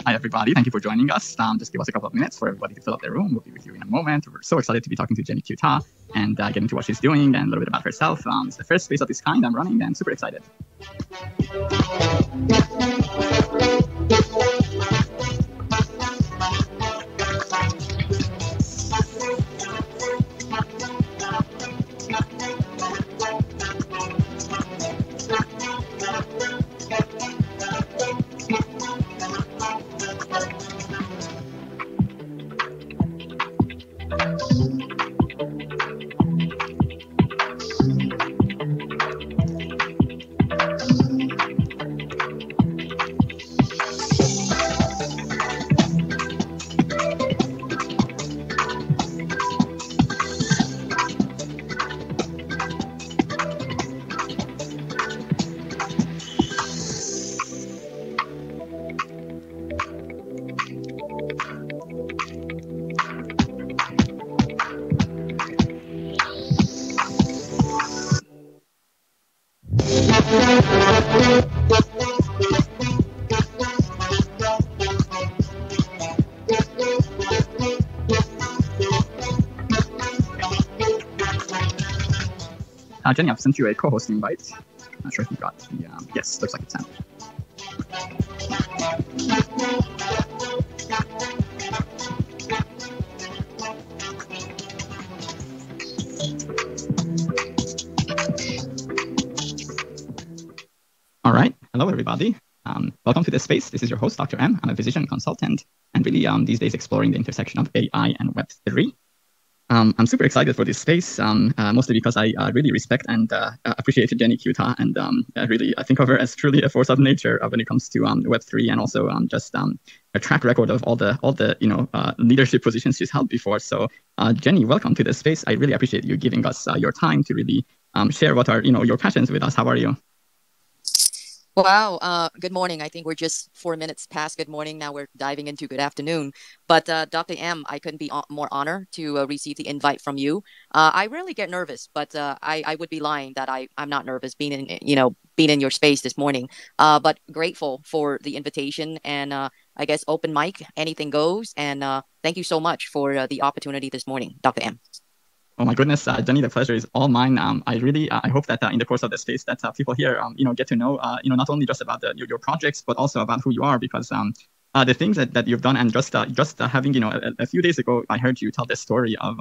Hi, everybody. Thank you for joining us. Just give us a couple of minutes for everybody to fill up their room. We'll be with you in a moment. We're so excited to be talking to Jenny Kuta and getting to what she's doing and a little bit about herself. It's the first space of this kind I'm running and super excited. Jenny, I've sent you a co-host invite. Not sure if you got the, yes, looks like it's sent. All right. Hello, everybody. Welcome to this space. This is your host, Dr. M. I'm a physician consultant and really these days exploring the intersection of AI and Web3. I'm super excited for this space, mostly because I really respect and appreciate Jenny Kuta, and I think of her as truly a force of nature when it comes to Web3 and also just a track record of all the leadership positions she's held before. So Jenny, welcome to this space. I really appreciate you giving us your time to really share what are your passions with us. How are you? Wow. Good morning. I think we're just 4 minutes past good morning. Now we're diving into good afternoon. But Dr. M, I couldn't be more honored to receive the invite from you. I rarely get nervous, but I would be lying that I'm not nervous being in your space this morning. But grateful for the invitation and I guess open mic, anything goes. And thank you so much for the opportunity this morning, Dr. M. Oh my goodness, Jenny, the pleasure is all mine. I hope that in the course of the space that people here, get to know, not only just about your projects, but also about who you are, because the things that you've done, and just having, a few days ago, I heard you tell the story of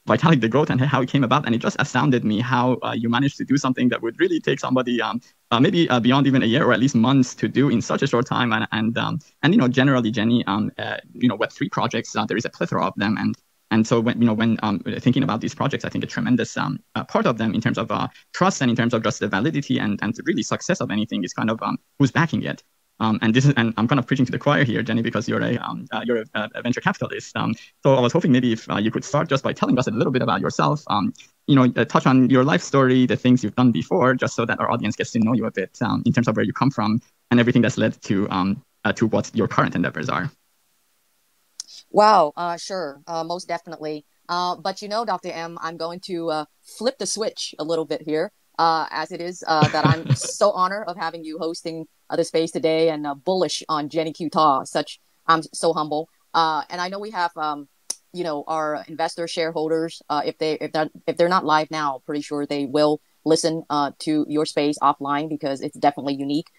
VitalitikTheGoat and how it came about, and it just astounded me how you managed to do something that would really take somebody maybe beyond even a year or at least months to do in such a short time. And generally, Jenny, Web3 projects, there is a plethora of them, and so when thinking about these projects, I think a tremendous part of them in terms of trust and in terms of just the validity and really success of anything is kind of who's backing it. And I'm kind of preaching to the choir here, Jenny, because you're a venture capitalist. So I was hoping maybe if you could start just by telling us a little bit about yourself. Touch on your life story, the things you've done before, just so that our audience gets to know you a bit in terms of where you come from and everything that's led to what your current endeavors are. Wow, sure, most definitely. But Dr. M, I'm going to flip the switch a little bit here, as it is that I'm so honored of having you hosting the space today and bullish on Jenny Kuta. I'm so humble. And I know we have, our investor shareholders. If they're not live now, pretty sure they will listen to your space offline because it's definitely unique.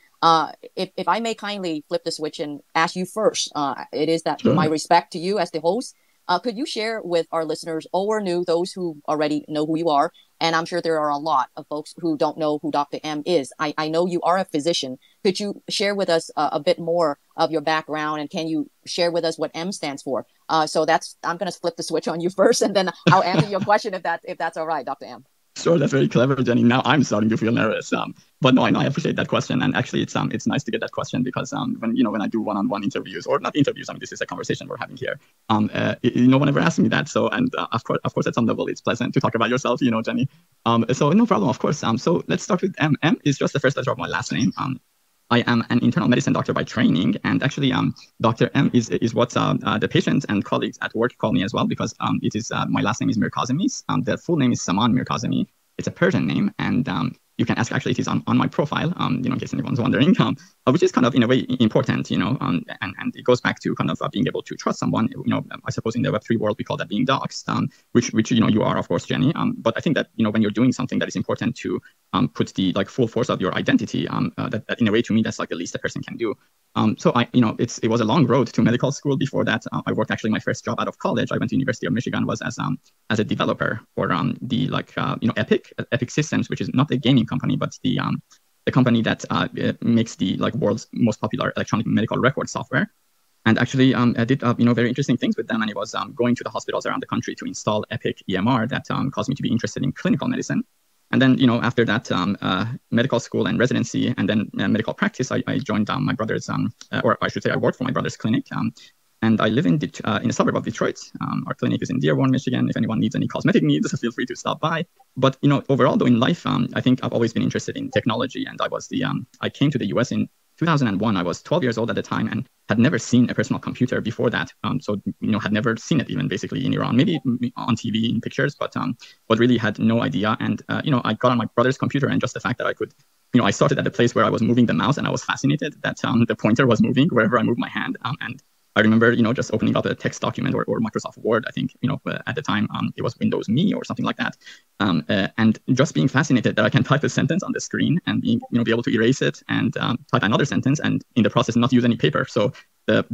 If I may kindly flip the switch and ask you first, it is that my respect to you as the host. Could you share with our listeners, old or new, those who already know who you are? And I'm sure there are a lot of folks who don't know who Dr. M is. I know you are a physician. Could you share with us a bit more of your background? And can you share with us what M stands for? I'm going to flip the switch on you first, and then I'll answer your question if that's all right, Dr. M. Sure, that's very clever, Jenny. Now I'm starting to feel nervous. But no, I know I appreciate that question, and actually, it's nice to get that question because when I do one-on-one interviews, or not interviews, this is a conversation we're having here. No one ever asked me that, so of course at some level it's pleasant to talk about yourself, Jenny. So no problem, of course. So let's start with M. M is just the first letter of my last name. I am an internal medicine doctor by training, and actually, Dr. M is what the patients and colleagues at work call me as well, because it is my last name is Mirkazemi. The full name is Saman Mirkazemi. It's a Persian name, and you can ask, actually, it is on my profile, in case anyone's wondering, which is kind of in a way important, and it goes back to kind of being able to trust someone. I suppose in the Web3 world we call that being doxed, which you are, of course, Jenny. But I think that when you're doing something that is important to put the full force of your identity, that in a way, to me, that's the least a person can do. So it was a long road to medical school. Before that, I worked, actually, my first job out of college. I went to University of Michigan, was as a developer for the Epic Systems, which is not a gaming company, but the company that makes the world's most popular electronic medical record software. And actually, I did very interesting things with them. And it was going to the hospitals around the country to install Epic EMR that caused me to be interested in clinical medicine. And then, after that, medical school and residency, and then medical practice, I joined my brother's, or I should say, I worked for my brother's clinic. And I live in a suburb of Detroit. Our clinic is in Dearborn, Michigan. If anyone needs any cosmetic needs, feel free to stop by. But overall, though, in life, I think I've always been interested in technology. And I came to the US in 2001. I was 12 years old at the time and had never seen a personal computer before that. So had never seen it even basically in Iran, maybe on TV in pictures, but really had no idea. And I got on my brother's computer, and just the fact that I could, I started at a place where I was moving the mouse, and I was fascinated that the pointer was moving wherever I moved my hand. And I remember, just opening up a text document or Microsoft Word. I think, at the time, it was Windows Me or something like that. And just being fascinated that I can type a sentence on the screen and be able to erase it and type another sentence, and in the process not use any paper. So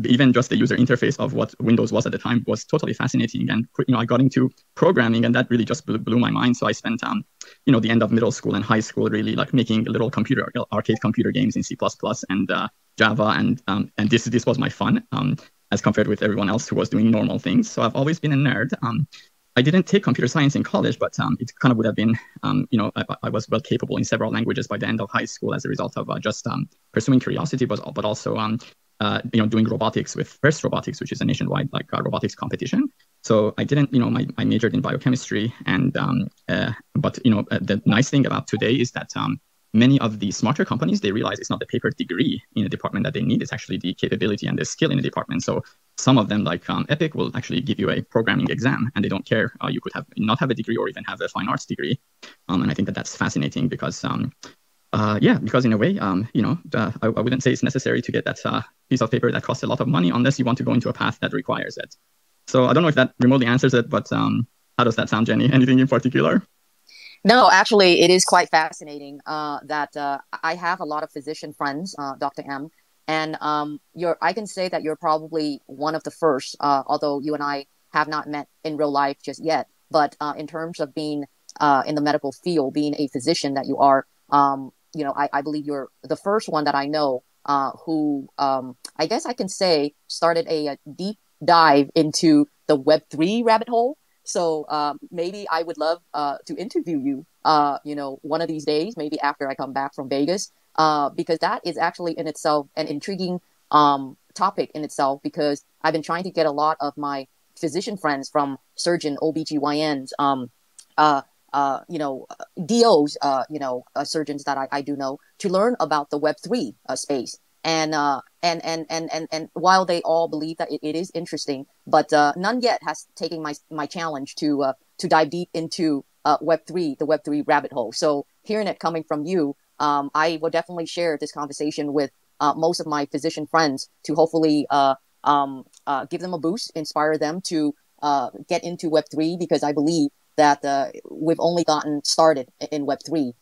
even just the user interface of what Windows was at the time was totally fascinating. And I got into programming, and that really just blew my mind. So I spent the end of middle school and high school really making little arcade computer games in C++ and Java, and this was my fun, as compared with everyone else who was doing normal things. So I've always been a nerd. I didn't take computer science in college, but it kind of would have been, I was well capable in several languages by the end of high school as a result of just pursuing curiosity, but also doing robotics with FIRST Robotics, which is a nationwide robotics competition. So I didn't, I majored in biochemistry, and but the nice thing about today is that many of the smarter companies, they realize it's not the paper degree in a department that they need, it's actually the capability and the skill in a department. So some of them, like Epic, will actually give you a programming exam, and they don't care. You could not have a degree or even have a fine arts degree. And I think that that's fascinating because, because in a way, I wouldn't say it's necessary to get that piece of paper that costs a lot of money unless you want to go into a path that requires it. So I don't know if that remotely answers it, but how does that sound, Jenny? Anything in particular? No, actually, it is quite fascinating that I have a lot of physician friends, Dr. M, and I can say that you're probably one of the first, although you and I have not met in real life just yet. But in terms of being in the medical field, being a physician that you are, I believe you're the first one that I know who, I guess I can say, started a deep dive into the Web3 rabbit hole. So maybe I would love to interview you, one of these days, maybe after I come back from Vegas, because that is actually in itself an intriguing topic in itself, because I've been trying to get a lot of my physician friends from surgeon, OBGYNs, DOs, surgeons that I do know, to learn about the Web3 space. And while they all believe that it is interesting, but none yet has taken my challenge to dive deep into Web3, the Web3 rabbit hole. So hearing it coming from you, I will definitely share this conversation with most of my physician friends to hopefully give them a boost, inspire them to get into Web3, because I believe that we've only gotten started in Web3.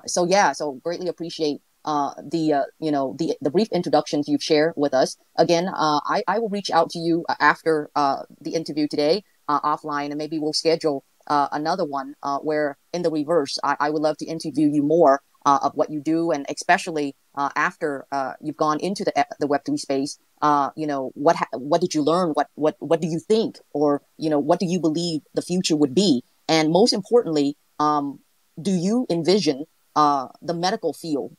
So greatly appreciate the brief introductions you've shared with us. Again, I will reach out to you after the interview today offline, and maybe we'll schedule another one where in the reverse, I would love to interview you more of what you do, and especially after you've gone into the Web3 space. What did you learn? What do you think, or what do you believe the future would be? And most importantly, do you envision the medical field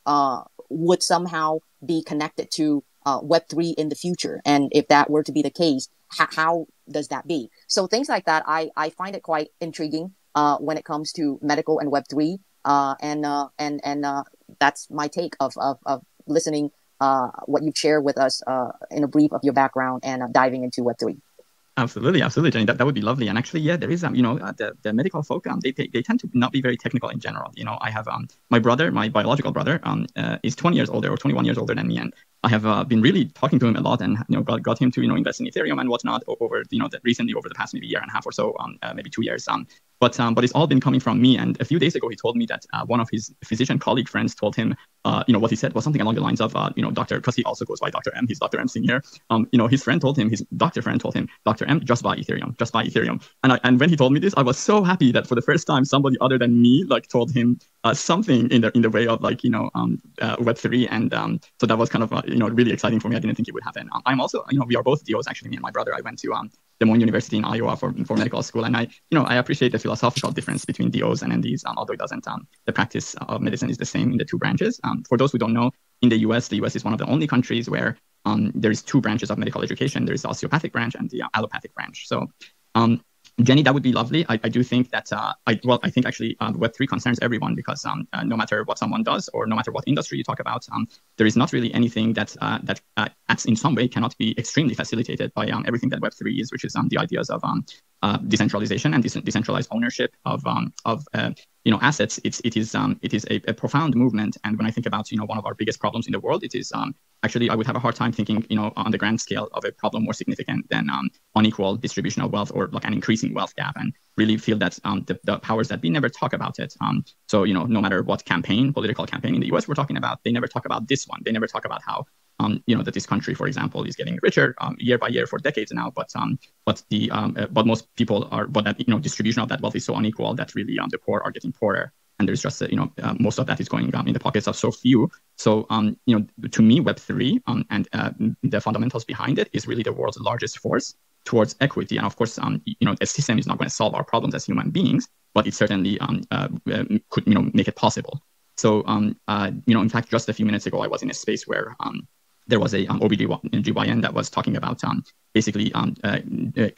would somehow be connected to Web3 in the future? And if that were to be the case, how does that be? So things like that, I find it quite intriguing when it comes to medical and Web3. And that's my take of listening what you've shared with us in a brief of your background and diving into Web3. Absolutely, Jenny. That would be lovely. And actually, yeah, there is the medical folk they tend to not be very technical in general. I have my brother, my biological brother, is 20 years older or 21 years older than me, and I have been really talking to him a lot, and got him to invest in Ethereum and whatnot over recently over the past maybe year and a half or so, maybe 2 years. But it's all been coming from me. And a few days ago, he told me that one of his physician colleague friends told him, what he said was something along the lines of, Doctor, because he also goes by Dr. M. He's Dr. M Singh here. His friend told him, his doctor friend told him, Dr. M, just buy Ethereum. And when he told me this, I was so happy that for the first time, somebody other than me told him something in the way of Web3. And so that was kind of really exciting for me. I didn't think it would happen. I'm also, we are both DOs actually, me and my brother. I went to Des Moines University in Iowa for medical school, and I appreciate the philosophical difference between DOs and NDs, although it doesn't. The practice of medicine is the same in the two branches. For those who don't know, in the US is one of the only countries where there is two branches of medical education. There is the osteopathic branch and the allopathic branch. So, Jenny, that would be lovely. I do think that, I think actually Web3 concerns everyone, because no matter what someone does or no matter what industry you talk about, there is not really anything that acts in some way cannot be extremely facilitated by everything that Web3 is, which is the ideas of decentralization and decentralized ownership of assets. It is a profound movement. And when I think about one of our biggest problems in the world, it is actually, I would have a hard time thinking on the grand scale of a problem more significant than unequal distribution of wealth, or an increasing wealth gap, and really feel that the powers that be never talk about it. So no matter what political campaign in the US we're talking about, they never talk about this one. They never talk about how that this country, for example, is getting richer year by year for decades now, but most people are, but that distribution of that wealth is so unequal that really the poor are getting poorer, and there's just most of that is going in the pockets of so few. So to me, Web3 and the fundamentals behind it is really the world's largest force towards equity. And of course, a system is not going to solve our problems as human beings, but it certainly could make it possible. So in fact, just a few minutes ago, I was in a space where there was a OBGYN that was talking about basically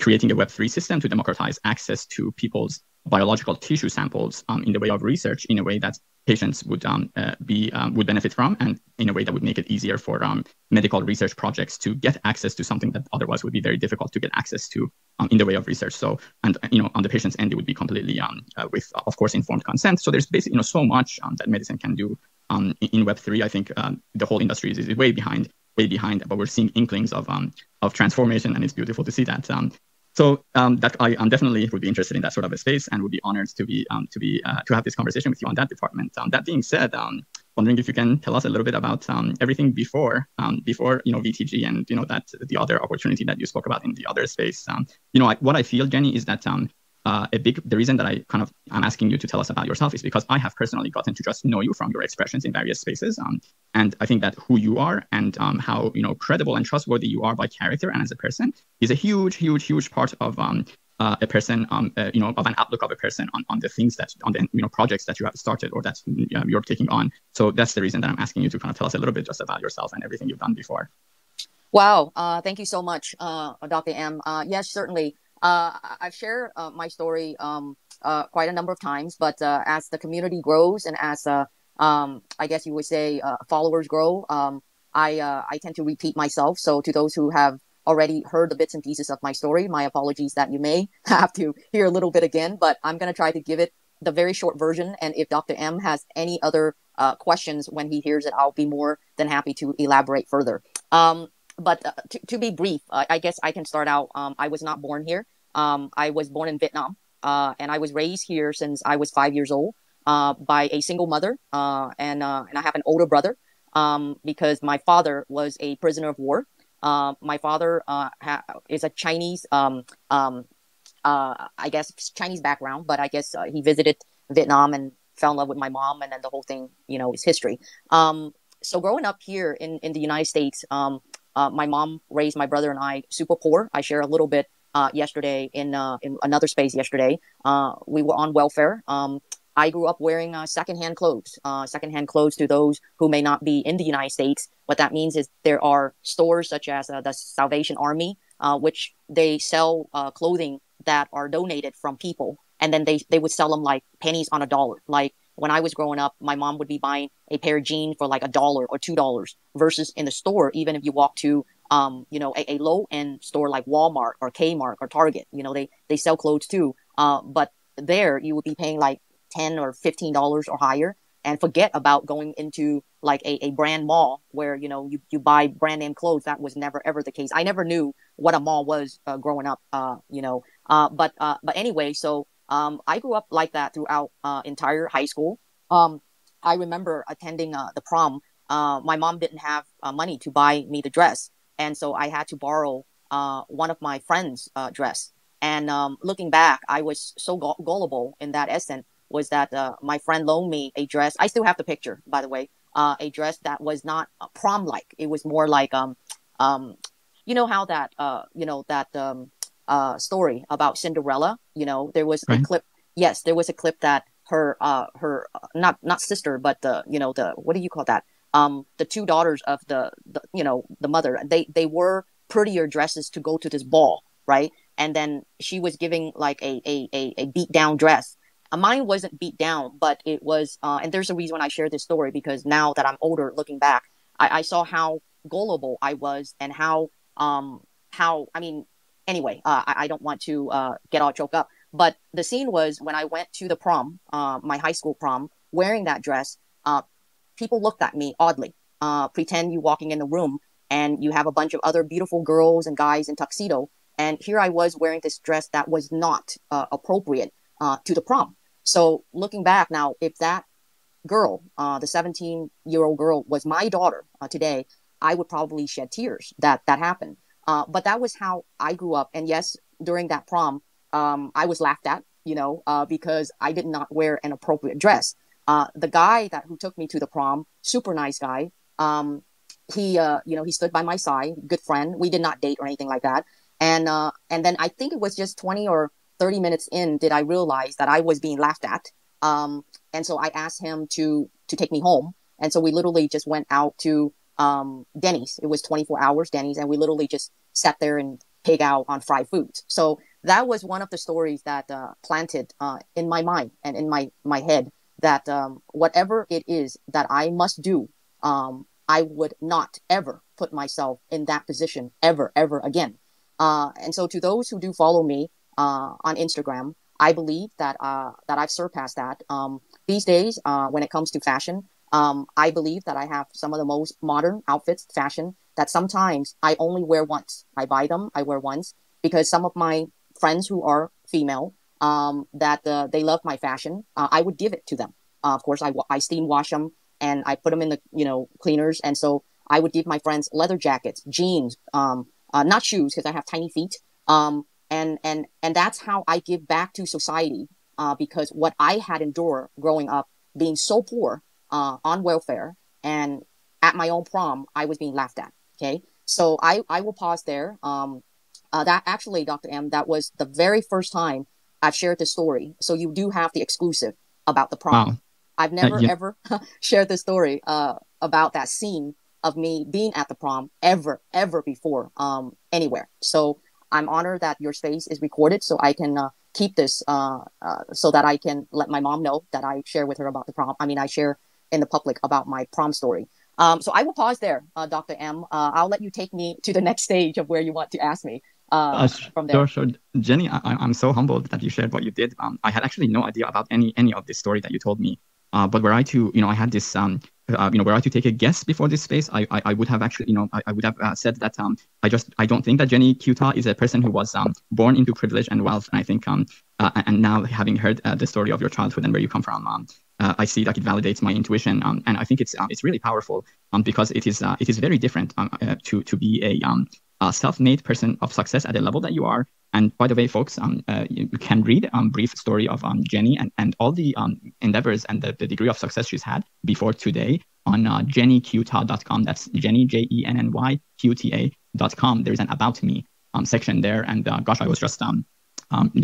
creating a Web3 system to democratize access to people's biological tissue samples in the way of research, in a way that patients would benefit from, and in a way that would make it easier for medical research projects to get access to something that otherwise would be very difficult to get access to in the way of research. So, and on the patient's end, it would be completely with, of course, informed consent. So there's basically so much that medicine can do in Web3. I think the whole industry is way behind, but we're seeing inklings of transformation, and it's beautiful to see that. So that I definitely would be interested in that sort of a space, and would be honored to have this conversation with you on that department. That being said, wondering if you can tell us a little bit about everything before VTG and that the other opportunity that you spoke about in the other space. What I feel, Jenny, is that the reason that I'm asking you to tell us about yourself is because I have personally gotten to just know you from your expressions in various spaces, and I think that who you are and how credible and trustworthy you are by character and as a person is a huge part of a person, of an outlook of a person on the things that on the projects that you have started or that you're taking on. So that's the reason that I'm asking you to kind of tell us a little bit just about yourself and everything you've done before. Wow, thank you so much, Dr. M. Yes, certainly. I've shared my story quite a number of times, but as the community grows and as I guess you would say followers grow, I tend to repeat myself. So to those who have already heard the bits and pieces of my story, my apologies that you may have to hear a little bit again, but I'm going to try to give it the very short version. And if Dr. M has any other questions when he hears it, I'll be more than happy to elaborate further. But to be brief, I guess I can start out. I was not born here. I was born in Vietnam, and I was raised here since I was 5 years old by a single mother, and I have an older brother because my father was a prisoner of war. My father is a Chinese, I guess Chinese background, but I guess he visited Vietnam and fell in love with my mom, and then the whole thing, is history. So growing up here in the United States, my mom raised my brother and I super poor. I share a little bit yesterday in another space yesterday. We were on welfare. I grew up wearing secondhand clothes. Secondhand clothes, to those who may not be in the United States, what that means is there are stores such as the Salvation Army, which they sell clothing that are donated from people, and then they would sell them like pennies on a dollar. Like when I was growing up, my mom would be buying a pair of jeans for like $1 or $2, versus in the store, even if you walk to a low end store like Walmart or Kmart or Target, they sell clothes too. But there you would be paying like $10 or $15 or higher, and forget about going into like a brand mall where you buy brand name clothes. That was never ever the case. I never knew what a mall was growing up. But anyway, so I grew up like that throughout entire high school. I remember attending the prom. My mom didn't have money to buy me the dress, and so I had to borrow one of my friend's dress. And looking back, I was so gullible in that essence, was that my friend loaned me a dress. I still have the picture, by the way, a dress that was not prom-like. It was more like, how that, story about Cinderella, there was a clip. Yes, there was a clip that her not sister, but what do you call that? The two daughters of the mother, they wore prettier dresses to go to this ball, right? And then she was giving like a beat down dress. Mine wasn't beat down, but it was, and there's a reason I share this story, because now that I'm older, looking back, I saw how gullible I was, and anyway, I don't want to get all choked up, but the scene was when I went to the prom, my high school prom, wearing that dress, people looked at me oddly. Pretend you walking in the room and you have a bunch of other beautiful girls and guys in tuxedo, and here I was wearing this dress that was not appropriate to the prom. So looking back now, if that girl, the 17-year-old girl, was my daughter today, I would probably shed tears that happened. But that was how I grew up. And yes, during that prom, I was laughed at, because I did not wear an appropriate dress. The guy who took me to the prom, super nice guy. He stood by my side, good friend. We did not date or anything like that. And then I think it was just 20 or 30 minutes in did I realize that I was being laughed at. And so I asked him to take me home. And so we literally just went out to Denny's. It was 24 hours Denny's, and we literally just sat there and pig out on fried foods. So that was one of the stories that planted in my mind and in my head that whatever it is that I must do, I would not ever put myself in that position ever again. And so to those who do follow me on Instagram, I believe that I've surpassed that. These days, when it comes to fashion, I believe that I have some of the most modern outfits, fashion, that sometimes I only wear once. I buy them, I wear once, because some of my friends who are female, that they love my fashion, I would give it to them. Of course, I steam wash them and I put them in the cleaners. And so I would give my friends leather jackets, jeans, not shoes because I have tiny feet. And that's how I give back to society, because what I had endured growing up, being so poor, on welfare, and at my own prom, I was being laughed at. Okay, so I will pause there. That actually, Dr. M, that was the very first time I've shared this story. So you do have the exclusive about the prom. Wow. I've never ever shared the story about that scene of me being at the prom ever before anywhere. So I'm honored that your space is recorded, so I can keep this so that I can let my mom know that I share with her about the prom. I mean, I share in the public about my prom story. So I will pause there, Dr. M. I'll let you take me to the next stage of where you want to ask me from there. Sure. Jenny, I'm so humbled that you shared what you did. I had actually no idea about any of this story that you told me. But were I to, I had this, were I to take a guess before this space, I would have actually, I would have said that I don't think that Jenny Kuta is a person who was born into privilege and wealth. And I think, and now having heard the story of your childhood and where you come from, I see like it validates my intuition. And I think it's really powerful because it is very different to be a self-made person of success at the level that you are. And by the way, folks, you can read a brief story of Jenny and all the endeavors and the degree of success she's had before today on jennyqta.com. That's Jenny, JENNYQTA.com. There's an About Me section there. And gosh, I was just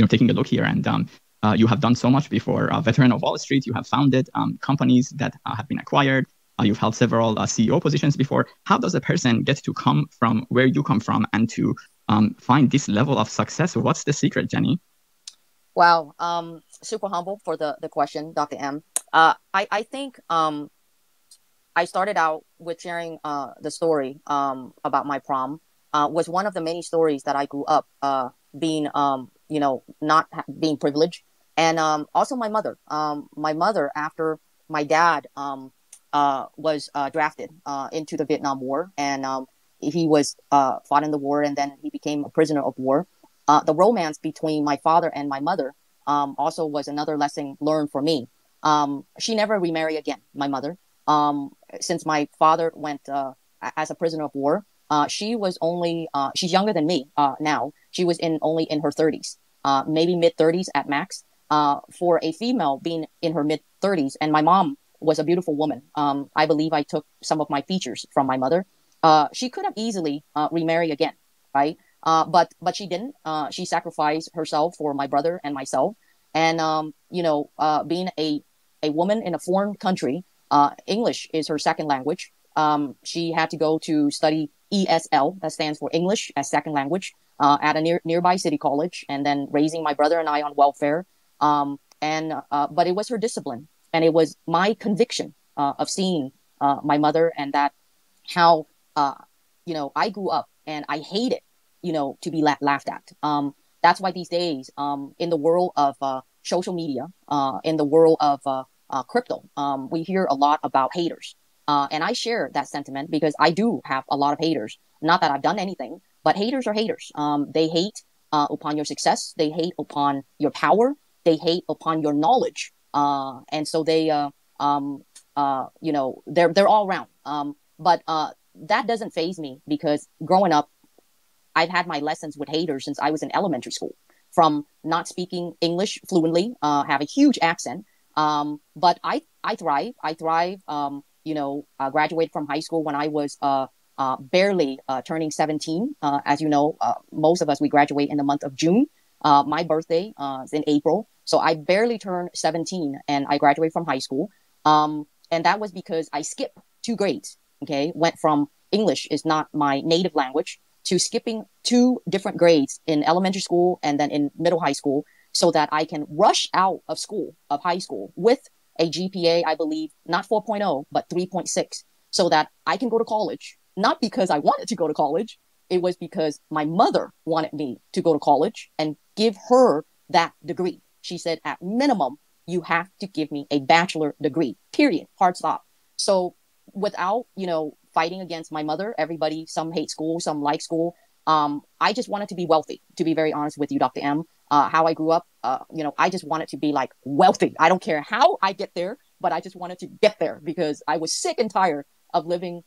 taking a look here. And you have done so much before. Veteran of Wall Street, you have founded companies that have been acquired. You've held several CEO positions before. How does a person get to come from where you come from and to find this level of success? What's the secret, Jenny? Wow. Super humble for the question, Dr. M. I think I started out with sharing the story about my prom. Was one of the many stories that I grew up being, not being privileged. And also my mother. My mother, after my dad was drafted into the Vietnam War, and he was fought in the war, and then he became a prisoner of war. The romance between my father and my mother also was another lesson learned for me. She never remarried again, my mother. Since my father went as a prisoner of war, she was only, she's younger than me now. She was only in her 30s, maybe mid 30s at max. For a female being in her mid 30s, and my mom was a beautiful woman. I believe I took some of my features from my mother. She could have easily remarried again, right? But she didn't. She sacrificed herself for my brother and myself. And being a woman in a foreign country, English is her second language. She had to go to study ESL, that stands for English as Second Language, at a nearby city college, and then raising my brother and I on welfare. But it was her discipline, and it was my conviction of seeing my mother, and that how I grew up, and I hated to be laughed at. That's why these days, in the world of social media, in the world of crypto, we hear a lot about haters. And I share that sentiment because I do have a lot of haters. Not that I've done anything, but haters are haters. They hate upon your success. They hate upon your power. They hate upon your knowledge. And so they, they're all around. But that doesn't faze me, because growing up, I've had my lessons with haters since I was in elementary school, from not speaking English fluently, have a huge accent. But I thrive. I thrive. Graduated from high school when I was barely turning 17. As you know, most of us, we graduate in the month of June. My birthday is in April. So I barely turned 17 and I graduated from high school. And that was because I skipped 2 grades. Okay. Went from English is not my native language to skipping 2 different grades in elementary school and then in middle high school, so that I can rush out of high school with a GPA, I believe, not 4.0, but 3.6, so that I can go to college. Not because I wanted to go to college. It was because my mother wanted me to go to college and give her that degree. She said, at minimum, you have to give me a bachelor degree, period, hard stop. So without, fighting against my mother, everybody, some hate school, some like school. I just wanted to be wealthy, to be very honest with you, Dr. M. How I grew up, I just wanted to be like wealthy. I don't care how I get there, but I just wanted to get there because I was sick and tired of living,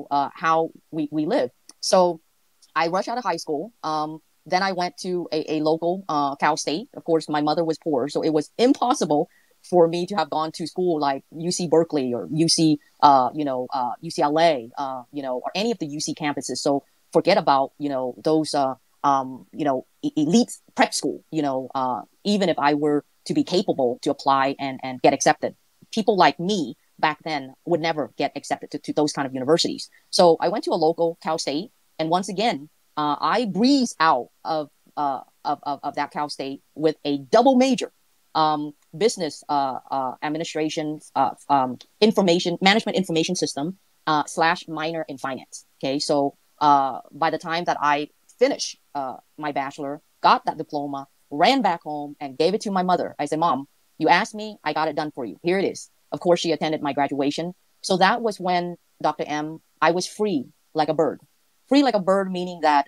how we live. So I rushed out of high school. Then I went to a local Cal State. Of course, my mother was poor, so it was impossible for me to have gone to school like UC Berkeley or UC, UCLA, or any of the UC campuses. So forget about, those, elite prep school, even if I were to be capable to apply and get accepted. People like me back then would never get accepted to those kind of universities. So I went to a local Cal State, and once again, I breezed out of that Cal State with a double major, business administration, management information system / minor in finance. Okay, so by the time that I finished my bachelor, got that diploma, ran back home and gave it to my mother. I said, Mom, you asked me, I got it done for you. Here it is. Of course, she attended my graduation. So that was when, Dr. M, I was free like a bird. Free like a bird, meaning that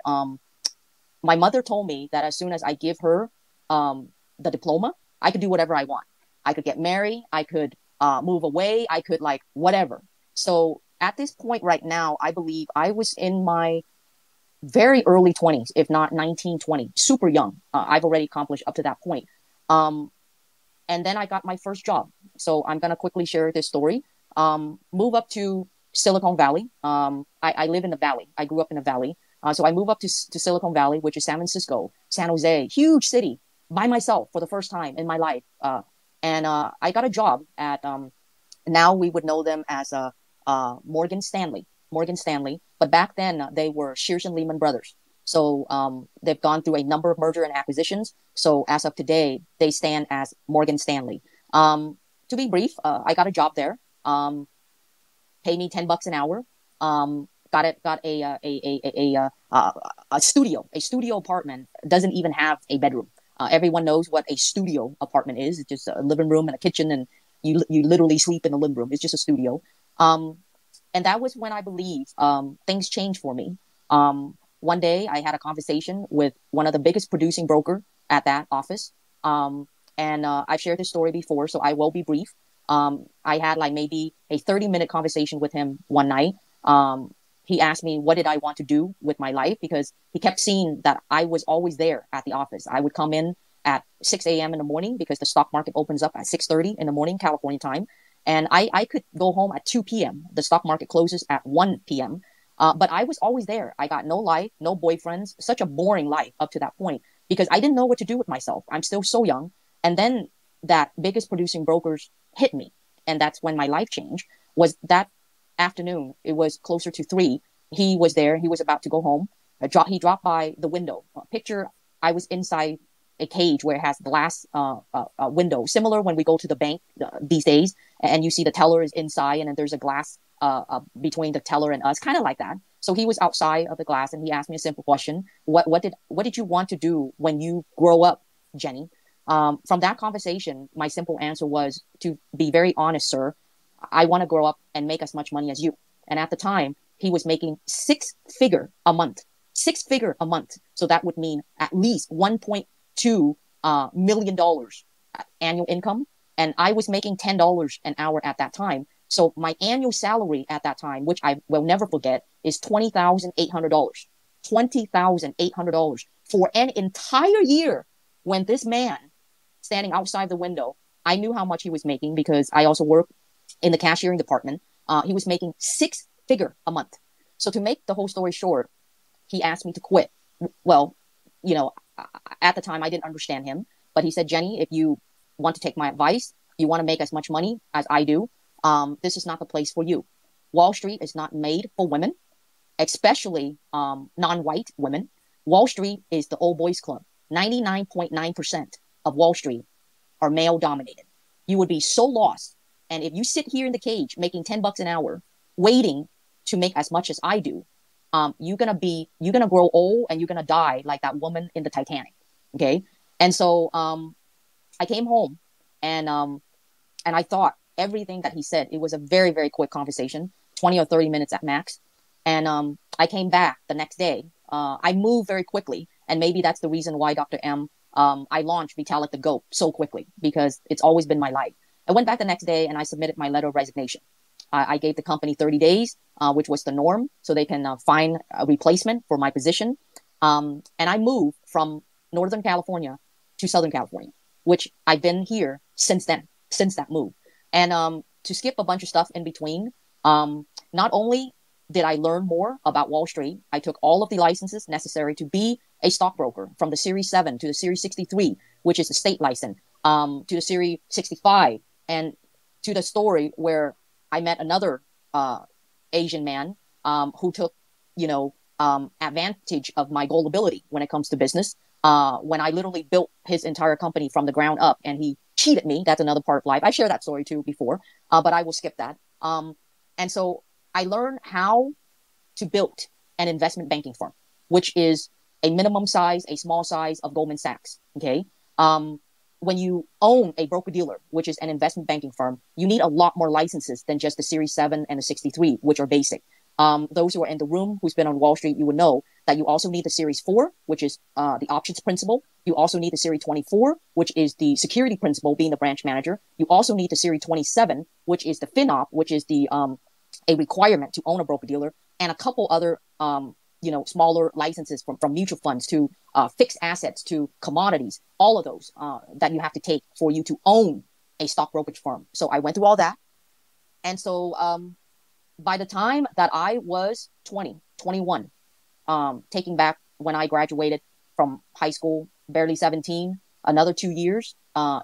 my mother told me that as soon as I give her the diploma, I could do whatever I want. I could get married. I could move away. I could like whatever. So at this point right now, I believe I was in my very early 20s, if not 19, 20, super young. I've already accomplished up to that point. And then I got my first job. So I'm going to quickly share this story. Move up to Silicon Valley. I live in the Valley. I grew up in the Valley. So I moved up to Silicon Valley, which is San Francisco, San Jose, huge city. by myself for the first time in my life. And I got a job at, now we would know them as Morgan Stanley. But back then they were Shears and Lehman Brothers. So they've gone through a number of merger and acquisitions. So as of today, they stand as Morgan Stanley. To be brief, I got a job there. Pay me $10 an hour. Got a studio apartment. Doesn't even have a bedroom. Everyone knows what a studio apartment is. It's just a living room and a kitchen, and you literally sleep in the living room. It's just a studio. And that was when I believe things changed for me. One day I had a conversation with one of the biggest producing broker at that office. And I've shared this story before, so I will be brief. I had like maybe a 30-minute conversation with him one night. He asked me what did I want to do with my life, because he kept seeing that I was always there at the office. I would come in at 6 a.m. in the morning because the stock market opens up at 6:30 in the morning, California time. And I could go home at 2 p.m. The stock market closes at 1 p.m. But I was always there. I got no life, no boyfriends, such a boring life up to that point because I didn't know what to do with myself. I'm still so young. And then that biggest producing brokers hit me. And that's when my life changed. Was that afternoon. It was closer to 3. He was there. He was about to go home. He dropped by the window. Picture I was inside a cage where it has glass window, similar when we go to the bank these days, and you see the teller is inside, and then there's a glass between the teller and us, kind of like that. So he was outside of the glass, and he asked me a simple question: What did you want to do when you grow up, Jenny? From that conversation, my simple answer was, to be very honest, sir, I want to grow up and make as much money as you. And at the time, he was making six-figure a month. So that would mean at least $1.2 million annual income. And I was making $10 an hour at that time. So my annual salary at that time, which I will never forget, is $20,800. $20,800 for an entire year. When this man standing outside the window, I knew how much he was making because I also work in the cashiering department. He was making 6-figure a month. So to make the whole story short, he asked me to quit. Well, at the time I didn't understand him, but he said, Jenny, if you want to take my advice, you want to make as much money as I do, this is not the place for you. Wall Street is not made for women, especially non-white women. Wall Street is the old boys club. 99.9% of Wall Street are male dominated. You would be so lost. And if you sit here in the cage making $10 an hour, waiting to make as much as I do, you're gonna grow old and you're gonna die like that woman in the Titanic. Okay. And so I came home and I thought everything that he said. It was a very, very quick conversation, 20 or 30 minutes at max. And I came back the next day. I moved very quickly. And maybe that's the reason why, Dr. M, I launched VitalikTheGoat so quickly, because it's always been my life. I went back the next day and I submitted my letter of resignation. I gave the company 30 days, which was the norm, so they can find a replacement for my position. And I moved from Northern California to Southern California, which I've been here since then, since that move. And to skip a bunch of stuff in between, not only did I learn more about Wall Street, I took all of the licenses necessary to be a stockbroker, from the Series 7 to the Series 63, which is the state license, to the Series 65, and to the story where I met another Asian man who took, advantage of my gullibility when it comes to business. When I literally built his entire company from the ground up, and he cheated me. That's another part of life. I shared that story too before, but I will skip that. And so I learned how to build an investment banking firm, which is a minimum size, a small size of Goldman Sachs. Okay. When you own a broker dealer, which is an investment banking firm, you need a lot more licenses than just the Series 7 and the 63, which are basic. Those who are in the room who's been on Wall Street, you would know that you also need the Series 4, which is the options principal. You also need the Series 24, which is the security principal, being the branch manager. You also need the Series 27, which is the FinOp, which is the a requirement to own a broker dealer, and a couple other smaller licenses from mutual funds to fixed assets to commodities, all of those that you have to take for you to own a stock brokerage firm. So I went through all that. And so by the time that I was 21, taking back when I graduated from high school, barely 17, another 2 years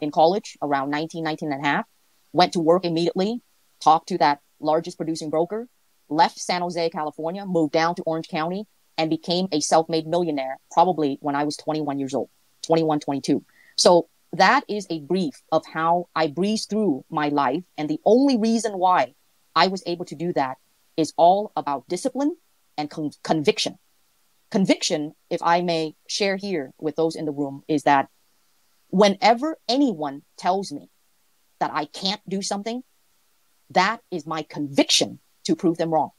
in college, around 19 and a half, went to work immediately, talked to that largest producing broker, left San Jose, California, moved down to Orange County, and became a self-made millionaire probably when I was 21 years old, 21, 22. So that is a brief of how I breezed through my life. And the only reason why I was able to do that is all about discipline and conviction. Conviction, if I may share here with those in the room, is that whenever anyone tells me that I can't do something, that is my conviction to prove them wrong.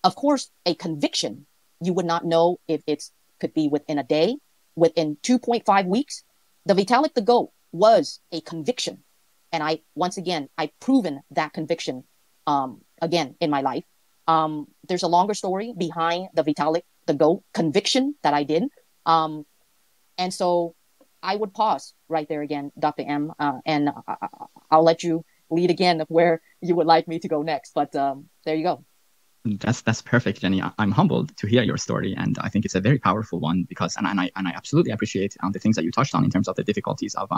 Of course, a conviction, you would not know if it could be within a day, within 2.5 weeks. The Vitalik the Goat was a conviction. And I've proven that conviction again in my life. There's a longer story behind the Vitalik the Goat conviction that I did. And so I would pause right there again, Dr. M, and I'll let you lead again of where you would like me to go next. But there you go. That's perfect, Jenny. I'm humbled to hear your story, and I think it's a very powerful one because, and I absolutely appreciate the things that you touched on in terms of the difficulties of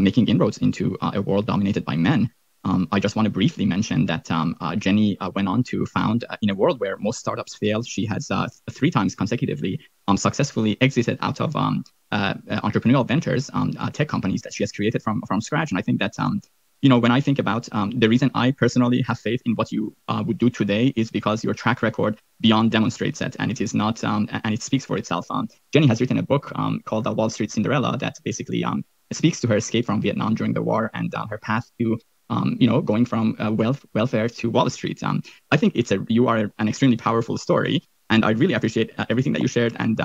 making inroads into a world dominated by men. I just want to briefly mention that Jenny went on to found, in a world where most startups fail, she has 3 times consecutively successfully exited out of entrepreneurial ventures, tech companies that she has created from scratch. And I think that when I think about the reason I personally have faith in what you would do today is because your track record beyond demonstrates it, and it is not, and it speaks for itself. Jenny has written a book called Wall Street Cinderella that basically speaks to her escape from Vietnam during the war and her path to going from welfare to Wall Street. I think you are an extremely powerful story, and I really appreciate everything that you shared and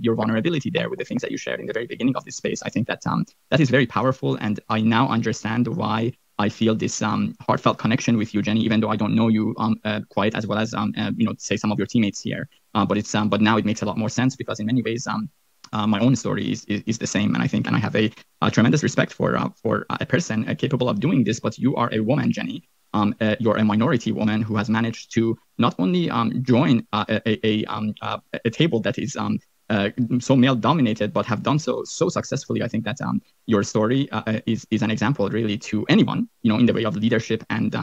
your vulnerability there with the things that you shared in the very beginning of this space. I think that that is very powerful, and I now understand why I feel this heartfelt connection with you, Jenny, even though I don't know you quite as well as say some of your teammates here. But now it makes a lot more sense because in many ways my own story is the same, and I think, and I have a tremendous respect for a person capable of doing this. But you are a woman, Jenny. You're a minority woman who has managed to not only join a table that is so male dominated, but have done so successfully. I think that your story is an example really to anyone, in the way of leadership and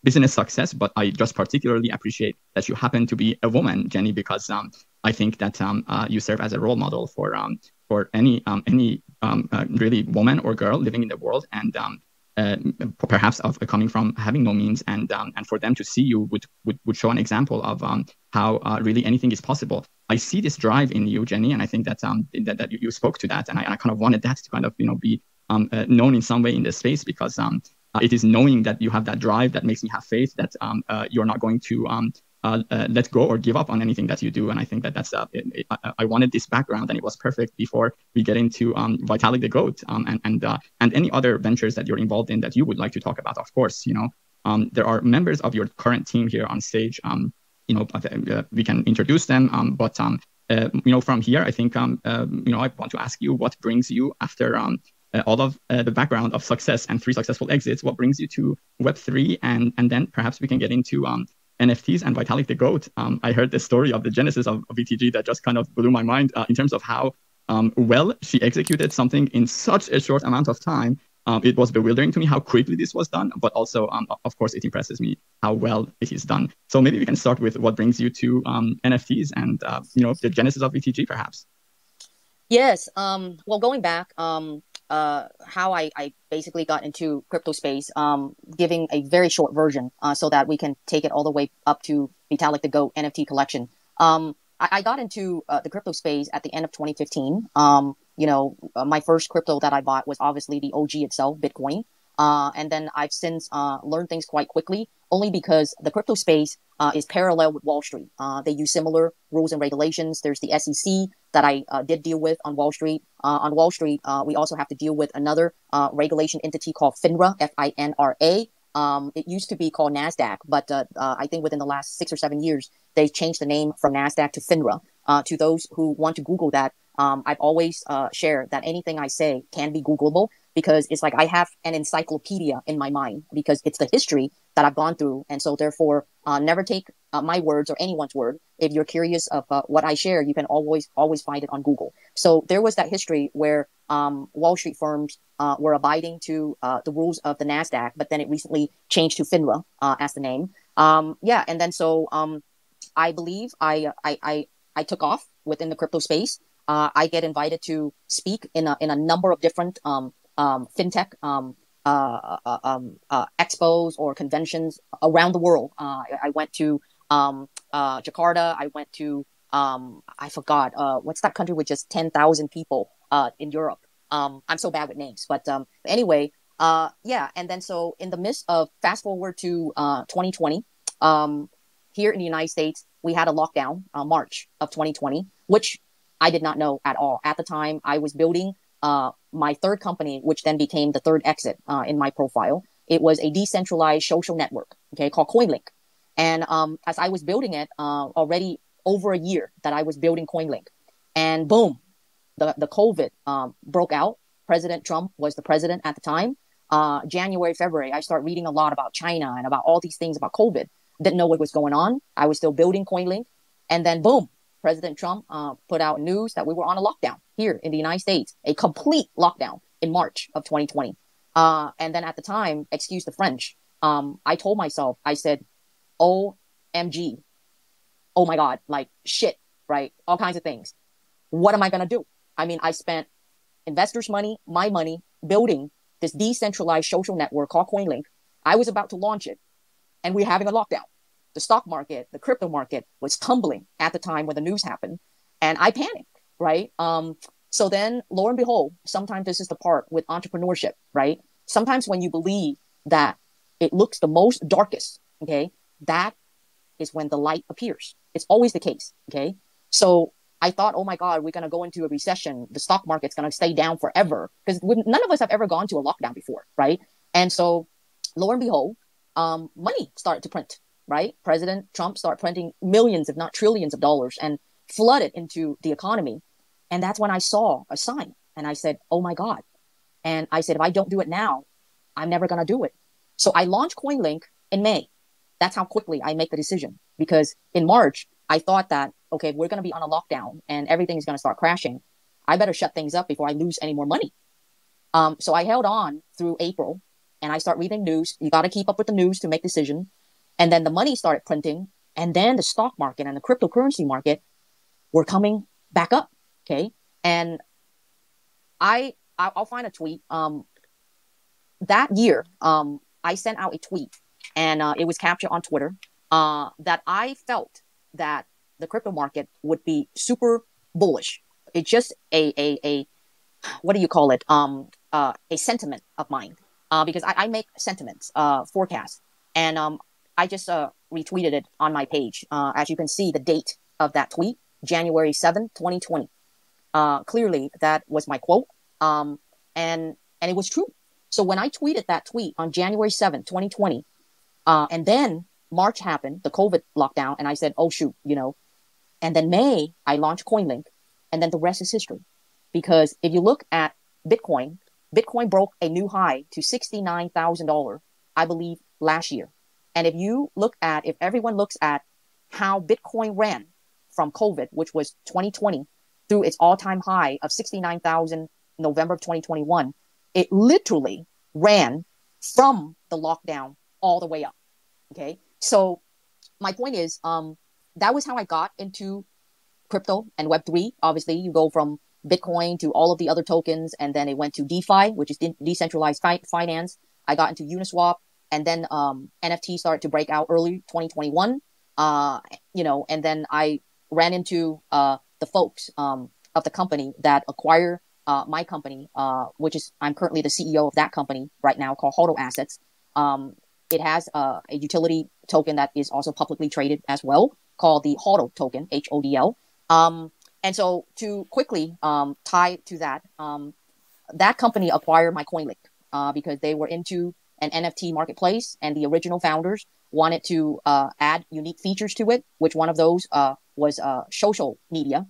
business success. But I just particularly appreciate that you happen to be a woman, Jenny, because I think that you serve as a role model for any really woman or girl living in the world, and perhaps of coming from having no means, and for them to see you would show an example of how really anything is possible. I see this drive in you, Jenny, and I think that that you spoke to that, and I kind of wanted that to kind of be known in some way in this space, because it is knowing that you have that drive that makes me have faith that you're not going to let go or give up on anything that you do. And I think that that's I wanted this background, and it was perfect before we get into Vitalik the Goat and any other ventures that you're involved in that you would like to talk about. Of course, there are members of your current team here on stage. We can introduce them, but from here, I think I want to ask you, what brings you after all of the background of success and 3 successful exits? What brings you to Web3, and then perhaps we can get into NFTs and Vitalik the Goat. I heard the story of the genesis of VTG that just kind of blew my mind in terms of how well she executed something in such a short amount of time. It was bewildering to me how quickly this was done, but also, of course, it impresses me how well it is done. So maybe we can start with what brings you to NFTs and the genesis of VTG, perhaps. Yes. Well, going back, how I basically got into crypto space, giving a very short version so that we can take it all the way up to Vitalik the Goat NFT collection. I got into the crypto space at the end of 2015. My first crypto that I bought was obviously the OG itself, Bitcoin. And then I've since learned things quite quickly, only because the crypto space is parallel with Wall Street. They use similar rules and regulations. There's the SEC that I did deal with on Wall Street. On Wall Street, we also have to deal with another regulation entity called FINRA, FINRA. It used to be called NASDAQ, but I think within the last 6 or 7 years, they changed the name from NASDAQ to FINRA. To those who want to Google that, I've always shared that anything I say can be Googleable, because it's like I have an encyclopedia in my mind, because it's the history that I've gone through. And so therefore, never take my words or anyone's word. If you're curious of what I share, you can always find it on Google. So there was that history where Wall Street firms were abiding to the rules of the NASDAQ, but then it recently changed to FINRA as the name. And then so I believe I took off within the crypto space. I get invited to speak in a number of different fintech expos or conventions around the world. I went to Jakarta. I went to I forgot what's that country with just 10,000 people in Europe. I'm so bad with names, but anyway, and then so in the midst of fast forward to 2020, here in the United States, we had a lockdown March of 2020, which I did not know at all. At the time, I was building my third company, which then became the third exit in my profile. It was a decentralized social network, okay, called CoinLinked. And as I was building it, already over a year that I was building CoinLinked, and boom, the COVID broke out. President Trump was the president at the time. January, February, I started reading a lot about China and about all these things about COVID. Didn't know what was going on. I was still building CoinLinked. And then boom, President Trump put out news that we were on a lockdown here in the United States, a complete lockdown in March of 2020. And then at the time, excuse the French, I told myself, I said, OMG, oh my God, like shit, right? All kinds of things. What am I going to do? I mean, I spent investors' money, my money, building this decentralized social network called CoinLinked. I was about to launch it, and we're having a lockdown. The stock market, the crypto market was tumbling at the time when the news happened, and I panicked, right? So then, lo and behold, sometimes this is the part with entrepreneurship, right? Sometimes when you believe that it looks the most darkest, okay, that is when the light appears. It's always the case, okay? So I thought, oh my God, we're going to go into a recession. The stock market's going to stay down forever, because none of us have ever gone to a lockdown before, right? And so lo and behold, money started to print, right? President Trump started printing millions, if not trillions of dollars, and flooded into the economy. And that's when I saw a sign, and I said, oh my God. And I said, if I don't do it now, I'm never going to do it. So I launched CoinLinked in May. That's how quickly I make the decision, because in March, I thought that, okay, we're going to be on a lockdown and everything's going to start crashing. I better shut things up before I lose any more money. So I held on through April, and I start reading news. You got to keep up with the news to make decision. And then the money started printing, and then the stock market and the cryptocurrency market were coming back up. Okay. And I'll find a tweet. That year, I sent out a tweet, and it was captured on Twitter, that I felt that the crypto market would be super bullish. It's just a what do you call it? A sentiment of mine, because I make sentiments, forecasts, and I just retweeted it on my page. As you can see, the date of that tweet, January 7th, 2020. Clearly, that was my quote, and it was true. So when I tweeted that tweet on January 7th, 2020, and then March happened, the COVID lockdown, and I said, oh, shoot, you know. And then May, I launched CoinLinked, and then the rest is history. Because if you look at Bitcoin broke a new high to $69,000, I believe, last year. And if everyone looks at how Bitcoin ran from COVID, which was 2020, through its all-time high of 69,000 November of 2021, it literally ran from the lockdown all the way up. Okay. So my point is, that was how I got into crypto and Web3. Obviously, you go from Bitcoin to all of the other tokens, and then it went to DeFi, which is decentralized finance. I got into Uniswap, and then NFT started to break out early 2021. And then I ran into the folks of the company that acquire my company, which is I'm currently the CEO of that company right now, called HODL Assets. It has a utility token that is also publicly traded as well, called the HODL token, HODL. And so to quickly tie to that, that company acquired my CoinLinked because they were into an NFT marketplace, and the original founders wanted to add unique features to it, which one of those was social media.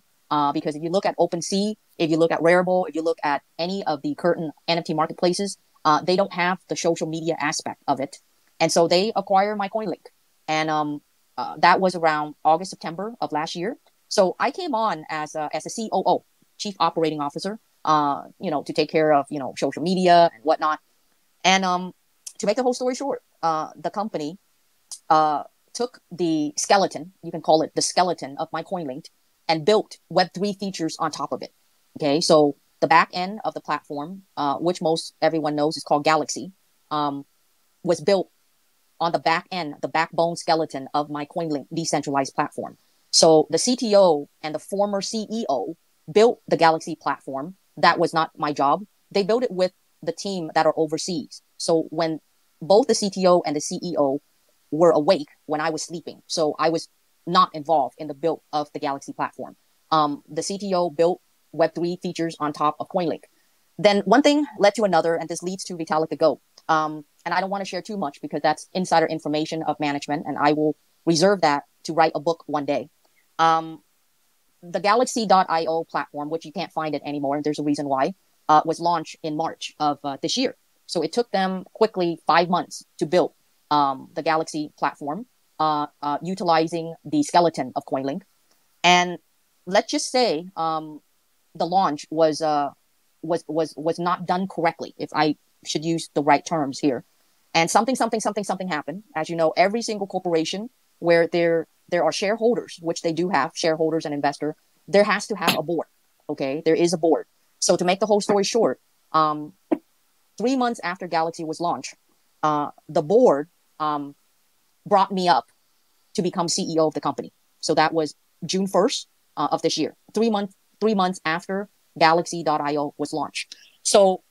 Because if you look at OpenSea, if you look at Rarible, if you look at any of the current NFT marketplaces, they don't have the social media aspect of it. And so they acquired my CoinLinked. And that was around August, September of last year. So I came on as a COO, Chief Operating Officer, to take care of, social media and whatnot. And to make the whole story short, the company took the skeleton, you can call it the skeleton of my CoinLinked, and built Web3 features on top of it. Okay, so the back end of the platform, which most everyone knows is called GalaxE, was built on the back end, the backbone skeleton of my CoinLinked decentralized platform. So the CTO and the former CEO built the GalaxE platform. That was not my job. They built it with the team that are overseas. So when both the CTO and the CEO were awake when I was sleeping, so I was not involved in the build of the GalaxE platform. The CTO built Web3 features on top of CoinLinked. Then one thing led to another, and this leads to VitalikTheGoat. And I don't want to share too much because that's insider information of management, and I will reserve that to write a book one day. The GalaxE.io platform, which you can't find it anymore, and there's a reason why, was launched in March of this year. So it took them quickly 5 months to build the GalaxE platform, utilizing the skeleton of CoinLinked. And let's just say the launch was not done correctly, if I should use the right terms here. And something happened. As you know, every single corporation where there are shareholders, which they do have, shareholders and investor, there has to have a board. Okay, there is a board. So to make the whole story short, 3 months after GalaxE was launched, the board brought me up to become CEO of the company. So that was June 1st of this year, 3 months after GalaxE.io was launched. So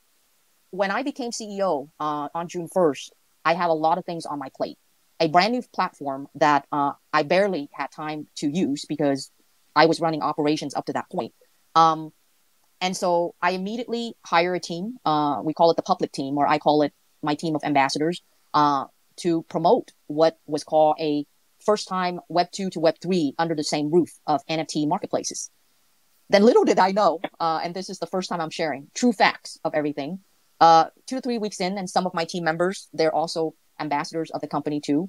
when I became CEO on June 1st, I had a lot of things on my plate. A brand new platform that I barely had time to use because I was running operations up to that point. And so I immediately hire a team. We call it the public team, or I call it my team of ambassadors, to promote what was called a first time Web 2 to Web 3 under the same roof of NFT marketplaces. Then little did I know, and this is the first time I'm sharing true facts of everything. 2 to 3 weeks in, and some of my team members, they're also ambassadors of the company too,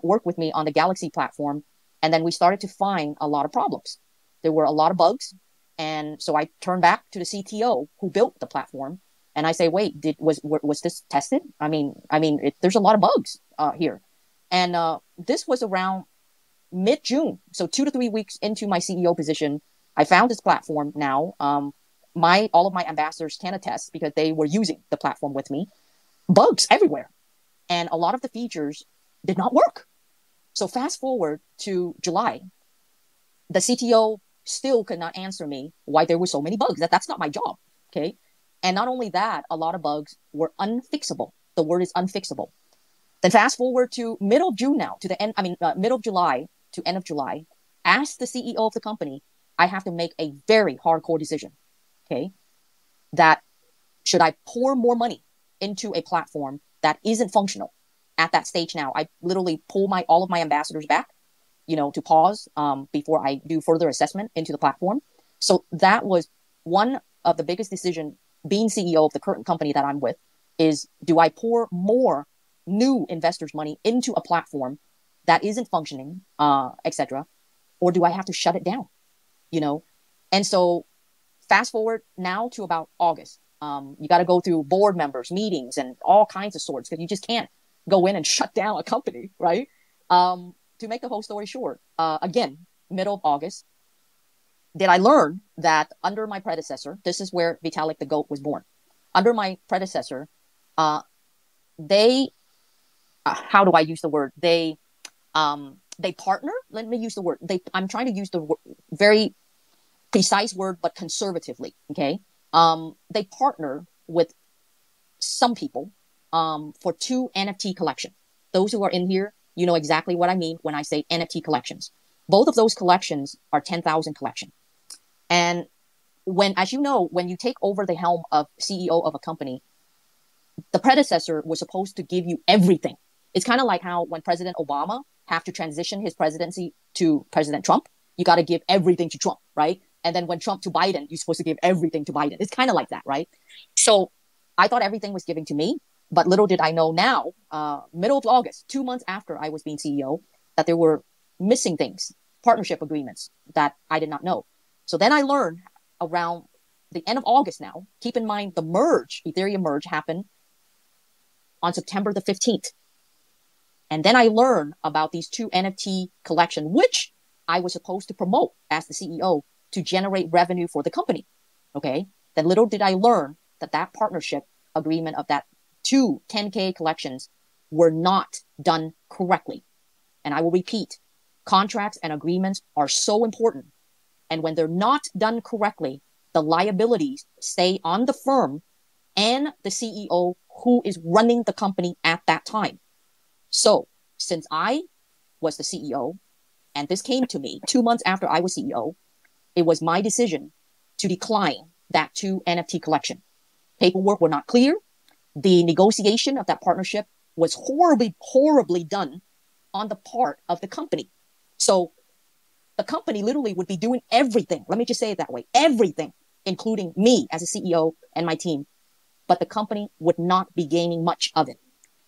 work with me on the GalaxE platform. And then we started to find a lot of problems. There were a lot of bugs. And so I turned back to the CTO who built the platform. And I say, wait, was this tested? I mean, there's a lot of bugs here. And this was around mid-June. So 2 to 3 weeks into my CEO position, I found this platform now. All of my ambassadors can attest because they were using the platform with me. Bugs everywhere. And a lot of the features did not work. So fast forward to July, the CTO still could not answer me why there were so many bugs. That's not my job. Okay. And not only that, a lot of bugs were unfixable. The word is unfixable. Then fast forward to middle of June now, to the end, middle of July to end of July. As the CEO of the company, I have to make a very hardcore decision. Okay. That should I pour more money into a platform that isn't functional at that stage now? I literally pull all of my ambassadors back, to pause before I do further assessment into the platform. So that was one of the biggest decisions being CEO of the current company that I'm with is, do I pour more new investors' money into a platform that isn't functioning, etc., or do I have to shut it down? And so fast forward now to about August. You got to go through board members, meetings, and all kinds of sorts because you just can't go in and shut down a company, right? To make the whole story short, again, middle of August, did I learn that under my predecessor, this is where VitalikTheGoat was born. Under my predecessor, they, how do I use the word? They partner. Let me use the word. I'm trying to use the very precise word, but conservatively. Okay. They partner with some people for 2 NFT collections. Those who are in here, you know exactly what I mean when I say NFT collections. Both of those collections are 10,000 collection. And as you know, when you take over the helm of CEO of a company, the predecessor was supposed to give you everything. It's kind of like how when President Obama have to transition his presidency to President Trump, you got to give everything to Trump, right? And then when Trump to Biden, you're supposed to give everything to Biden. It's kind of like that, right? So I thought everything was given to me, but little did I know now, middle of August, 2 months after I was being CEO, that there were missing things, partnership agreements that I did not know. So then I learned around the end of August now, keep in mind the merge, Ethereum merge happened on September the 15th. And then I learned about these two NFT collection, which I was supposed to promote as the CEO to generate revenue for the company. Okay. Then little did I learn that that partnership agreement of that two 10K collections were not done correctly. And I will repeat, contracts and agreements are so important. And when they're not done correctly, the liabilities stay on the firm and the CEO who is running the company at that time. So since I was the CEO and this came to me 2 months after I was CEO, it was my decision to decline that two NFT collection. Paperwork were not clear. The negotiation of that partnership was horribly done on the part of the company. So the company literally would be doing everything. Let me just say it that way. Everything, including me as a CEO and my team. But the company would not be gaining much of it.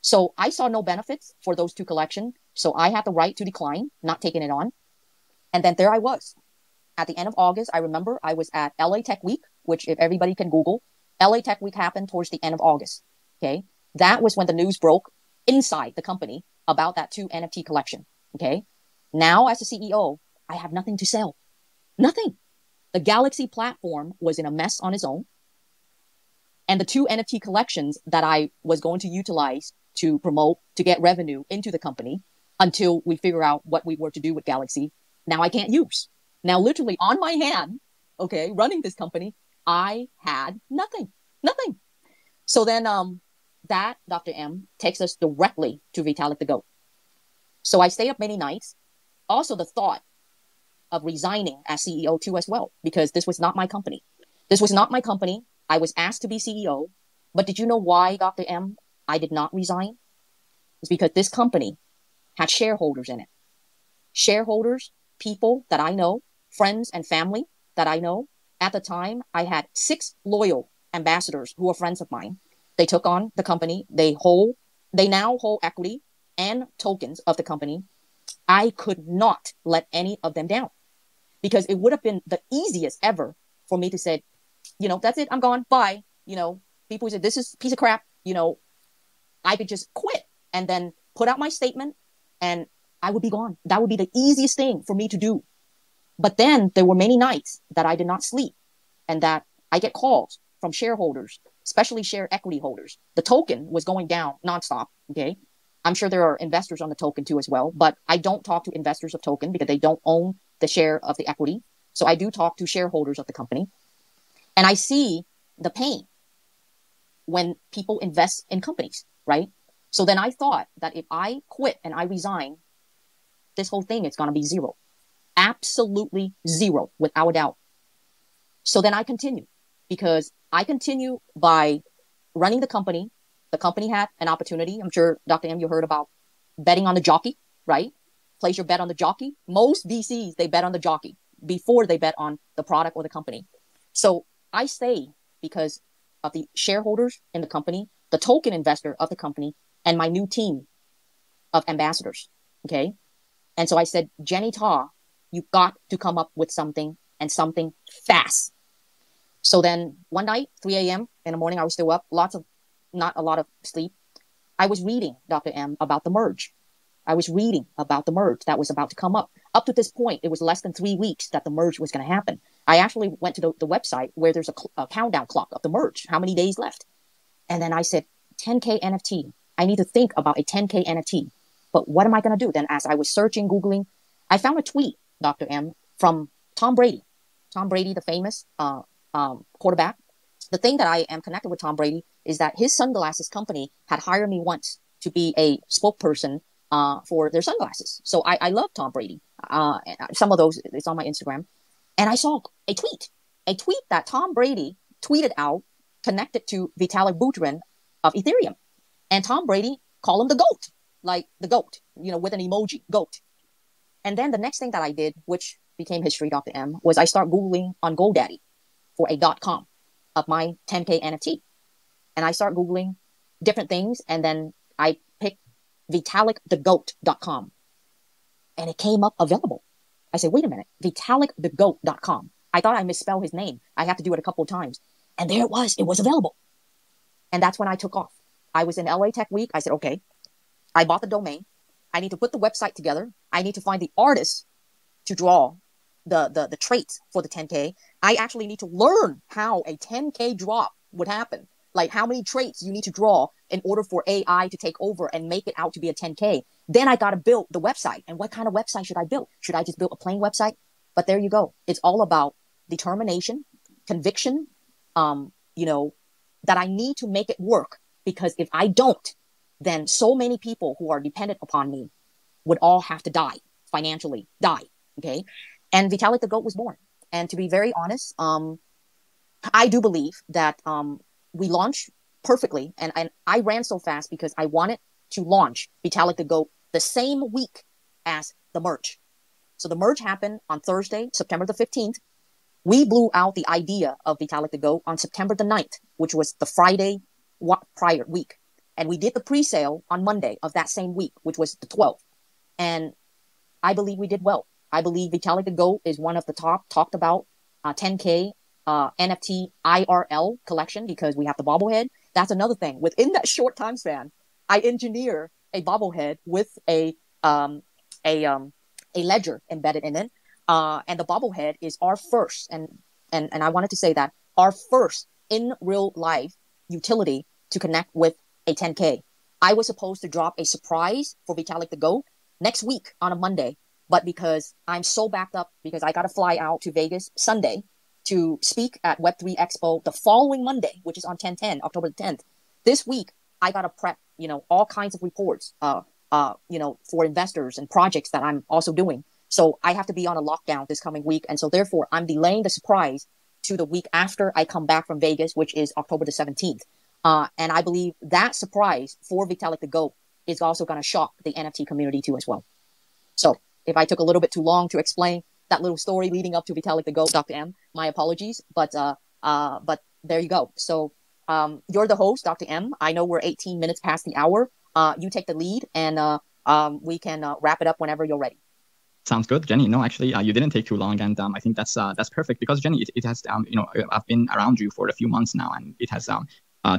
So I saw no benefits for those two collections. So I had the right to decline, not taking it on. And then there I was. At the end of August, I remember I was at LA Tech Week, which if everybody can Google, LA Tech Week happened towards the end of August. Okay. That was when the news broke inside the company about that two NFT collection. Okay. Now as a CEO, I have nothing to sell. Nothing. The GalaxE platform was in a mess on its own. And the two NFT collections that I was going to utilize to promote, to get revenue into the company until we figure out what we were to do with GalaxE, now I can't use. Now, literally on my hand, okay, running this company, I had nothing. So then that, Dr. M, takes us directly to Vitalik the Goat. So I stayed up many nights. Also the thought of resigning as CEO too as well, because this was not my company. This was not my company. I was asked to be CEO, but did you know why, Dr. M, I did not resign? It's because this company had shareholders in it. Shareholders, people that I know, friends and family that I know. At the time, I had 6 loyal ambassadors who are friends of mine. They took on the company. They now hold equity and tokens of the company. I could not let any of them down because it would have been the easiest ever for me to say, that's it. I'm gone. Bye. People said, this is a piece of crap. I could just quit and then put out my statement and I would be gone. That would be the easiest thing for me to do. But then there were many nights that I did not sleep and that I get calls from shareholders, especially share equity holders. The token was going down nonstop. Okay. I'm sure there are investors on the token too as well, but I don't talk to investors of token because they don't own the share of the equity. So I do talk to shareholders of the company. And I see the pain when people invest in companies, right? So then I thought that if I quit and I resign, this whole thing is going to be zero. Absolutely zero, without a doubt. So then I continue because I continue by running the company. The company had an opportunity. I'm sure, Dr. M, you heard about betting on the jockey, right? Place your bet on the jockey. Most VCs, they bet on the jockey before they bet on the product or the company. So I stay because of the shareholders in the company, the token investor of the company, and my new team of ambassadors. Okay. And so I said, Jenny Ta, you got to come up with something and something fast. So then one night, 3 a.m. in the morning, I was still up, not a lot of sleep. I was reading, Dr. M, about the merge. I was reading about the merge that was about to come up. Up to this point, it was less than 3 weeks that the merge was going to happen. I actually went to the website where there's a countdown clock of the merge. How many days left? And then I said, 10K NFT. I need to think about a 10K NFT. But what am I going to do? Then as I was searching, Googling, I found a tweet, Dr. M, from Tom Brady. Tom Brady, the famous quarterback. The thing that I am connected with Tom Brady is that his sunglasses company had hired me once to be a spokesperson for their sunglasses. So I love Tom Brady. Some of those, it's on my Instagram. And I saw a tweet that Tom Brady tweeted out connected to Vitalik Buterin of Ethereum. And Tom Brady called him the GOAT, like the GOAT, with an emoji, GOAT. And then the next thing that I did, which became history, Dr. M, was I start Googling on GoDaddy for a .com of my 10K NFT. And I start Googling different things. And then I picked VitalikTheGoat.com. And it came up available. I said, wait a minute, VitalikTheGoat.com. I thought I misspelled his name. I have to do it a couple of times. And there it was. It was available. And that's when I took off. I was in LA Tech Week. I said, okay, I bought the domain. I need to put the website together. I need to find the artist to draw the traits for the 10K. I actually need to learn how a 10K drop would happen. Like how many traits you need to draw in order for AI to take over and make it out to be a 10K. Then I got to build the website. And what kind of website should I build? Should I just build a plain website? But there you go. It's all about determination, conviction, that I need to make it work. Because if I don't, then so many people who are dependent upon me would all have to die, financially die. Okay. And Vitalik the Goat was born. And to be very honest, I do believe that we launched perfectly. And I ran so fast because I wanted to launch Vitalik the Goat the same week as the merge. So the merge happened on Thursday, September the 15th. We blew out the idea of Vitalik the Goat on September the 9th, which was the Friday prior week. And we did the pre-sale on Monday of that same week, which was the 12th. And I believe we did well. I believe Vitalik the Goat is one of the top talked about 10K NFT IRL collection because we have the bobblehead. That's another thing. Within that short time span, I engineer a bobblehead with a ledger embedded in it. And the bobblehead is our first, and I wanted to say that our first in real life utility to connect with a 10K. I was supposed to drop a surprise for Vitalik the Goat next week on a Monday, but because I'm so backed up because I got to fly out to Vegas Sunday to speak at Web3 Expo the following Monday, which is on October the 10th. This week, I got to prep, all kinds of reports, for investors and projects that I'm also doing. So I have to be on a lockdown this coming week. And so therefore, I'm delaying the surprise to the week after I come back from Vegas, which is October the 17th. And I believe that surprise for Vitalik the Goat is also going to shock the NFT community too as well. So if I took a little bit too long to explain that little story leading up to Vitalik the Goat, Dr. M, my apologies. But there you go. So you're the host, Dr. M. I know we're 18 minutes past the hour. You take the lead and we can wrap it up whenever you're ready. Sounds good, Jenny. No, actually, you didn't take too long, and I think that's perfect because Jenny, it has I've been around you for a few months now, and it has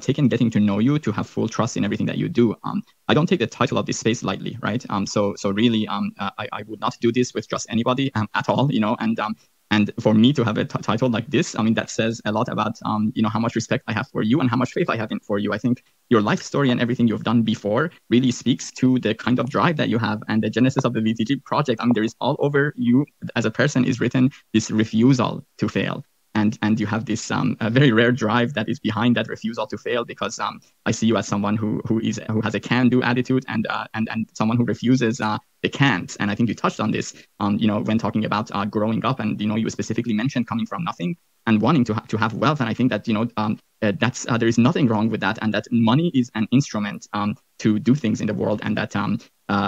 taken getting to know you to have full trust in everything that you do. I don't take the title of this space lightly, right? So really, I would not do this with just anybody at all, and for me to have a title like this, I mean, that says a lot about, how much respect I have for you and how much faith I have for you. I think your life story and everything you've done before really speaks to the kind of drive that you have and the genesis of the VTG project. I mean, there is all over you as a person is written this refusal to fail. And you have this a very rare drive that is behind that refusal to fail, because I see you as someone who has a can-do attitude and someone who refuses the can't. And I think you touched on this, when talking about growing up, and you specifically mentioned coming from nothing and wanting to have wealth. And I think that that's there is nothing wrong with that, and that money is an instrument to do things in the world, and that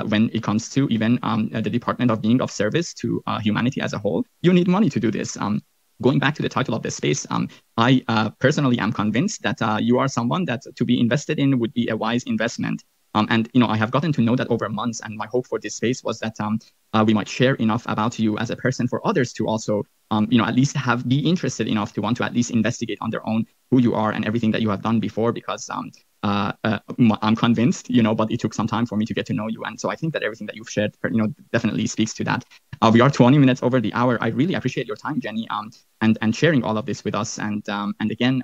when it comes to even the department of being of service to humanity as a whole, you need money to do this. Going back to the title of the space, I personally am convinced that you are someone that to be invested in would be a wise investment. And I have gotten to know that over months, and my hope for this space was that we might share enough about you as a person for others to also, at least be interested enough to want to at least investigate on their own who you are and everything that you have done before, because I'm convinced, but it took some time for me to get to know you. And so I think that everything that you've shared, definitely speaks to that. We are 20 minutes over the hour. I really appreciate your time, Jenny, and sharing all of this with us. And again,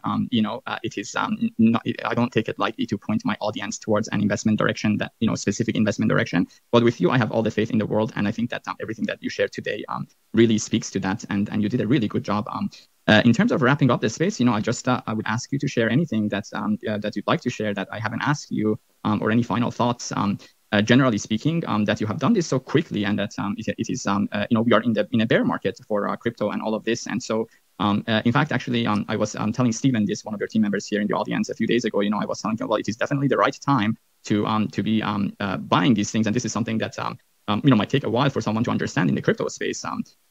it is I don't take it lightly to point my audience towards an investment direction, that specific investment direction. But with you, I have all the faith in the world, and I think that everything that you shared today really speaks to that. And you did a really good job. In terms of wrapping up the space, I would ask you to share anything that you'd like to share that I haven't asked you, or any final thoughts. Generally speaking, that you have done this so quickly, and that it is we are in a bear market for crypto and all of this. And so, in fact, actually, I was telling Stephen, this one of your team members here in the audience, a few days ago. I was telling him, well, it is definitely the right time to be buying these things, and this is something that might take a while for someone to understand in the crypto space.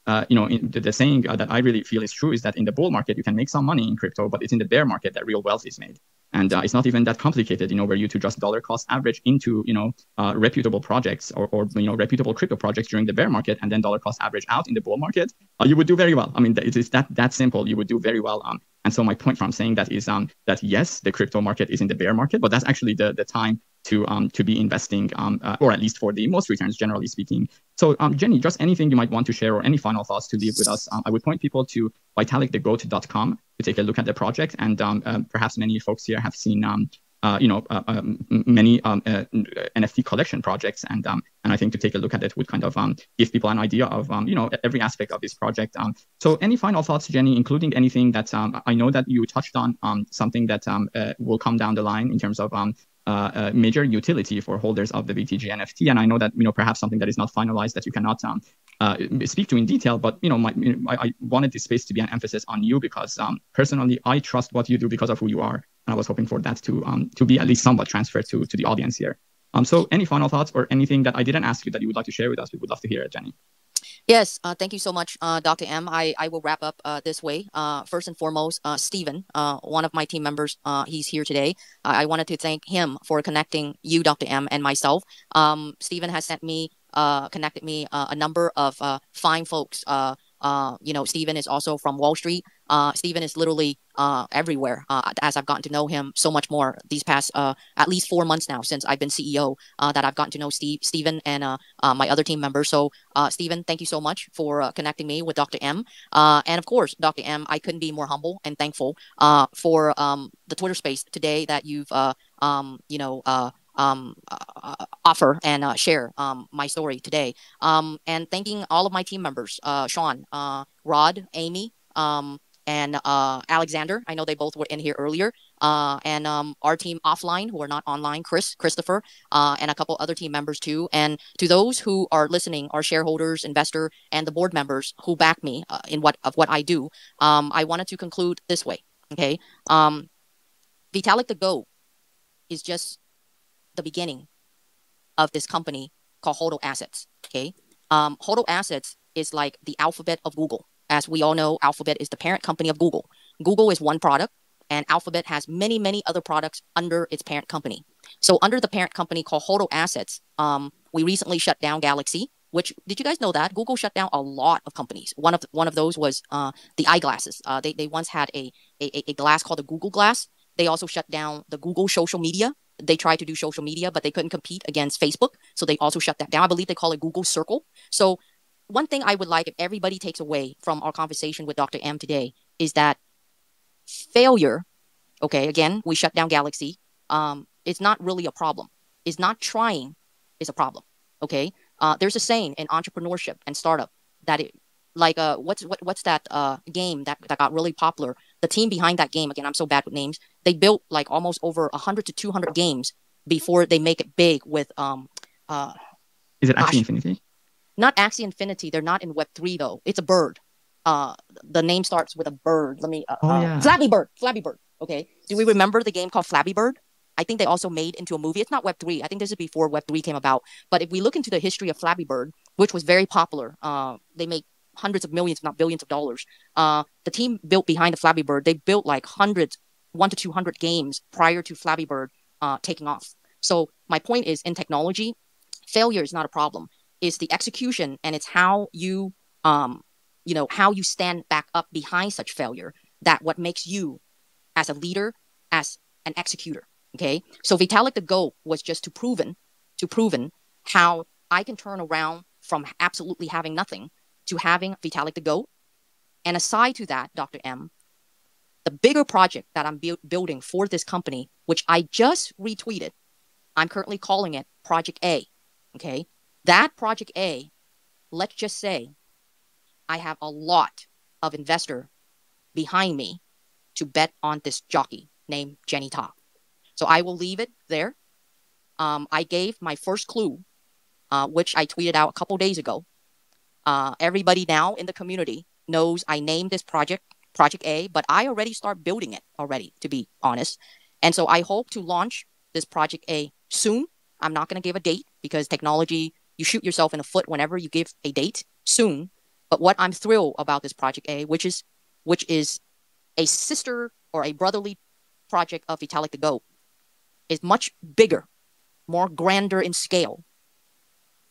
the saying that I really feel is true is that in the bull market, you can make some money in crypto, but it's in the bear market that real wealth is made. And it's not even that complicated, were you to just dollar cost average into, reputable projects or reputable crypto projects during the bear market and then dollar cost average out in the bull market, you would do very well. I mean, it is that simple. You would do very well. And so my point from saying that is that yes, the crypto market is in the bear market, but that's actually the time to be investing, or at least for the most returns, generally speaking. So Jenny, just anything you might want to share or any final thoughts to leave with us. I would point people to VitalikTheGoat.com to take a look at the project, and perhaps many folks here have seen many NFT collection projects, and I think to take a look at it would kind of give people an idea of every aspect of this project. So any final thoughts, Jenny, including anything that I know that you touched on, something that will come down the line in terms of major utility for holders of the BTG NFT, and I know that perhaps something that is not finalized that you cannot speak to in detail, but I wanted this space to be an emphasis on you because personally I trust what you do because of who you are, and I was hoping for that to be at least somewhat transferred to the audience here. So any final thoughts or anything that I didn't ask you that you would like to share with us, we would love to hear it, Jenny. Yes, thank you so much, Dr. M. I will wrap up this way. First and foremost, Stephen, one of my team members, he's here today. I wanted to thank him for connecting you, Dr. M, and myself. Stephen has connected me a number of fine folks. Stephen is also from Wall Street. Stephen is literally everywhere as I've gotten to know him so much more these past at least 4 months now since I've been CEO, that I've gotten to know Stephen and my other team members. So Stephen, thank you so much for connecting me with Dr. M. And of course, Dr. M, I couldn't be more humble and thankful for the Twitter space today that you've offer and share my story today. And thanking all of my team members, Shawn, Rod, Amy, and Alexander. I know they both were in here earlier. And our team offline who are not online, Christopher, and a couple other team members too. And to those who are listening, our shareholders, investor, and the board members who back me in what I do, I wanted to conclude this way. Okay. Vitalik the Goat is just the beginning of this company called HODL Assets. Okay. HODL Assets is like the alphabet of Google. As we all know, Alphabet is the parent company of Google. Google is one product, and Alphabet has many, many other products under its parent company. So under the parent company called HODL Assets, we recently shut down GalaxE, which, did you guys know that? Google shut down a lot of companies. One of those was the eyeglasses. They once had a glass called the Google Glass. They also shut down the Google social media. They tried to do social media, but they couldn't compete against Facebook. So they also shut that down. I believe they call it Google Circle. So one thing I would like if everybody takes away from our conversation with Dr. M today is that failure, okay, again, we shut down GalaxE. It's not really a problem. It's not trying is a problem, okay? There's a saying in entrepreneurship and startup that what's that game that got really popular? The team behind that game, again, I'm so bad with names. They built like almost over 100 to 200 games before they make it big with Is it Axie Infinity? Not Axie Infinity. They're not in Web3 though. It's a bird. The name starts with a bird. Let me Flappybird. Okay. Do we remember the game called Flappybird? I think they also made into a movie. It's not Web3. I think this is before Web3 came about. But if we look into the history of Flappybird, which was very popular, they make hundreds of millions, if not billions of dollars. The team built behind the Flappybird, they built like 1 to 200 games prior to Flappybird taking off. So my point is, in technology, failure is not a problem. It's the execution, and it's how you, how you stand back up behind such failure, that what makes you as a leader, as an executor. Okay. So Vitalik the Goat was just to proven how I can turn around from absolutely having nothing to having Vitalik the Goat. And aside to that, Dr. M, the bigger project that I'm building for this company, which I just retweeted, I'm currently calling it ProjectA. Okay. That Project A, let's just say I have a lot of investor behind me to bet on this jockey named Jenny Ta. So I will leave it there. I gave my first clue, which I tweeted out a couple days ago. Everybody now in the community knows I named this project Project A, but I already start building it already, to be honest. And so I hope to launch this Project A soon. I'm not going to give a date because technology, you shoot yourself in the foot whenever you give a date soon. But what I'm thrilled about this ProjectA, which is a sister or a brotherly project of VitalikTheGoat, is much bigger, more grander in scale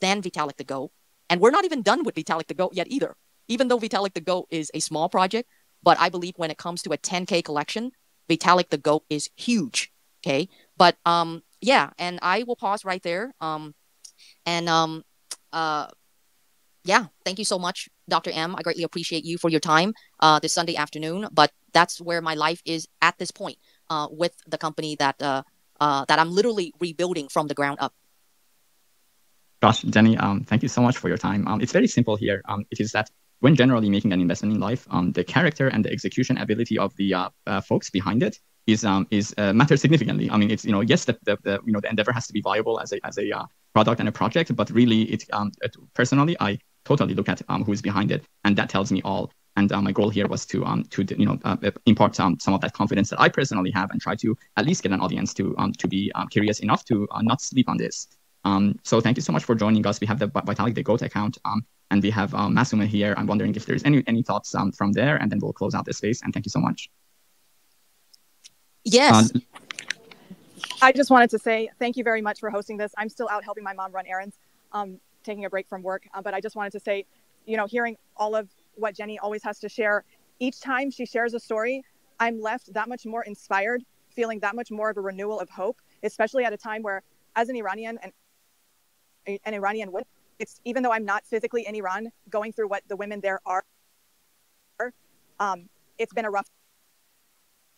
than VitalikTheGoat. And we're not even done with VitalikTheGoat yet either, even though VitalikTheGoat is a small project. But I believe when it comes to a 10K collection, VitalikTheGoat is huge. Okay. But yeah, and I will pause right there. Yeah, thank you so much, Dr. M. I greatly appreciate you for your time this Sunday afternoon. But that's where my life is at this point with the company that I'm literally rebuilding from the ground up. Gosh, Jenny, thank you so much for your time. It's very simple here. It is that when generally making an investment in life, the character and the execution ability of the folks behind it is matters significantly. I mean, it's yes, the endeavor has to be viable as a product and a project, but really, personally, I totally look at who's behind it, and that tells me all. And my goal here was to impart some of that confidence that I personally have, and try to at least get an audience to be curious enough to not sleep on this. So thank you so much for joining us. We have the VitalikTheGoat account, and we have Masuma here. I'm wondering if there's any thoughts from there, and then we'll close out this space. And thank you so much. Yes. I just wanted to say thank you very much for hosting this. I'm still out helping my mom run errands, taking a break from work. But I just wanted to say, hearing all of what Jenny always has to share, each time she shares a story, I'm left that much more inspired, feeling that much more of a renewal of hope, especially at a time where, as an Iranian and an Iranian woman, it's, even though I'm not physically in Iran, going through what the women there are, it's been a rough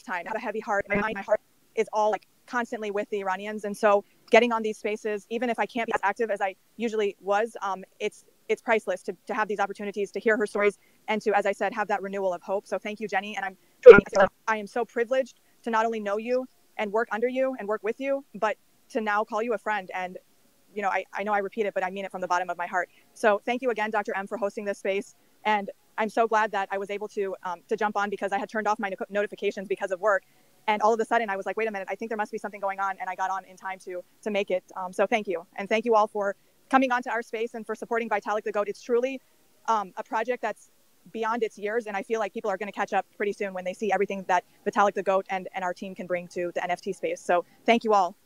time. I have a heavy heart. My heart is all like constantly with the Iranians. And so getting on these spaces, even if I can't be as active as I usually was, it's priceless to have these opportunities, to hear her stories, and to, as I said, have that renewal of hope. So thank you, Jenny. And I am so privileged to not only know you and work under you and work with you, but to now call you a friend. And, I know I repeat it, but I mean it from the bottom of my heart. So thank you again, Dr. M, for hosting this space. And I'm so glad that I was able to jump on, because I had turned off my notifications because of work. And all of a sudden I was like, wait a minute, I think there must be something going on. And I got on in time to make it. So thank you. And thank you all for coming onto our space and for supporting VitalikTheGoat. It's truly a project that's beyond its years. And I feel like people are going to catch up pretty soon when they see everything that VitalikTheGoat and our team can bring to the NFT space. So thank you all.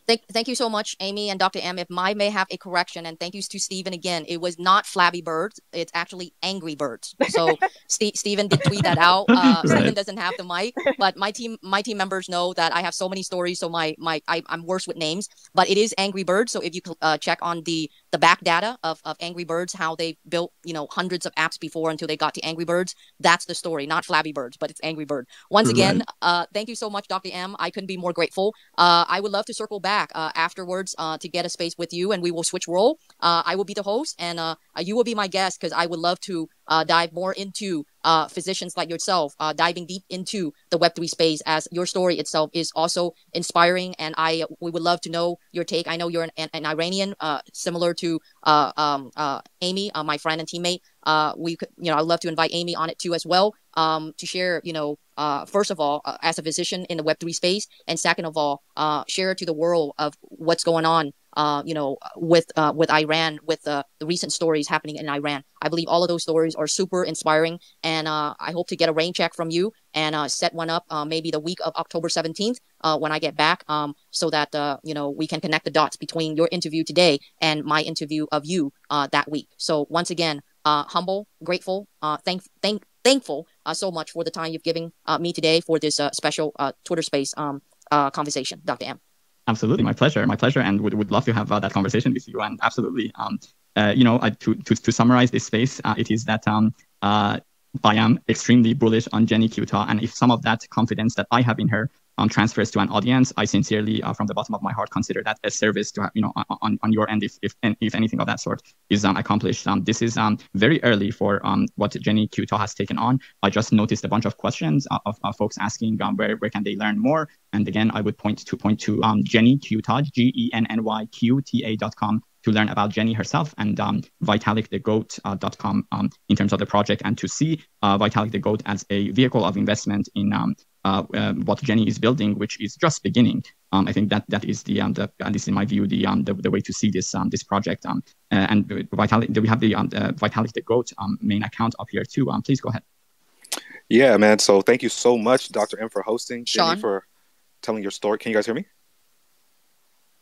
Thank you so much, Amy and Dr. M. If I may have a correction, and thank you to Stephen again. It was not flappybirds. It's actually angrybirds. So Stephen did tweet that out. Right. Stephen doesn't have the mic, but my team members know that I have so many stories. So I'm worse with names, but it is angrybirds. So if you check on the back data of Angry Birds, how they built hundreds of apps before until they got to Angry Birds, that's the story. Not Flappy Birds, but it's Angry Bird. Once again, thank you so much, Dr. M. I couldn't be more grateful. I would love to circle back afterwards to get a space with you, and we will switch role. I will be the host, and you will be my guest, because I would love to dive more into physicians like yourself, diving deep into the Web3 space, as your story itself is also inspiring, and we would love to know your take. I know you're an Iranian, similar to Amy, my friend and teammate. I'd love to invite Amy on it too as well, to share, first of all, as a physician in the Web3 space, and second of all, share to the world of what's going on, with Iran, with the recent stories happening in Iran. I believe all of those stories are super inspiring, and I hope to get a rain check from you and set one up maybe the week of October 17th when I get back, so that we can connect the dots between your interview today and my interview of you that week. So once again, humble, grateful, thankful so much for the time you've given me today for this special Twitter space conversation, Dr. M. Absolutely, my pleasure, and would love to have that conversation with you. And absolutely, to summarize this space, it is that I am extremely bullish on Jenny Kyuta, and if some of that confidence that I have in her transfers to an audience, I sincerely, from the bottom of my heart, consider that a service to on your end, if anything of that sort is accomplished. This is very early for what Jenny Kyuta has taken on. I just noticed a bunch of questions of folks asking where can they learn more. And again, I would point to Jenny Kyuta, GENNYQTA.com, to learn about Jenny herself, and VitalikTheGoat.com in terms of the project, and to see VitalikTheGoat as a vehicle of investment in what Jenny is building, which is just beginning. I think that is the at least in my view the way to see this project. And Vitalik, we have the VitaliKTheGoat main account up here too. Please go ahead. Yeah, man. So thank you so much, Dr. M, for hosting. Shawn? Jenny, for telling your story. Can you guys hear me?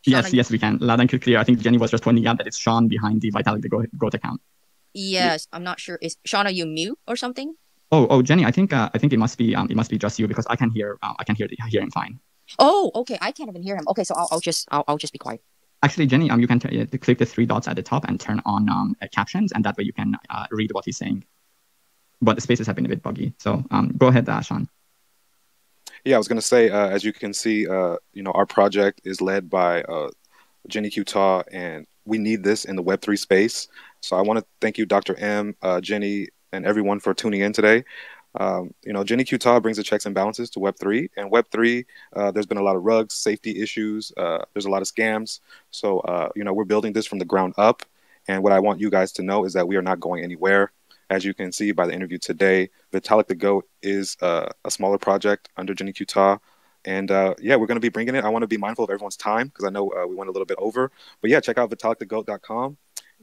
Shawn, Yes, we can. Loud and clear. I think Jenny was just pointing out that it's Shawn behind the VitaliKTheGoat account. Yes, I'm not sure. Is Shawn, are you mute or something? Oh, Jenny, I think it must be just you because I can hear him fine. Oh, okay. I can't even hear him. Okay, so I'll just be quiet. Actually, Jenny, you can click the three dots at the top and turn on captions, and that way you can read what he's saying. But the spaces have been a bit buggy, so go ahead, Shawn. Yeah, I was going to say, as you can see, our project is led by Jenny Qta, and we need this in the Web3 space. So I want to thank you, Dr. M, Jenny, and everyone for tuning in today. Jenny Qta brings the checks and balances to Web3, and Web3, there's been a lot of rugs, safety issues. There's a lot of scams. So, we're building this from the ground up. And what I want you guys to know is that we are not going anywhere. As you can see by the interview today, VitalikTheGoat is a smaller project under Jenny Qta. And we're going to be bringing it. I want to be mindful of everyone's time because I know we went a little bit over. But yeah, check out VitalikTheGoat.com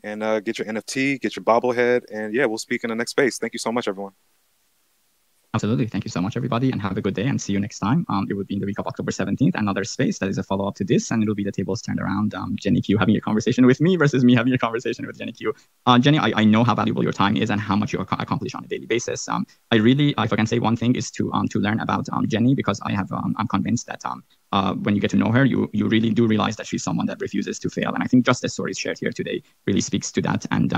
and get your NFT, get your bobblehead. And yeah, we'll speak in the next space. Thank you so much, everyone. Absolutely. Thank you so much, everybody, and have a good day and see you next time. It will be in the week of October 17th, another space that is a follow-up to this, and it'll be the tables turned around. Jenny Q having a conversation with me versus me having a conversation with Jenny Q. Jenny, I know how valuable your time is and how much you accomplish on a daily basis. I really, if I can say one thing, is to learn about Jenny, because I'm convinced that when you get to know her, you really do realize that she's someone that refuses to fail. And I think just the stories shared here today really speaks to that. And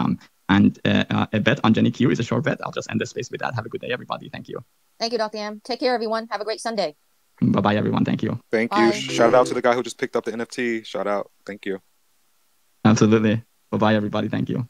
a bet on Jenny Q is a short bet. I'll just end the space with that. Have a good day, everybody. Thank you. Thank you, Dr. M. Take care, everyone. Have a great Sunday. Bye-bye, everyone. Thank you. Thank Bye. you. Shout out to the guy who just picked up the NFT. Shout out. Thank you. Absolutely. Bye-bye, everybody. Thank you.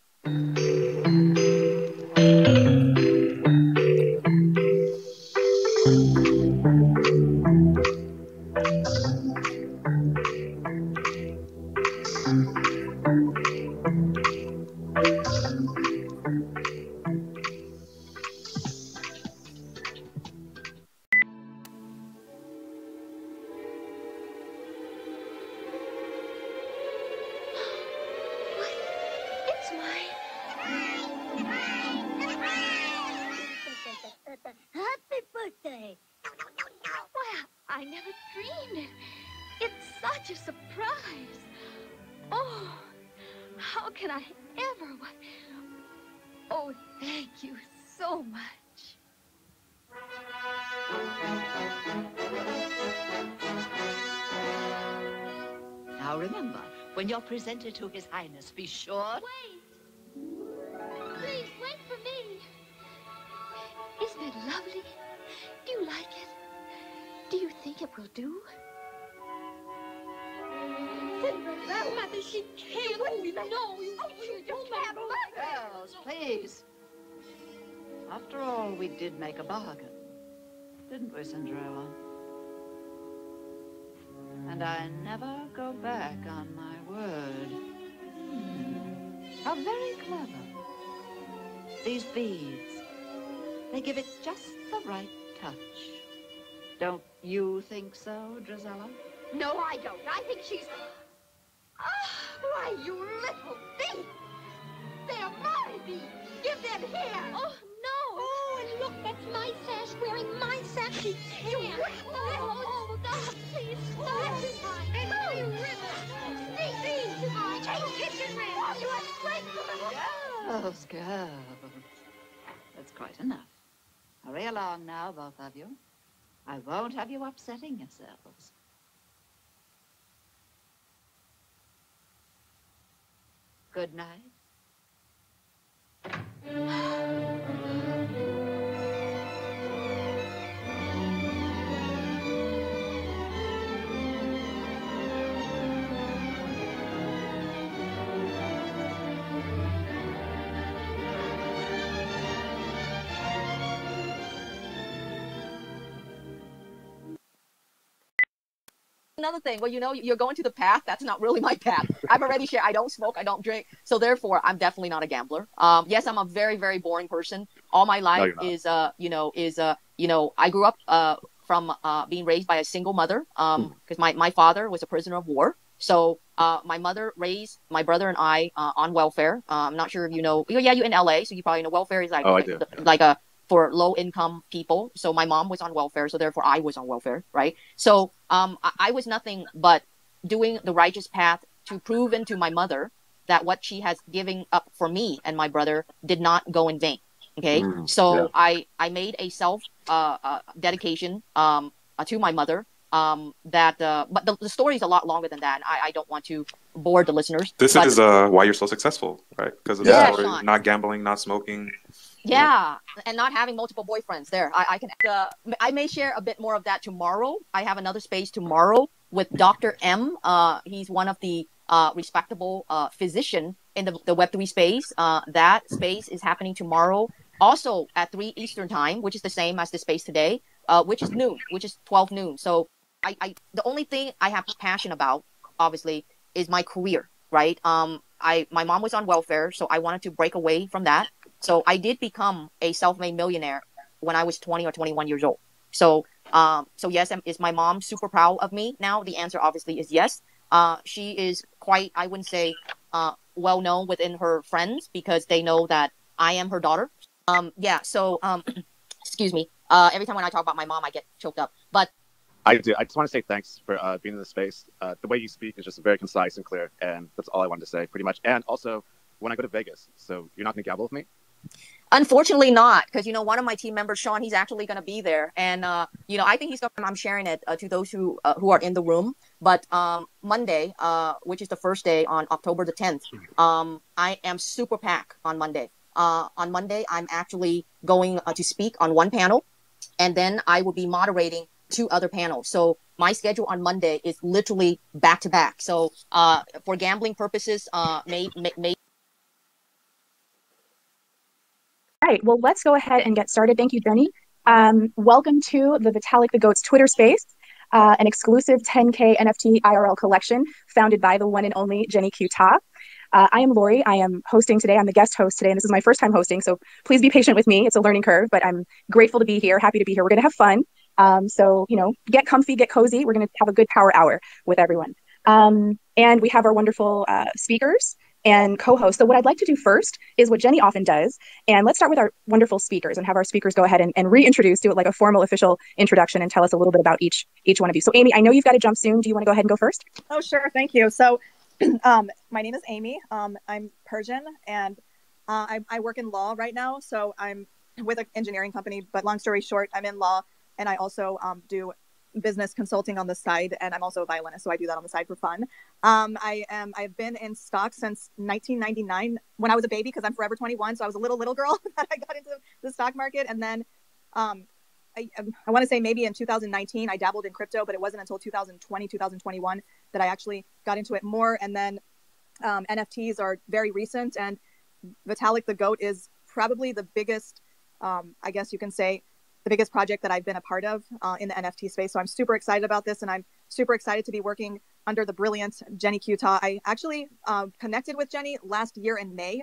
Happy birthday! Wow, I never dreamed it. It's such a surprise. Oh, how can I ever... Oh, thank you so much. Now remember, when you're presented to His Highness, be sure... Wait! Please, wait for me. Isn't it lovely? Do you like it? Do you think it will do? Cinderella, Mother, she can't. Oh, no, you can't. Girls, please. After all, we did make a bargain. Didn't we, Cinderella? And I never go back on my word. How very clever. These beads, they give it just the right touch. Don't you think so, Drizella? No, I don't. I think she's... Oh, why, you little thief! They're my beads. Give them here. Oh, no. Oh, and look, that's my sash wearing my sash. You can't. Oh, God, please stop. And you ribbon. These. Change kitchen rails. You are Girls, girls. That's quite enough. Hurry along now, both of you. I won't have you upsetting yourselves. Good night. Another thing, well, you're going to the path. That's not really my path. I've already shared. I don't smoke. I don't drink. So therefore, I'm definitely not a gambler. Yes, I'm a very, very boring person. All my life is, I grew up from being raised by a single mother, because my father was a prisoner of war. So my mother raised my brother and I on welfare. I'm not sure if you know. Yeah, you're in LA, so you probably know welfare is like I do. like a for low income people. So my mom was on welfare, so therefore I was on welfare, right? So I was nothing but doing the righteous path to prove to my mother that what she has given up for me and my brother did not go in vain. Okay, so I made a self dedication to my mother. But the story is a lot longer than that. I don't want to bore the listeners. This is why you're so successful, right? Because of the story, Shawn. not gambling, not smoking. Yeah, and not having multiple boyfriends. There, I may share a bit more of that tomorrow. I have another space tomorrow with Dr. M. He's one of the respectable physician in the Web3 space. That space is happening tomorrow, also at 3 Eastern time, which is the same as the space today, which is noon, which is 12 noon. So the only thing I have passion about, obviously, is my career, right? My mom was on welfare, so I wanted to break away from that. So I did become a self-made millionaire when I was 20 or 21 years old. So yes, is my mom super proud of me now? The answer obviously is yes. She is quite, I wouldn't say, well known within her friends because they know that I am her daughter. Excuse me. Every time when I talk about my mom, I get choked up. But I do. I just want to say thanks for being in the space. The way you speak is just very concise and clear, and that's all I wanted to say, pretty much. And also, when I go to Vegas, so you're not going to gamble with me? Unfortunately not, because, one of my team members, Shawn, he's actually going to be there. And, I think I'm sharing it to those who are in the room. But Monday, which is the first day on October the 10th, I am super packed on Monday. On Monday, I'm actually going to speak on one panel, and then I will be moderating 2 other panels. So my schedule on Monday is literally back to back. So for gambling purposes, may. All right, well, let's go ahead and get started. Thank you, Jenny. Welcome to the VitalikTheGoat's Twitter space, an exclusive 10K NFT IRL collection founded by the one and only Jenny Q. Ta. I am Lori. I am hosting today. I'm the guest host today, and this is my first time hosting, so please be patient with me. It's a learning curve, but I'm grateful to be here, happy to be here. We're going to have fun. So, get comfy, get cozy. We're going to have a good power hour with everyone. And we have our wonderful speakers and co-host. So what I'd like to do first is what Jenny often does. And let's start with our wonderful speakers and have our speakers go ahead and reintroduce, do it like a formal official introduction and tell us a little bit about each one of you. So Amy, I know you've got to jump soon. Do you want to go ahead and go first? Oh, sure. Thank you. So my name is Amy. I'm Persian and I work in law right now. So I'm with an engineering company, but long story short, I'm in law and I also do business consulting on the side, and I'm also a violinist, so I do that on the side for fun. I've been in stocks since 1999 when I was a baby, because I'm forever 21, so I was a little girl that I got into the stock market. And then I want to say maybe in 2019 I dabbled in crypto, but it wasn't until 2020 2021 that I actually got into it more. And then NFTs are very recent, and VitalikTheGoat is probably the biggest, I guess you can say, the biggest project that I've been a part of in the NFT space. So I'm super excited about this, and I'm super excited to be working under the brilliant Jenny Q. Ta. I actually connected with Jenny last year in May,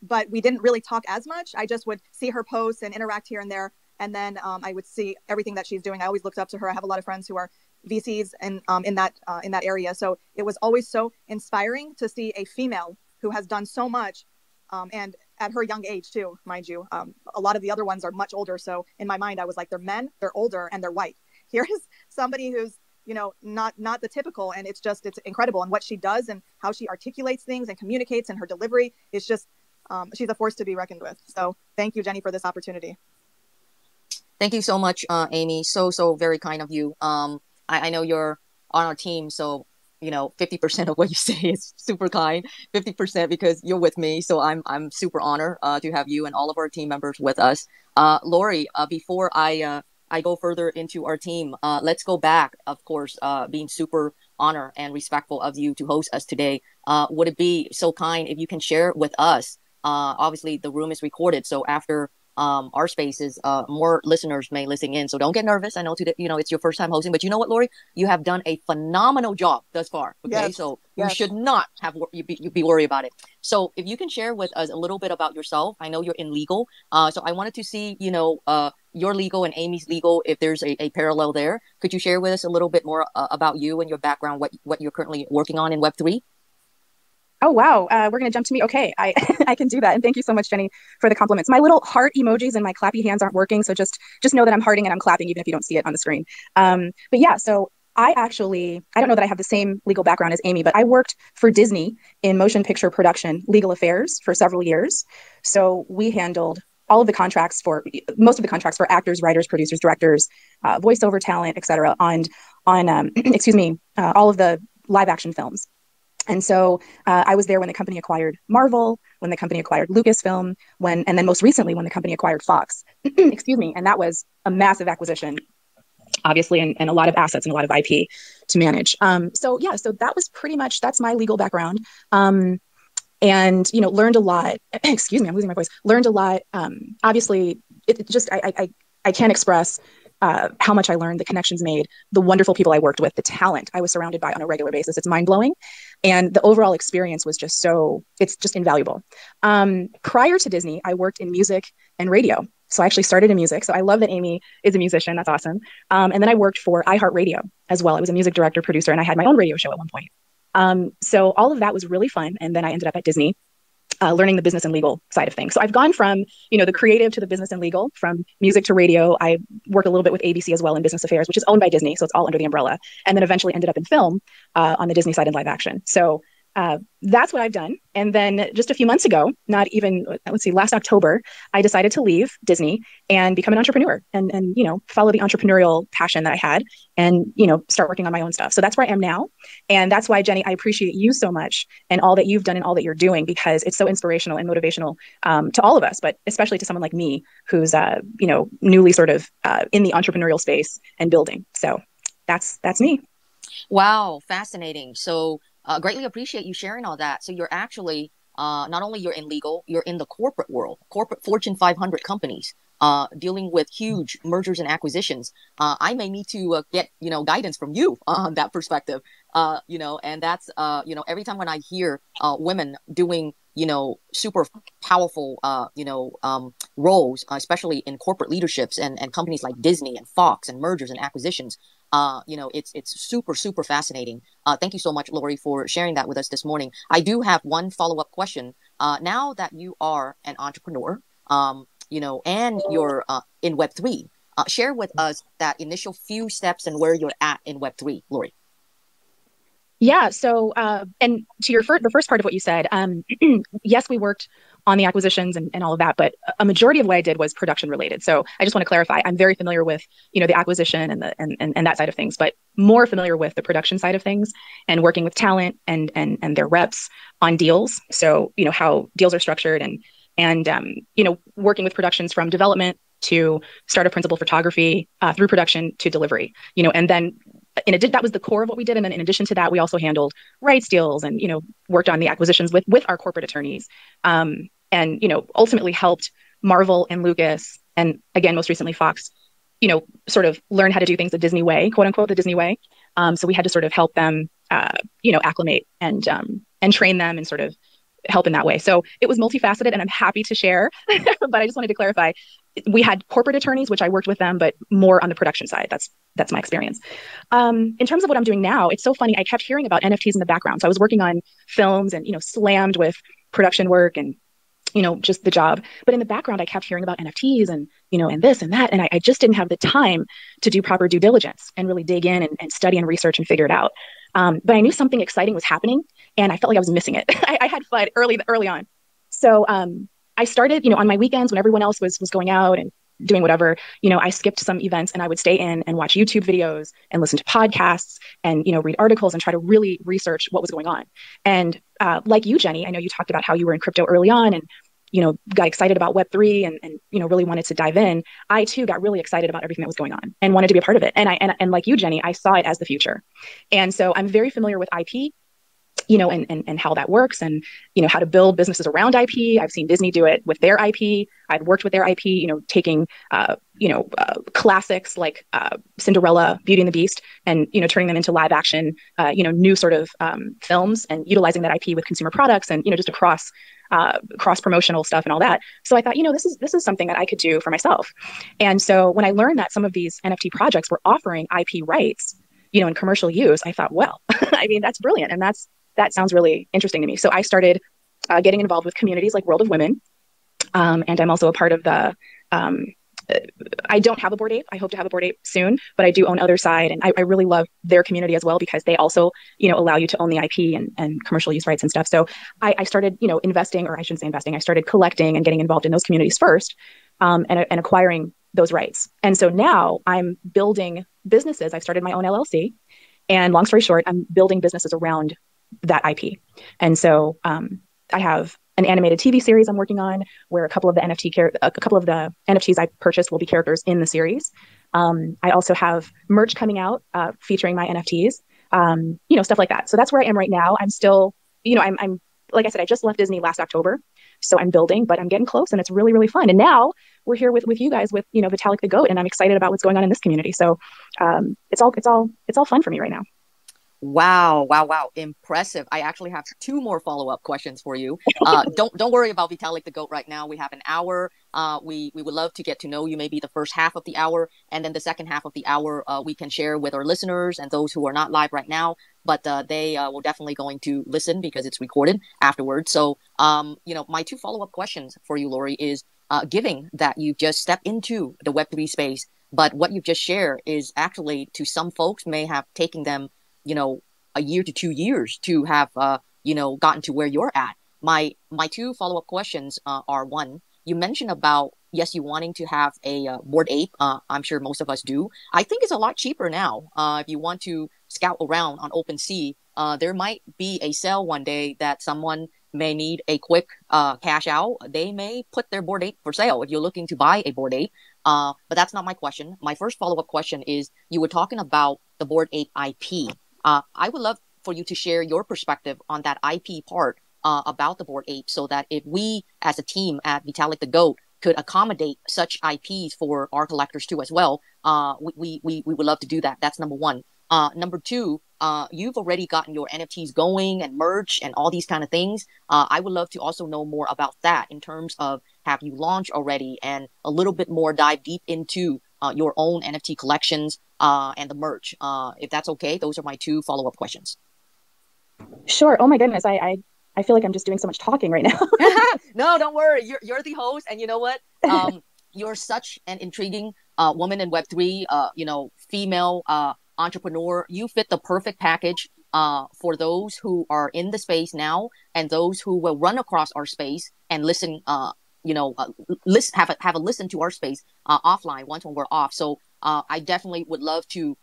but we didn't really talk as much. I just would see her posts and interact here and there, and then I would see everything that she's doing. I always looked up to her. I have a lot of friends who are VCs and in that area, so it was always so inspiring to see a female who has done so much, and at her young age too, mind you. A lot of the other ones are much older. So in my mind, I was like, they're men, they're older, and they're white. Here is somebody who's, not the typical, and it's incredible. And what she does and how she articulates things and communicates, and her delivery is just, she's a force to be reckoned with. So thank you, Jenny, for this opportunity. Thank you so much, Amy. So very kind of you. I know you're on our team, so 50% of what you say is super kind, 50% because you're with me. So I'm super honored to have you and all of our team members with us. Lori, before I go further into our team, let's go back, of course, being super honored and respectful of you to host us today. Would it be so kind if you can share with us? Obviously, the room is recorded. So after our spaces, more listeners may listen in. So don't get nervous. I know today, it's your first time hosting, but you know what, Lori, you have done a phenomenal job thus far. Okay, Yes. so you should not have you be worried about it. So if you can share with us a little bit about yourself, I know you're in legal, so I wanted to see, your legal and Amy's legal, if there's a parallel there. Could you share with us a little bit more about you and your background, what you're currently working on in Web3? Oh, wow. We're going to jump to me. Okay, I, I can do that. And thank you so much, Jenny, for the compliments. My little heart emojis and my clappy hands aren't working. So just know that I'm hearting and I'm clapping, even if you don't see it on the screen. But yeah, so I don't know that I have the same legal background as Amy, but I worked for Disney in motion picture production, legal affairs for several years. So we handled most of the contracts for actors, writers, producers, directors, voiceover talent, et cetera, on all of the live action films. And so I was there when the company acquired Marvel, when the company acquired Lucasfilm, and then most recently when the company acquired Fox. Excuse me. And that was a massive acquisition, obviously, and a lot of assets and a lot of IP to manage. So that was pretty much, that's my legal background. And, learned a lot. Excuse me, I'm losing my voice. Learned a lot. Obviously, I can't express how much I learned, the connections made, the wonderful people I worked with, the talent I was surrounded by on a regular basis. It's mind-blowing. And the overall experience was it's just invaluable. Prior to Disney, I worked in music and radio. So I actually started in music. So I love that Amy is a musician. That's awesome. And then I worked for iHeartRadio as well. I was a music director, producer, and I had my own radio show at one point. So all of that was really fun. And then I ended up at Disney, learning the business and legal side of things. So I've gone from, the creative to the business and legal, from music to radio. I work a little bit with ABC as well in business affairs, which is owned by Disney. So it's all under the umbrella. And then eventually ended up in film on the Disney side in live action. So that's what I've done. And then just a few months ago, last October, I decided to leave Disney and become an entrepreneur and follow the entrepreneurial passion that I had and, start working on my own stuff. So that's where I am now. And that's why, Jenny, I appreciate you so much and all that you've done and all that you're doing, because it's so inspirational and motivational to all of us, but especially to someone like me who's, newly sort of in the entrepreneurial space and building. So that's me. Wow. Fascinating. So greatly appreciate you sharing all that. So you're actually, not only you're in legal, you're in the corporate world, corporate Fortune 500 companies, dealing with huge mergers and acquisitions. I may need to get, guidance from you on that perspective, and that's, every time when I hear women doing, super powerful, roles, especially in corporate leaderships and companies like Disney and Fox and mergers and acquisitions, it's super, super fascinating. Thank you so much, Lori, for sharing that with us this morning. I do have one follow-up question. Now that you are an entrepreneur, and you're in Web3, share with us that initial few steps and where you're at in Web3, Lori. Yeah. So, and to the first part of what you said, yes, we worked on the acquisitions and all of that, but a majority of what I did was production related. So I just want to clarify, I'm very familiar with, the acquisition and that side of things, but more familiar with the production side of things and working with talent and their reps on deals. So, how deals are structured and working with productions from development to startup principal photography, through production to delivery, and then that was the core of what we did. And then in addition to that, we also handled rights deals and, worked on the acquisitions with our corporate attorneys, and, ultimately helped Marvel and Lucas, and again, most recently Fox, sort of learn how to do things the Disney way, quote unquote, the Disney way. So we had to sort of help them, acclimate and train them and sort of help in that way. So it was multifaceted, and I'm happy to share, but I just wanted to clarify, we had corporate attorneys, which I worked with them, but more on the production side. That's my experience. In terms of what I'm doing now, it's so funny. I kept hearing about NFTs in the background. So I was working on films and, slammed with production work and, just the job. But in the background, I kept hearing about NFTs and, and this and that. And I just didn't have the time to do proper due diligence and really dig in and study and research and figure it out. But I knew something exciting was happening and I felt like I was missing it. I had fun early on. So I started, on my weekends when everyone else was going out and doing whatever, I skipped some events and I would stay in and watch YouTube videos and listen to podcasts and, read articles and try to really research what was going on. And like you, Jenny, I know you talked about how you were in crypto early on and, got excited about Web3 and, really wanted to dive in. I too got really excited about everything that was going on and wanted to be a part of it. And like you, Jenny, I saw it as the future. And so I'm very familiar with IP. and how that works, and, how to build businesses around IP. I've seen Disney do it with their IP. I've worked with their IP, taking, classics like Cinderella, Beauty and the Beast, and, turning them into live action, new sort of films, and utilizing that IP with consumer products, and, just across cross promotional stuff and all that. So I thought, this is something that I could do for myself. And so when I learned that some of these NFT projects were offering IP rights, in commercial use, I thought, well, I mean, that's brilliant. And that sounds really interesting to me. So I started getting involved with communities like World of Women. And I'm also a part of the, I don't have a Bored Ape. I hope to have a Bored Ape soon, but I do own Other Side. And I really love their community as well, because they also, allow you to own the IP and commercial use rights and stuff. So I started, investing, or I shouldn't say investing, I started collecting and getting involved in those communities first, and acquiring those rights. And so now I'm building businesses. I've started my own LLC. And long story short, I'm building businesses around that IP. And so I have an animated TV series I'm working on, where a couple of the NFTs I purchased will be characters in the series. I also have merch coming out featuring my NFTs, stuff like that. So that's where I am right now. I'm still, I'm like I said, I just left Disney last October, so I'm building, but I'm getting close, and it's really, really fun. And now we're here with you guys with Vitalik the Goat, and I'm excited about what's going on in this community. So it's all fun for me right now. Wow. Impressive. I actually have 2 more follow-up questions for you. Don't worry about Vitalik the Goat right now. We have an hour. We would love to get to know you, maybe the first half of the hour, and then the second half of the hour we can share with our listeners and those who are not live right now, but they will definitely going to listen because it's recorded afterwards. So, my 2 follow-up questions for you, Lori, is given that you just stepped into the Web3 space, but what you've just shared is actually, to some folks, may have taken them a year to 2 years to have, gotten to where you're at. My 2 follow-up questions are, 1, you mentioned about, yes, you wanting to have a Bored Ape. I'm sure most of us do. I think it's a lot cheaper now. If you want to scout around on OpenSea, there might be a sale one day that someone may need a quick cash out. They may put their Bored Ape for sale if you're looking to buy a Bored Ape. But that's not my question. My first follow-up question is, you were talking about the Bored Ape IP. I would love for you to share your perspective on that IP part about the Bored Ape, so that if we as a team at Vitalik the Goat could accommodate such IPs for our collectors too as well, we would love to do that. That's number 1. Number 2, you've already gotten your NFTs going and merch and all these kind of things. I would love to also know more about that in terms of, have you launched already, and a little bit more dive deep into your own NFT collections and the merch. If that's okay, those are my 2 follow-up questions. Sure. Oh my goodness. I feel like I'm just doing so much talking right now. No, don't worry. You're the host, and you know what? You're such an intriguing woman in Web3, female entrepreneur. You fit the perfect package for those who are in the space now, and those who will run across our space and listen, have a listen to our space offline once when we're off. So I definitely would love to,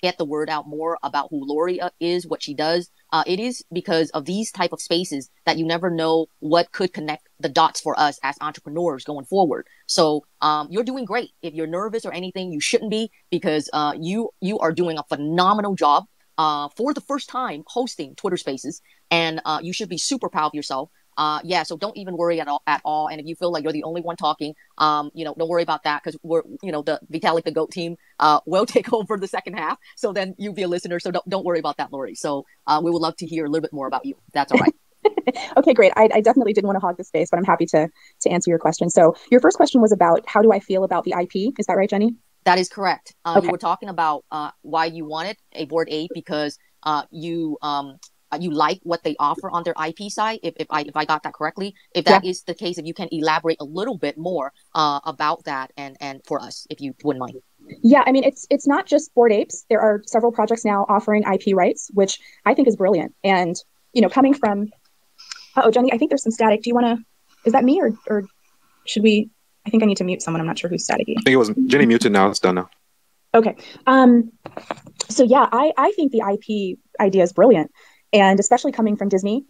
get the word out more about who Lori is, what she does. It is because of these type of spaces that you never know what could connect the dots for us as entrepreneurs going forward. So you're doing great. If you're nervous or anything, you shouldn't be, because you are doing a phenomenal job for the first time hosting Twitter Spaces, and you should be super proud of yourself. So don't even worry at all. And if you feel like you're the only one talking, don't worry about that, because we're, the Vitalik the Goat team will take over the second half. So then you'll be a listener. So don't worry about that, Lori. So we would love to hear a little bit more about you. That's all right. Okay, great. I definitely didn't want to hog the space, but I'm happy to answer your question. So your first question was about, how do I feel about the IP? Is that right, Jenny? That is correct. Okay. You were talking about why you wanted a Bored Ape, because you like what they offer on their IP side, if I got that correctly. If that is the case, if you can elaborate a little bit more about that and for us, if you wouldn't mind. Yeah, I mean, it's not just Bored Apes. There are several projects now offering IP rights, which I think is brilliant. And, coming from, Jenny, I think there's some static. Do you want to, is that me or should we, I think I need to mute someone. I'm not sure who's staticky. I think it was Jenny muted now. It's done now. Okay. So yeah, I think the IP idea is brilliant. And especially coming from Disney,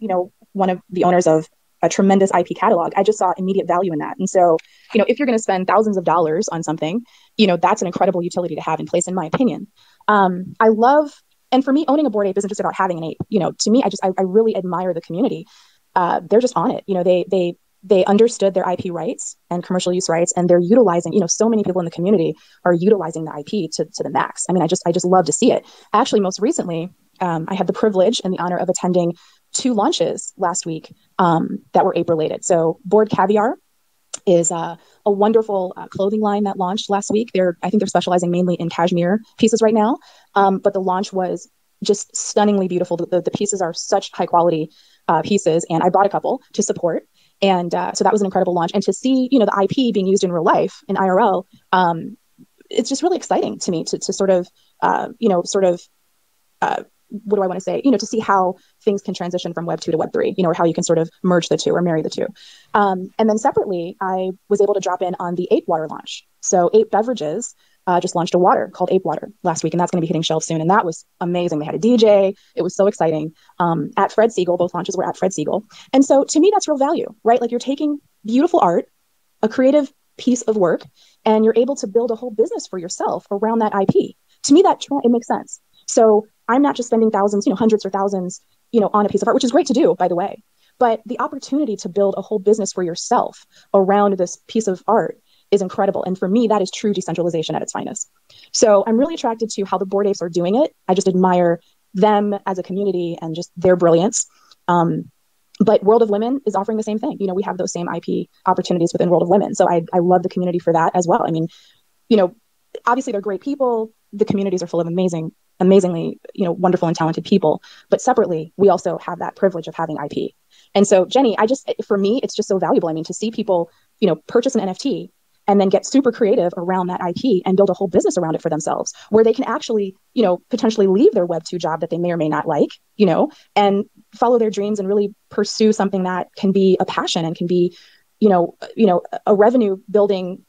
one of the owners of a tremendous IP catalog, I just saw immediate value in that. And so, if you're going to spend thousands of dollars on something, that's an incredible utility to have in place, in my opinion. I love And for me, owning a Bored Ape isn't just about having an ape. To me, I really admire the community. They're just on it. They understood their IP rights and commercial use rights, and they're utilizing, so many people in the community are utilizing the IP to the max. I mean, I just love to see it. Actually, most recently, I had the privilege and the honor of attending 2 launches last week that were ape related. So Bored Caviar is a wonderful clothing line that launched last week. I think they're specializing mainly in cashmere pieces right now. But the launch was just stunningly beautiful. The pieces are such high quality pieces, and I bought a couple to support. And so that was an incredible launch. And to see, the IP being used in real life in IRL, it's just really exciting to me to sort of, what do I want to say? To see how things can transition from Web 2 to Web 3, or how you can sort of merge the two or marry the two. And then separately, I was able to drop in on the Ape Water launch. So Ape Beverages just launched a water called Ape Water last week, and that's going to be hitting shelves soon. And that was amazing. They had a DJ. It was so exciting. At Fred Siegel, both launches were at Fred Siegel. And so to me, that's real value, right? Like, you're taking beautiful art, a creative piece of work, and you're able to build a whole business for yourself around that IP. To me, it makes sense. So I'm not just spending thousands, hundreds or thousands, on a piece of art, which is great to do, by the way. But the opportunity to build a whole business for yourself around this piece of art is incredible. And for me, that is true decentralization at its finest. So I'm really attracted to how the Bored Apes are doing it. I just admire them as a community and just their brilliance. But World of Women is offering the same thing. We have those same IP opportunities within World of Women. So I love the community for that as well. I mean, obviously they're great people. The communities are full of amazingly, wonderful and talented people. But separately, we also have that privilege of having IP. And so, Jenny, for me, it's just so valuable. I mean, to see people, purchase an NFT and then get super creative around that IP and build a whole business around it for themselves, where they can actually, potentially leave their Web 2 job that they may or may not like, and follow their dreams and really pursue something that can be a passion and can be, a revenue building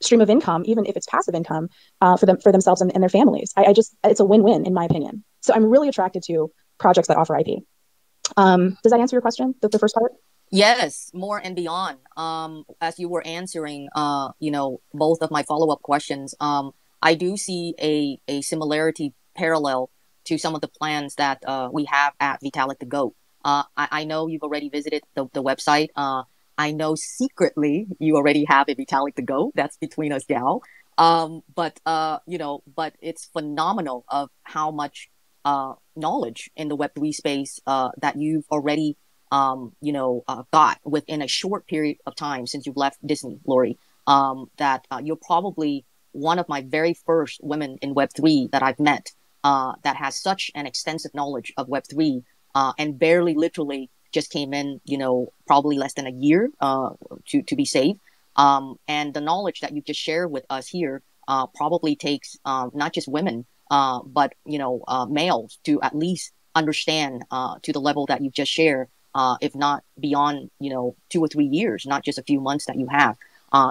stream of income, even if it's passive income, for themselves and their families. It's a win-win in my opinion. So I'm really attracted to projects that offer IP. Does that answer your question, the first part? Yes, more and beyond. As you were answering, both of my follow-up questions, I do see a similarity parallel to some of the plans that we have at Vitalik the Goat. I know you've already visited the website. I know secretly you already have a Vitalik the Goat. That's between us, gal. But it's phenomenal of how much knowledge in the Web3 space that you've already got within a short period of time since you've left Disney, Lori. That you're probably one of my very first women in Web3 that I've met that has such an extensive knowledge of Web3 and barely literally just came in, probably less than a year to be safe. And the knowledge that you just shared with us here probably takes not just women, but, males to at least understand to the level that you just shared, if not beyond, 2 or 3 years, not just a few months that you have.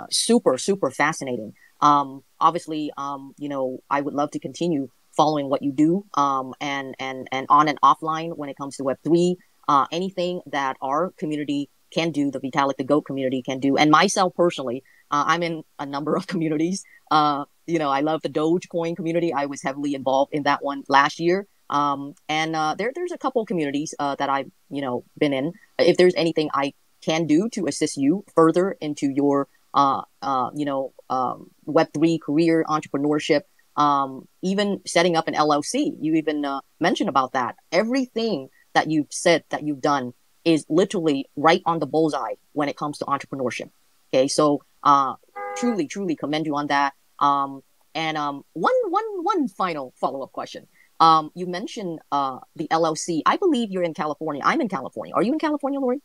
Super, super fascinating. Obviously, I would love to continue following what you do and on and offline when it comes to Web3. Anything that our community can do, the Vitalik the Goat community can do. And myself personally, I'm in a number of communities. I love the Dogecoin community. I was heavily involved in that one last year. There's a couple communities that I've, been in. If there's anything I can do to assist you further into your, Web3 career, entrepreneurship, even setting up an LLC, you even mentioned about that. Everything that you've said that you've done is literally right on the bullseye when it comes to entrepreneurship. Okay, so truly commend you on that. One final follow-up question. You mentioned the LLC. I believe you're in California. I'm in California. Are you in California, Lori?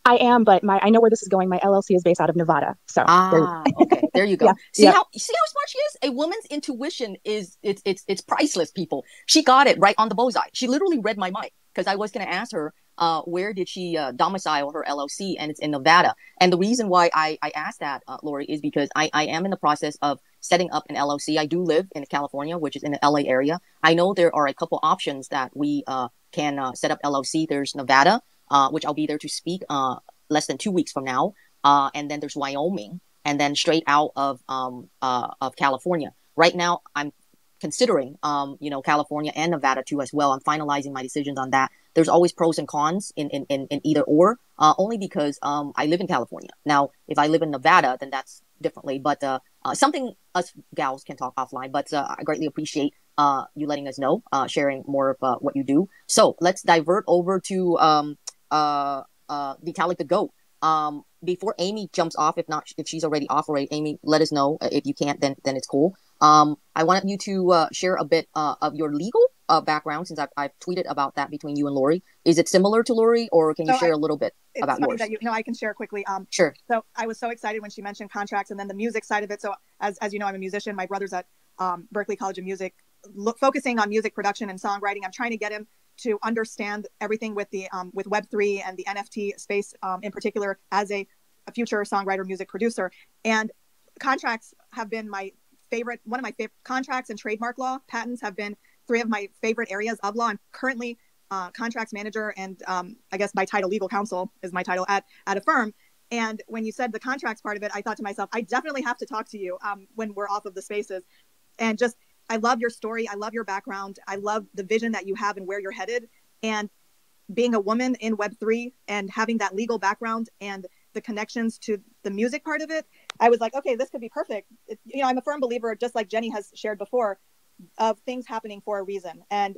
I am, but I know where this is going. My LLC is based out of Nevada. So okay, there you go. Yeah, how smart she is? A woman's intuition is it's priceless, people. She got it right on the bullseye. She literally read my mind because I was going to ask her where did she domicile her LLC, and it's in Nevada. And the reason why I asked that, Lori, is because I am in the process of setting up an LLC. I do live in California, which is in the LA area. I know there are a couple options that we can set up LLC. There's Nevada, which I'll be there to speak less than 2 weeks from now. And then there's Wyoming, and then straight out of California. Right now, I'm considering, California and Nevada too as well. I'm finalizing my decisions on that. There's always pros and cons in either or, only because I live in California. Now, if I live in Nevada, then that's differently. But something us gals can talk offline. But I greatly appreciate you letting us know, sharing more of what you do. So let's divert over to Vitalik the Goat. Before Amy jumps off, if she's already off already, Amy, let us know. If you can't, then it's cool. I wanted you to share a bit of your legal background, since I've tweeted about that between you and Lori. Is it similar to Lori, or can you share a little bit about yours? That I can share quickly. Sure. So I was so excited when she mentioned contracts and then the music side of it. So as you know, I'm a musician. My brother's at Berklee College of Music, focusing on music production and songwriting. I'm trying to get him to understand everything with the with Web3 and the NFT space in particular, as a future songwriter, music producer. And contracts have been one of my favorite. Contracts and trademark law, patents have been three of my favorite areas of law. I'm currently contracts manager and I guess by title legal counsel is my title at a firm. And when you said the contracts part of it, I thought to myself, I definitely have to talk to you when we're off of the spaces. And just, I love your story. I love your background. I love the vision that you have and where you're headed. And being a woman in Web3 and having that legal background and the connections to the music part of it, I was like, okay, this could be perfect. I'm a firm believer, just like Jenny has shared before, of things happening for a reason. And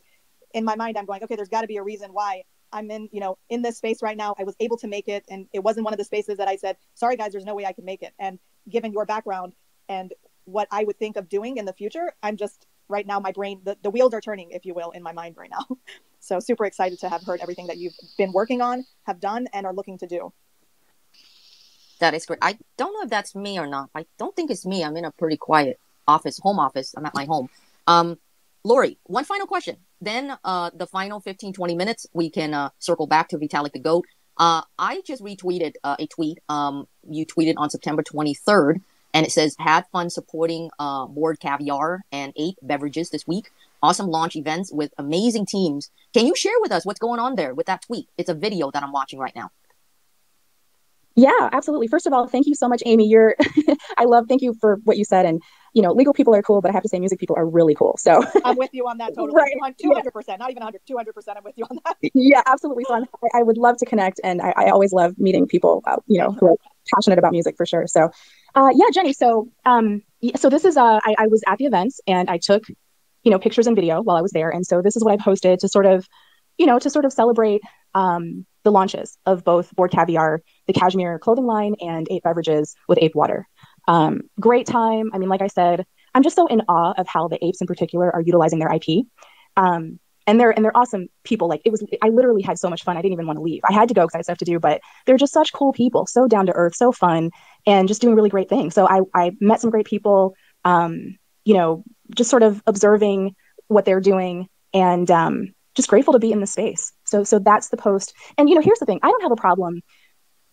in my mind, I'm going, okay, there's got to be a reason why I'm in this space right now. I was able to make it. And it wasn't one of the spaces that I said, sorry guys, there's no way I can make it. And given your background and what I would think of doing in the future, I'm just right now, my brain, the wheels are turning, if you will, in my mind right now. So super excited to have heard everything that you've been working on, have done, and are looking to do. That is great. I don't know if that's me or not. I don't think it's me. I'm in a pretty quiet home office. I'm at my home. Lori, one final question. Then the final 15, 20 minutes, we can circle back to Vitalik the Goat. I just retweeted a tweet. You tweeted on September 23rd, and it says, had fun supporting Bored Caviar and 8 beverages this week. Awesome launch events with amazing teams. Can you share with us what's going on there with that tweet? It's a video that I'm watching right now. Yeah, absolutely. First of all, thank you so much, Amy. Thank you for what you said. And, legal people are cool, but I have to say music people are really cool. So I'm with you on that totally. Right. 200%, not even 100, 200%. I'm with you on that. Yeah, absolutely. So I would love to connect. And I always love meeting people, who are passionate about music for sure. So, Jenny. So this is, I was at the events and I took, pictures and video while I was there. And so this is what I posted to sort of celebrate, the launches of both Bored Caviar, the cashmere clothing line, and 8 beverages with Ape Water. Great time. I mean, like I said, I'm just so in awe of how the apes in particular are utilizing their IP. And they're awesome people. I literally had so much fun. I didn't even want to leave. I had to go because I had stuff to do, but they're just such cool people, so down to earth, so fun, and just doing really great things. So I met some great people, just sort of observing what they're doing, and just grateful to be in the space. So that's the post. And, here's the thing. I don't have a problem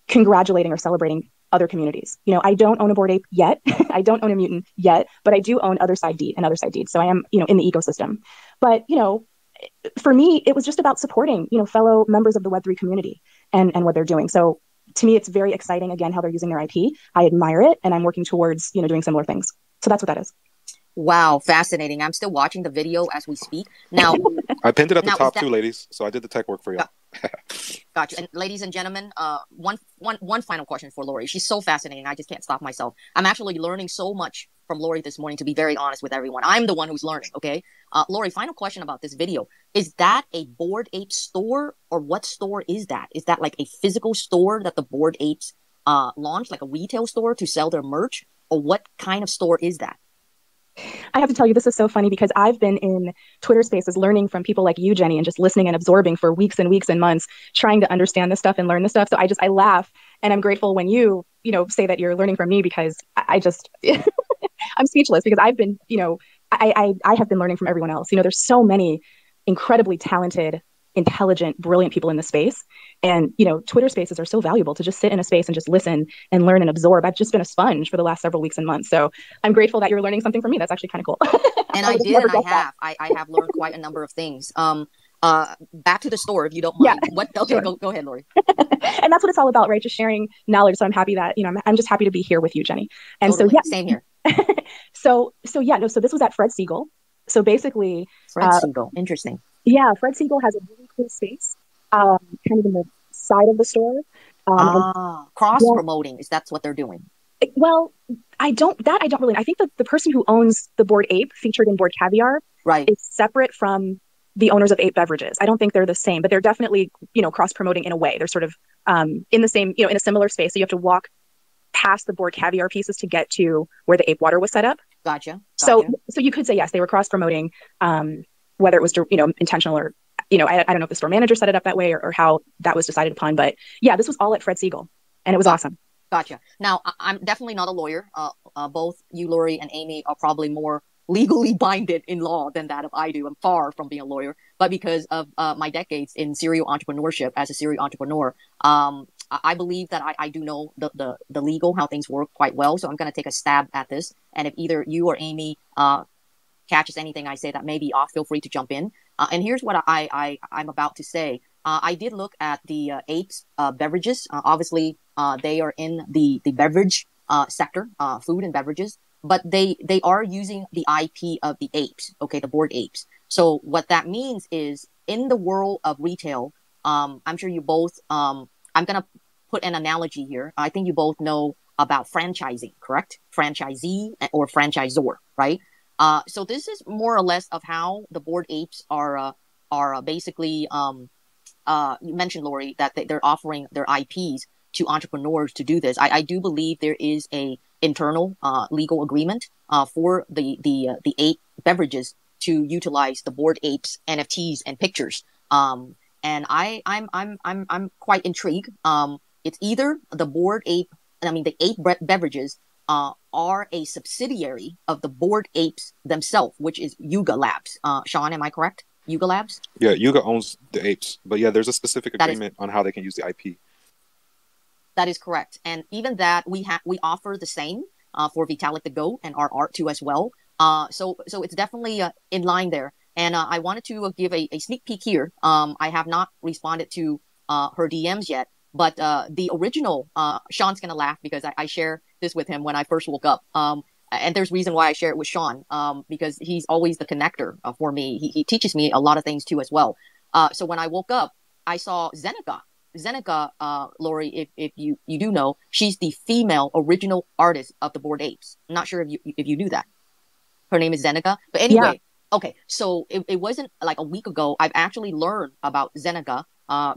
congratulating or celebrating other communities. I don't own a Bored Ape yet. I don't own a mutant yet, but I do own Other Side Deed and Other Side Deed. So I am, in the ecosystem. But, for me, it was just about supporting, fellow members of the Web3 community and what they're doing. So to me, it's very exciting, again, how they're using their IP. I admire it. And I'm working towards, doing similar things. So that's what that is. Wow, fascinating. I'm still watching the video as we speak. Now, I pinned it at the top too, ladies. So I did the tech work for you. Gotcha. And ladies and gentlemen, one final question for Lori. She's so fascinating. I just can't stop myself. I'm actually learning so much from Lori this morning, to be very honest with everyone. I'm the one who's learning, okay? Lori, final question about this video. Is that a Bored Ape store, or what store is that? Is that like a physical store that the Bored Apes launched, like a retail store to sell their merch? Or what kind of store is that? I have to tell you, this is so funny because I've been in Twitter spaces learning from people like you, Jenny, and just listening and absorbing for weeks and weeks and months, trying to understand this stuff and learn this stuff. So I laugh, and I'm grateful when you say that you're learning from me, because I just, I'm speechless, because I've been, I have been learning from everyone else. There's so many incredibly talented, intelligent, brilliant people in the space. And, Twitter spaces are so valuable to just sit in a space and just listen and learn and absorb. I've just been a sponge for the last several weeks and months. So I'm grateful that you're learning something from me. That's actually kind of cool. And I did, and I have learned quite a number of things. Back to the store, if you don't mind. Yeah. Okay, sure. Go ahead, Lori. And that's what it's all about, right? Just sharing knowledge. So I'm happy that, I'm just happy to be here with you, Jenny. And totally. So, yeah. Same here. So this was at Fred Siegel. So basically, Fred Siegel, interesting. Yeah, Fred Siegel has a really cool space, kind of in the side of the store. Cross promoting, is that's what they're doing? Well, I don't really. I think that the person who owns the Bored Ape, featured in Bored Caviar, right, is separate from the owners of Ape Beverages. I don't think they're the same, but they're definitely, cross promoting in a way. They're sort of in the same, in a similar space. So you have to walk past the Bored Caviar pieces to get to where the Ape Water was set up. Gotcha. So you could say yes, they were cross promoting. Whether it was, intentional or, I don't know if the store manager set it up that way or how that was decided upon. But yeah, this was all at Fred Siegel, and it was awesome. Gotcha. Now, I'm definitely not a lawyer. Both you, Lori, and Amy are probably more legally binded in law than that of I do. I'm far from being a lawyer. But because of my decades in serial entrepreneurship as a serial entrepreneur, I believe that I do know the legal, how things work quite well. So I'm going to take a stab at this. And if either you or Amy catches anything I say that may be off, feel free to jump in. And here's what I'm about to say. I did look at the Apes beverages. Obviously, they are in the beverage sector, food and beverages, but they are using the IP of the apes, okay, the Bored Apes. So what that means is in the world of retail, I'm sure you both, I'm going to put an analogy here. I think you both know about franchising, correct? Franchisee or franchisor, right? So this is more or less of how the Bored Apes are basically, you mentioned, Lori, that they're offering their IPs to entrepreneurs to do this. I do believe there is a internal legal agreement for the ape beverages to utilize the Bored Apes NFTs and pictures. And I'm quite intrigued. It's either the Bored Ape, the ape beverages are a subsidiary of the Bored Apes themselves, which is Yuga Labs. Shawn, am I correct? Yuga Labs? Yeah, Yuga owns the apes, but yeah, there's a specific agreement on how they can use the IP. That is correct. And even that, we offer the same for Vitalik the Goat and our art too as well. So it's definitely in line there. And I wanted to give a sneak peek here. I have not responded to her DMs yet, but the original, Shawn's going to laugh because I share this with him when I first woke up. And there's reason why I share it with Shawn, because he's always the connector for me. He teaches me a lot of things too as well. So when I woke up, I saw Zeneca. Zeneca, Lori, if you do know, she's the female original artist of the Bored Apes. I'm not sure if you knew that. Her name is Zeneca. But anyway, okay. So it wasn't like a week ago. I've actually learned about Zeneca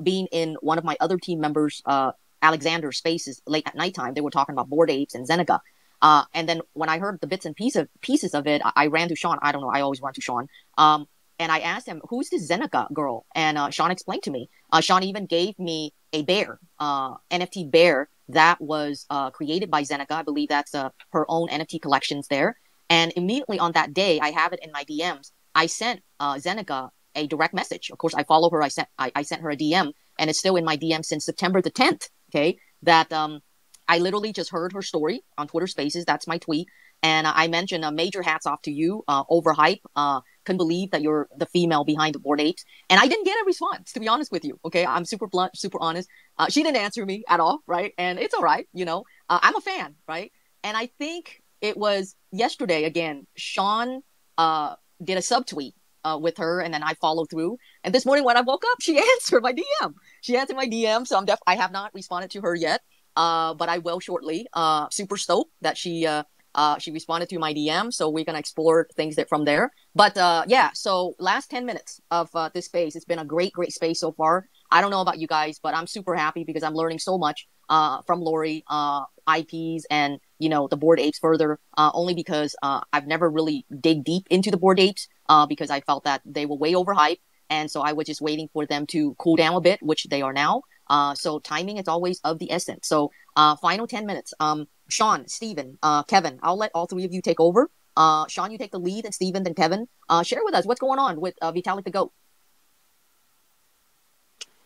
being in one of my other team members, Alexander's spaces late at nighttime. They were talking about Bored Apes and Zeneca. And then when I heard the bits and pieces of it, I ran to Shawn. I don't know. I always run to Shawn. And I asked him, who's this Zeneca girl? And Shawn explained to me. Shawn even gave me a bear, NFT bear that was created by Zeneca. I believe that's her own NFT collections there. And immediately on that day, I have it in my DMs. I sent Zeneca a direct message. Of course, I follow her. I sent her a DM, and it's still in my DM since September the 10th. Okay, that I literally just heard her story on Twitter Spaces. That's my tweet. And I mentioned major hats off to you, overhype. Couldn't believe that you're the female behind the Bored Apes. And I didn't get a response, to be honest with you. Okay, I'm super blunt, super honest. She didn't answer me at all, right? And it's all right, I'm a fan, right? And I think it was yesterday, again, Shawn did a subtweet with her, and then I followed through. And this morning when I woke up, she answered my DM. So I have not responded to her yet, but I will shortly. Super stoked that she responded to my DM, so we're gonna explore things from there. But yeah, so last 10 minutes of this space, it's been a great space so far. I don't know about you guys, but I'm super happy because I'm learning so much from Lori, IPs, and the Bored Apes further. Only because I've never really dig deep into the Bored Apes because I felt that they were way overhyped, and so I was just waiting for them to cool down a bit, which they are now. So timing is always of the essence. So final 10 minutes. Shawn, Steven, Kevin, I'll let all three of you take over. Shawn, you take the lead, and Steven, then Kevin. Share with us what's going on with Vitalik the Goat.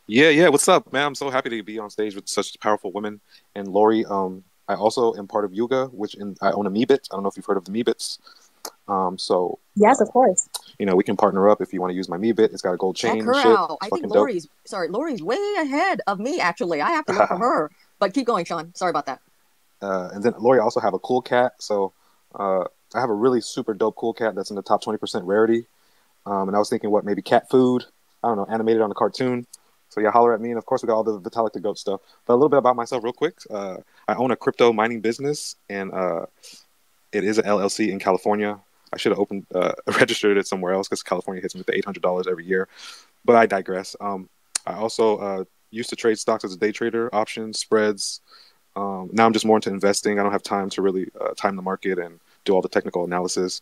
Yeah. What's up, man? I'm so happy to be on stage with such powerful women. And Lori, I also am part of Yuga, I own a Meebit. I don't know if you've heard of the Meebits. So yes, of course. We can partner up if you want to use my Meebit. It's got a gold chain. Check her out. I think Lori's way ahead of me, actually. I have to look for her. But keep going, Shawn. Sorry about that. And then Lori, I also have a cool cat. So I have a really super dope cool cat that's in the top 20% rarity. And I was thinking, maybe cat food? I don't know, animated on a cartoon. So yeah, holler at me. And of course, we got all the Vitalik the Goat stuff. But a little bit about myself, real quick. I own a crypto mining business, and it is an LLC in California. I should have registered it somewhere else because California hits me with the $800 every year. But I digress. I also used to trade stocks as a day trader, options, spreads. Now I'm just more into investing. I don't have time to really time the market and do all the technical analysis.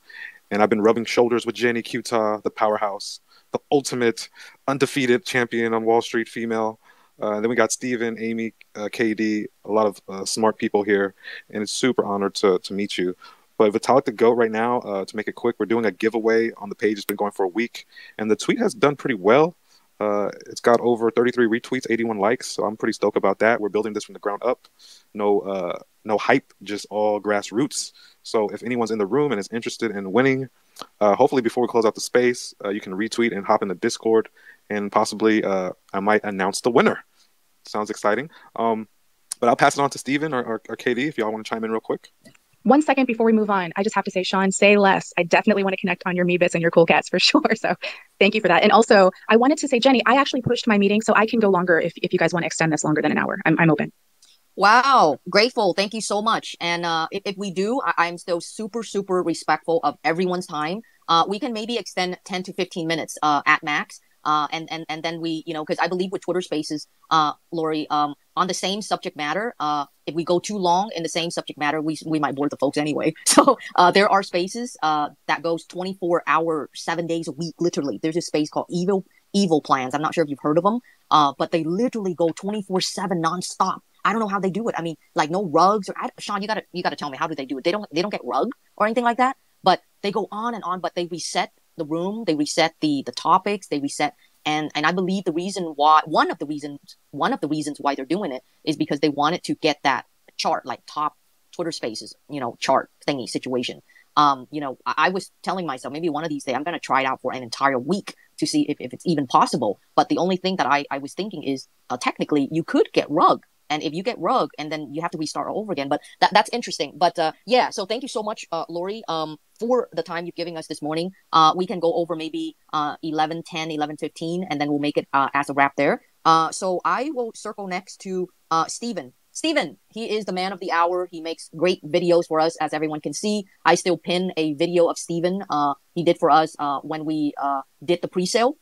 And I've been rubbing shoulders with Jenny Utah, the powerhouse, the ultimate undefeated champion on Wall Street female. Then we got Steven, Amy, KD, a lot of smart people here. And it's super honored to meet you. But Vitalik the Goat right now, to make it quick, we're doing a giveaway on the page. It's been going for a week. And the tweet has done pretty well. It's got over 33 retweets, 81 likes. So I'm pretty stoked about that. We're building this from the ground up. No hype, just all grassroots. So if anyone's in the room and is interested in winning, hopefully before we close out the space, you can retweet and hop in the Discord, and possibly I might announce the winner. Sounds exciting. But I'll pass it on to Steven or KD if y'all want to chime in real quick. 1 second before we move on, I just have to say, Shawn, say less. I definitely want to connect on your Meebits and your cool cats for sure. So thank you for that. And also, I wanted to say, Jenny, I actually pushed my meeting, so I can go longer if you guys want to extend this longer than an hour. I'm open. Wow, grateful. Thank you so much. And if we do, I'm still super, super respectful of everyone's time. We can maybe extend 10 to 15 minutes at max. And then we, because I believe with Twitter Spaces, Lori, on the same subject matter, if we go too long in the same subject matter, we might bore the folks anyway. So there are spaces that goes 24 hours, 7 days a week, literally. There's a space called Evil Plans. I'm not sure if you've heard of them, but they literally go 24/7 nonstop. I don't know how they do it. I mean, like no rugs or Shawn, you gotta tell me, how do they do it? They don't get rugged or anything like that, but they go on and on, but they reset the room, they reset the topics, they reset. And I believe the reason why, one of the reasons why they're doing it is because they wanted to get that chart, like top Twitter Spaces, chart thingy situation. I was telling myself maybe one of these days I'm going to try it out for an entire week to see if it's even possible. But the only thing that I was thinking is technically you could get rug. And if you get rug, and then you have to restart all over again. But that's interesting. But yeah, so thank you so much, Lori, for the time you're giving us this morning. We can go over maybe 11:10, 11:15, and then we'll make it as a wrap there. So I will circle next to Steven. Steven, he is the man of the hour. He makes great videos for us, as everyone can see. I still pin a video of Steven he did for us when we did the pre-sale,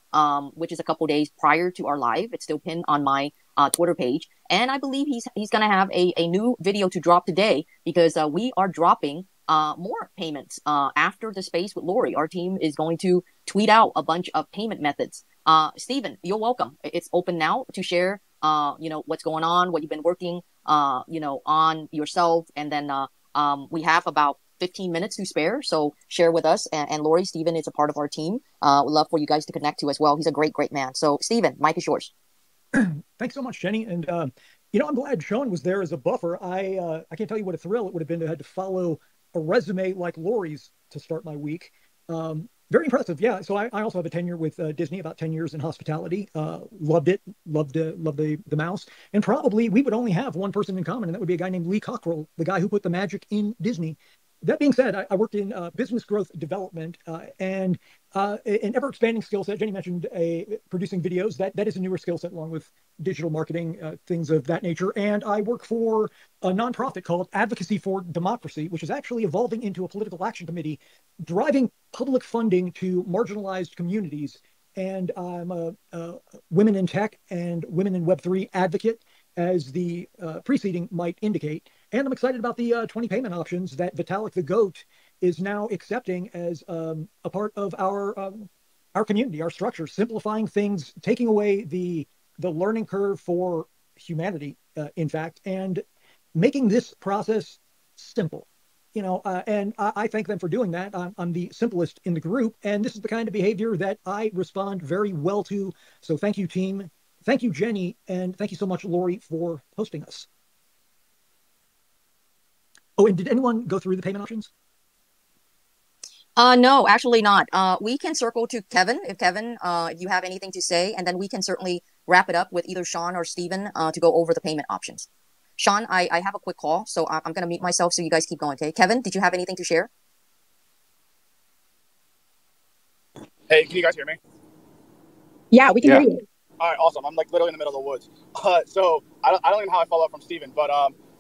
which is a couple days prior to our live. It's still pinned on my Twitter page. And I believe he's going to have a new video to drop today, because we are dropping more payments after the space with Lori. Our team is going to tweet out a bunch of payment methods. Steven, you're welcome. It's open now to share, what's going on, what you've been working, on yourself. And then we have about 15 minutes to spare. So share with us. And Lori, Steven is a part of our team. We'd love for you guys to connect to as well. He's a great, great man. So Steven, mic is yours. Thanks so much, Jenny. And, I'm glad Shawn was there as a buffer. I can't tell you what a thrill it would have been to have to follow a resume like Lori's to start my week. Very impressive. Yeah. So I also have a tenure with Disney, about 10 years in hospitality. Loved it. Loved the mouse. And probably we would only have one person in common, and that would be a guy named Lee Cockrell, the guy who put the magic in Disney. That being said, I worked in business growth development and an ever-expanding skill set. Jenny mentioned producing videos. That is a newer skill set, along with digital marketing, things of that nature. And I work for a nonprofit called Advocacy for Democracy, which is actually evolving into a political action committee, driving public funding to marginalized communities. And I'm a women in tech and women in Web3 advocate, as the preceding might indicate. And I'm excited about the 20 payment options that Vitalik the Goat is now accepting as a part of our community, our structure, simplifying things, taking away the learning curve for humanity, in fact, and making this process simple. And I thank them for doing that. I'm the simplest in the group, and this is the kind of behavior that I respond very well to. So thank you, team. Thank you, Jenny, and thank you so much, Lori, for hosting us. Oh, and did anyone go through the payment options? No, actually not. We can circle to Kevin, if you have anything to say, and then we can certainly wrap it up with either Shawn or Steven to go over the payment options. Shawn, I have a quick call, so I'm going to mute myself so you guys keep going, okay? Kevin, did you have anything to share? Hey, can you guys hear me? Yeah, we can hear you. All right, awesome. I'm like literally in the middle of the woods. So I don't even know how I follow up from Steven, but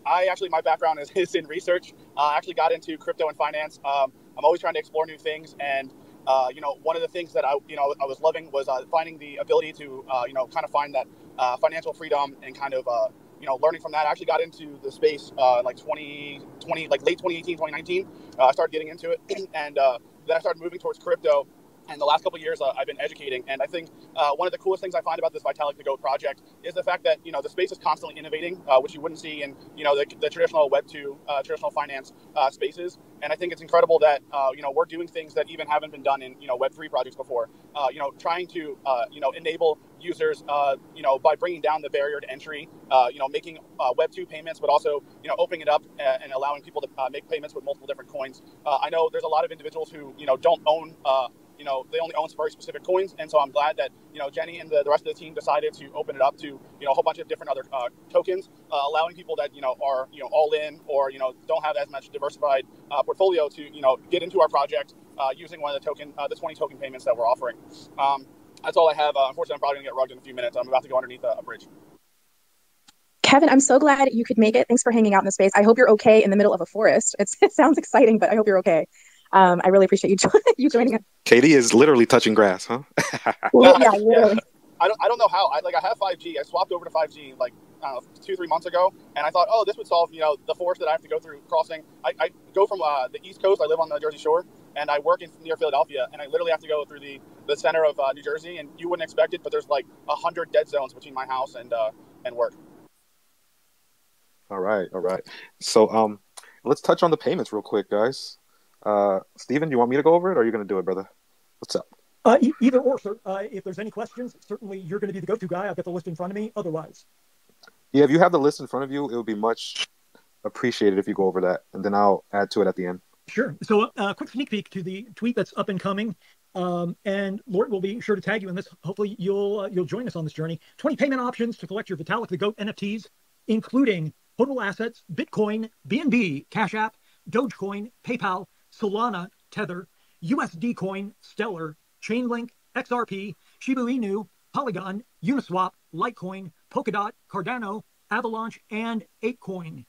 my background is in research. I actually got into crypto and finance. I'm always trying to explore new things, and one of the things that I was loving was finding the ability to kind of find that financial freedom and kind of learning from that. I actually got into the space like 2020, like late 2018, 2019. I started getting into it, and then I started moving towards crypto. And the last couple of years, I've been educating. And I think one of the coolest things I find about this VitalilikTheGoat project is the fact that, the space is constantly innovating, which you wouldn't see in, the traditional Web2, traditional finance spaces. And I think it's incredible that, we're doing things that even haven't been done in, Web3 projects before, trying to, enable users, by bringing down the barrier to entry, making Web2 payments, but also, opening it up and allowing people to make payments with multiple different coins. I know there's a lot of individuals who, don't own they only own very specific coins. And so I'm glad that, Jenny and the rest of the team decided to open it up to, a whole bunch of different other tokens, allowing people that, are, all in or, don't have as much diversified portfolio to, get into our project using one of the 20 token payments that we're offering. That's all I have. Unfortunately, I'm probably going to get rugged in a few minutes. I'm about to go underneath a bridge. Kevin, I'm so glad you could make it. Thanks for hanging out in the space. I hope you're okay in the middle of a forest. It sounds exciting, but I hope you're okay. I really appreciate you joining us. Katie is literally touching grass, huh? Yeah, literally. I don't know how. I have 5G. I swapped over to 5G like, I don't know, 2-3 months ago, and I thought, oh, this would solve the forest that I have to go through crossing. I go from the East Coast. I live on the Jersey Shore, and I work near Philadelphia, and I literally have to go through the center of New Jersey, and you wouldn't expect it, but there's like 100 dead zones between my house and work. All right. So let's touch on the payments real quick, guys. Steven, you want me to go over it, or are you going to do it, brother? What's up? Either or, sir. If there's any questions, certainly you're going to be the go-to guy. I've got the list in front of me. Otherwise, yeah, if you have the list in front of you, it would be much appreciated if you go over that, and then I'll add to it at the end. Sure. So, quick sneak peek to the tweet that's up and coming, and Lord will be sure to tag you in this. Hopefully, you'll join us on this journey. 20 payment options to collect your VitalikTheGoat NFTs, including HODL Assets, Bitcoin, BNB, Cash App, Dogecoin, PayPal, Solana, Tether, USD Coin, Stellar, Chainlink, XRP, Shiba Inu, Polygon, Uniswap, Litecoin, Polkadot, Cardano, Avalanche, and ApeCoin.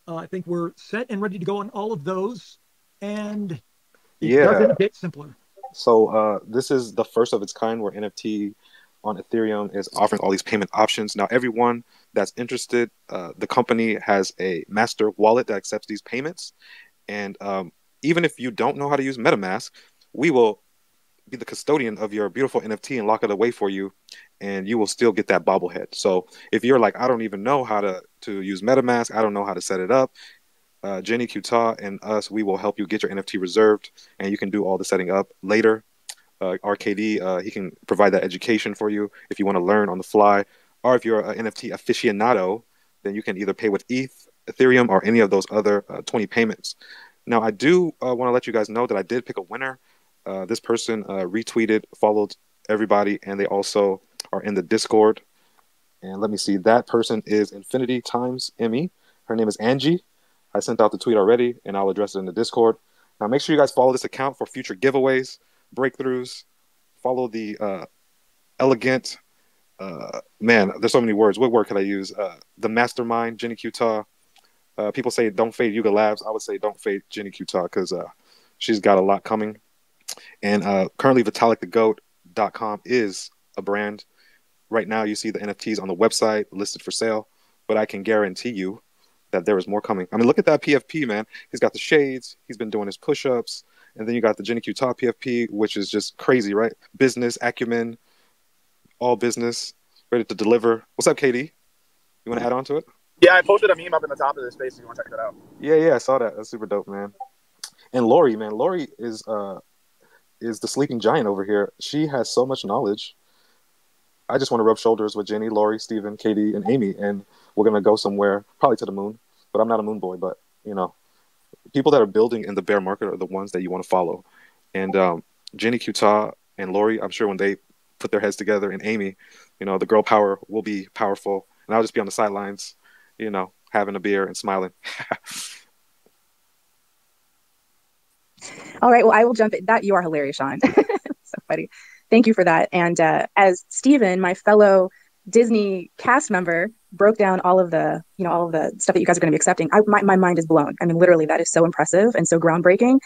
I think we're set and ready to go on all of those, and it doesn't get simpler. So this is the first of its kind where NFT on Ethereum is offering all these payment options. Now, everyone that's interested, the company has a master wallet that accepts these payments, and even if you don't know how to use MetaMask, we will be the custodian of your beautiful NFT and lock it away for you, and you will still get that bobblehead. So if you're like, I don't even know how to use MetaMask, I don't know how to set it up, Jenny Kuta and us, we will help you get your NFT reserved, and you can do all the setting up later. RKD, he can provide that education for you if you want to learn on the fly, or if you're an NFT aficionado, then you can either pay with ETH, Ethereum, or any of those other 20 payments. Now, I do want to let you guys know that I did pick a winner. This person retweeted, followed everybody, and they also are in the Discord. And let me see. That person is Infinity Times Emmy. Her name is Angie. I sent out the tweet already, and I'll address it in the Discord. Now, make sure you guys follow this account for future giveaways, breakthroughs. Follow the elegant, man, there's so many words. What word could I use? The mastermind, Jenny Kuta. People say don't fade Yuga Labs. I would say don't fade Jenny Kuta because she's got a lot coming. And currently VitalikTheGoat.com is a brand. Right now you see the NFTs on the website listed for sale, but I can guarantee you that there is more coming. I mean, look at that PFP, man. He's got the shades. He's been doing his push-ups. And then you got the Jenny Kuta PFP, which is just crazy, right? Business, acumen, all business, ready to deliver. What's up, KD? You want to add on to it? Yeah, I posted a meme up in the top of this space if you want to check that out. Yeah, I saw that. That's super dope, man. And Lori, man. Lori is the sleeping giant over here. She has so much knowledge. I just want to rub shoulders with Jenny, Lori, Steven, Katie, and Amy, and we're going to go somewhere, probably to the moon. But I'm not a moon boy, but, people that are building in the bear market are the ones that you want to follow. And Jenny Kuta and Lori, I'm sure when they put their heads together, and Amy, the girl power will be powerful. And I'll just be on the sidelines, having a beer and smiling. All right. Well, I will jump in. You are hilarious, Shawn. So funny. Thank you for that. And as Steven, my fellow Disney cast member, broke down all of the, all of the stuff that you guys are going to be accepting, my mind is blown. I mean, literally, that is so impressive and so groundbreaking.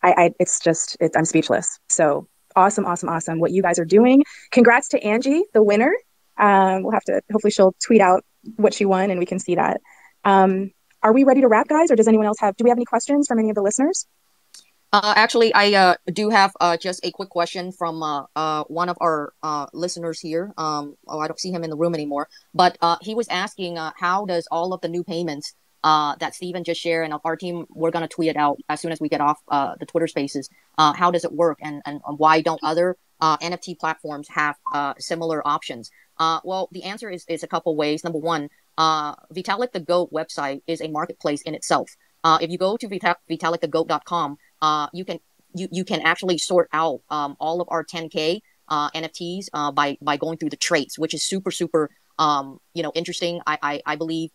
I'm speechless. So awesome, awesome, awesome what you guys are doing. Congrats to Angie, the winner. We'll have to, hopefully she'll tweet out what she won and we can see that. Are we ready to wrap, guys? Or does anyone else do we have any questions from any of the listeners? Actually, I do have just a quick question from one of our listeners here. I don't see him in the room anymore, but he was asking how does all of the new payments that Steven just shared, and our team, we're going to tweet it out as soon as we get off the Twitter Spaces. How does it work, and why don't other NFT platforms have similar options? Well, the answer is a couple ways. Number one, VitalikTheGoat website is a marketplace in itself. If you go to VitalikTheGoat.com, you can actually sort out all of our 10K NFTs by going through the traits, which is super interesting. I believe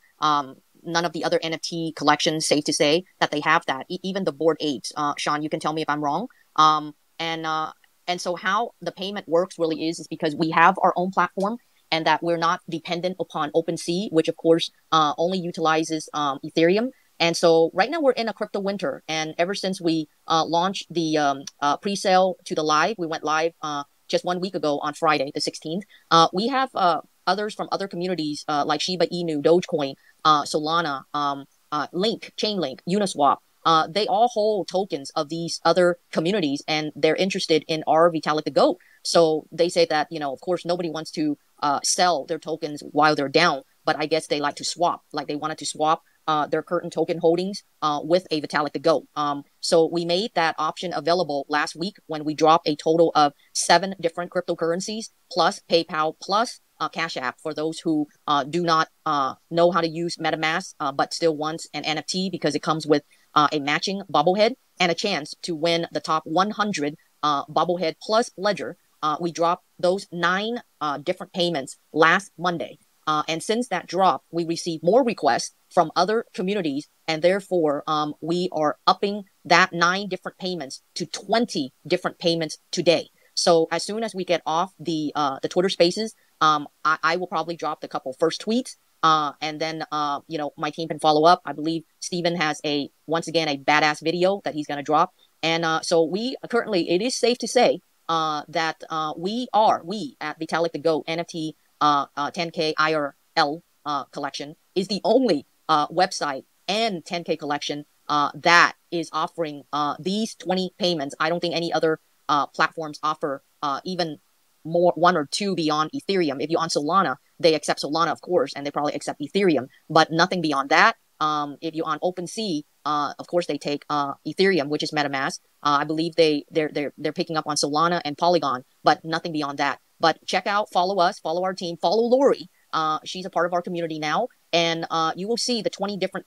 none of the other NFT collections, safe to say, that they have that. Even the Bored Apes. Shawn, you can tell me if I'm wrong. And so how the payment works really is because we have our own platform, and that we're not dependent upon OpenSea, which of course only utilizes Ethereum. And so right now we're in a crypto winter. And ever since we launched the pre-sale to the live, we went live just 1 week ago on Friday, the 16th. We have others from other communities like Shiba Inu, Dogecoin, Solana, Chainlink, Uniswap. They all hold tokens of these other communities, and they're interested in our Vitalik the Goat. So they say that, of course, nobody wants to sell their tokens while they're down, but I guess they like to swap. Like they wanted to swap their current token holdings with a Vitalik the Goat. So we made that option available last week when we dropped a total of 7 different cryptocurrencies, plus PayPal, plus Cash App for those who do not know how to use MetaMask, but still wants an NFT because it comes with a matching bobblehead and a chance to win the top 100 bobblehead plus ledger. We dropped those 9 different payments last Monday. And since that drop, we received more requests from other communities, and therefore we are upping that 9 different payments to 20 different payments today. So as soon as we get off the Twitter Spaces, I will probably drop the couple first tweets, and then my team can follow up. I believe Steven has once again a badass video that he's going to drop, and so we currently, it is safe to say that we at Vitalik the Goat NFT 10K IRL collection is the only website and 10K collection that is offering these 20 payments. I don't think any other platforms offer even more, 1 or 2 beyond Ethereum. If you're on Solana, they accept Solana, of course, and they probably accept Ethereum, but nothing beyond that. If you're on OpenSea, of course they take Ethereum, which is MetaMask. I believe they're picking up on Solana and Polygon, but nothing beyond that. But check out, follow us, follow our team, follow Lori. She's a part of our community now, and you will see the 20 different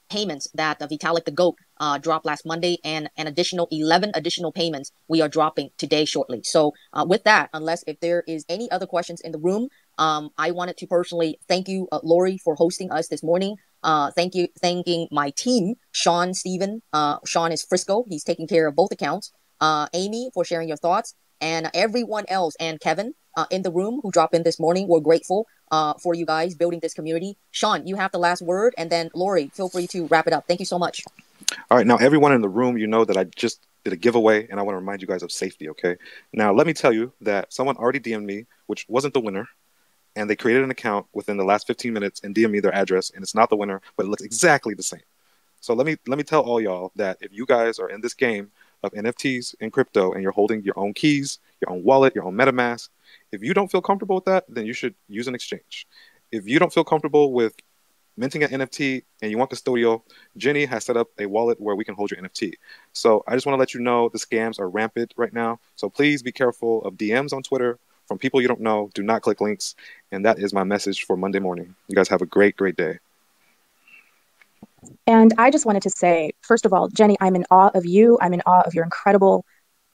payments that Vitalik the Goat dropped last Monday, and an additional 11 additional payments we are dropping today shortly. So with that, if there is any other questions in the room, I wanted to personally thank you, Lori, for hosting us this morning. Thanking my team, Shawn, Steven. Shawn is Frisco. He's taking care of both accounts. Amy, for sharing your thoughts, and everyone else, and Kevin in the room who dropped in this morning. We're grateful for you guys building this community. Shawn, you have the last word, and then Lori, feel free to wrap it up. Thank you so much. All right, now everyone in the room, you know that I just did a giveaway, and I want to remind you guys of safety, okay? Now, let me tell you that someone already DM'd me, which wasn't the winner, and they created an account within the last 15 minutes and DM'd me their address, and it's not the winner, but it looks exactly the same. So let me tell all y'all that if you guys are in this game of NFTs and crypto, and you're holding your own keys, your own wallet, your own MetaMask, if you don't feel comfortable with that, then you should use an exchange. If you don't feel comfortable with minting an NFT and you want custodial, Jenny has set up a wallet where we can hold your NFT. So I just want to let you know the scams are rampant right now. So please be careful of DMs on Twitter from people you don't know. Do not click links. And that is my message for Monday morning. You guys have a great, great day. And I just wanted to say, first of all, Jenny, I'm in awe of you. I'm in awe of your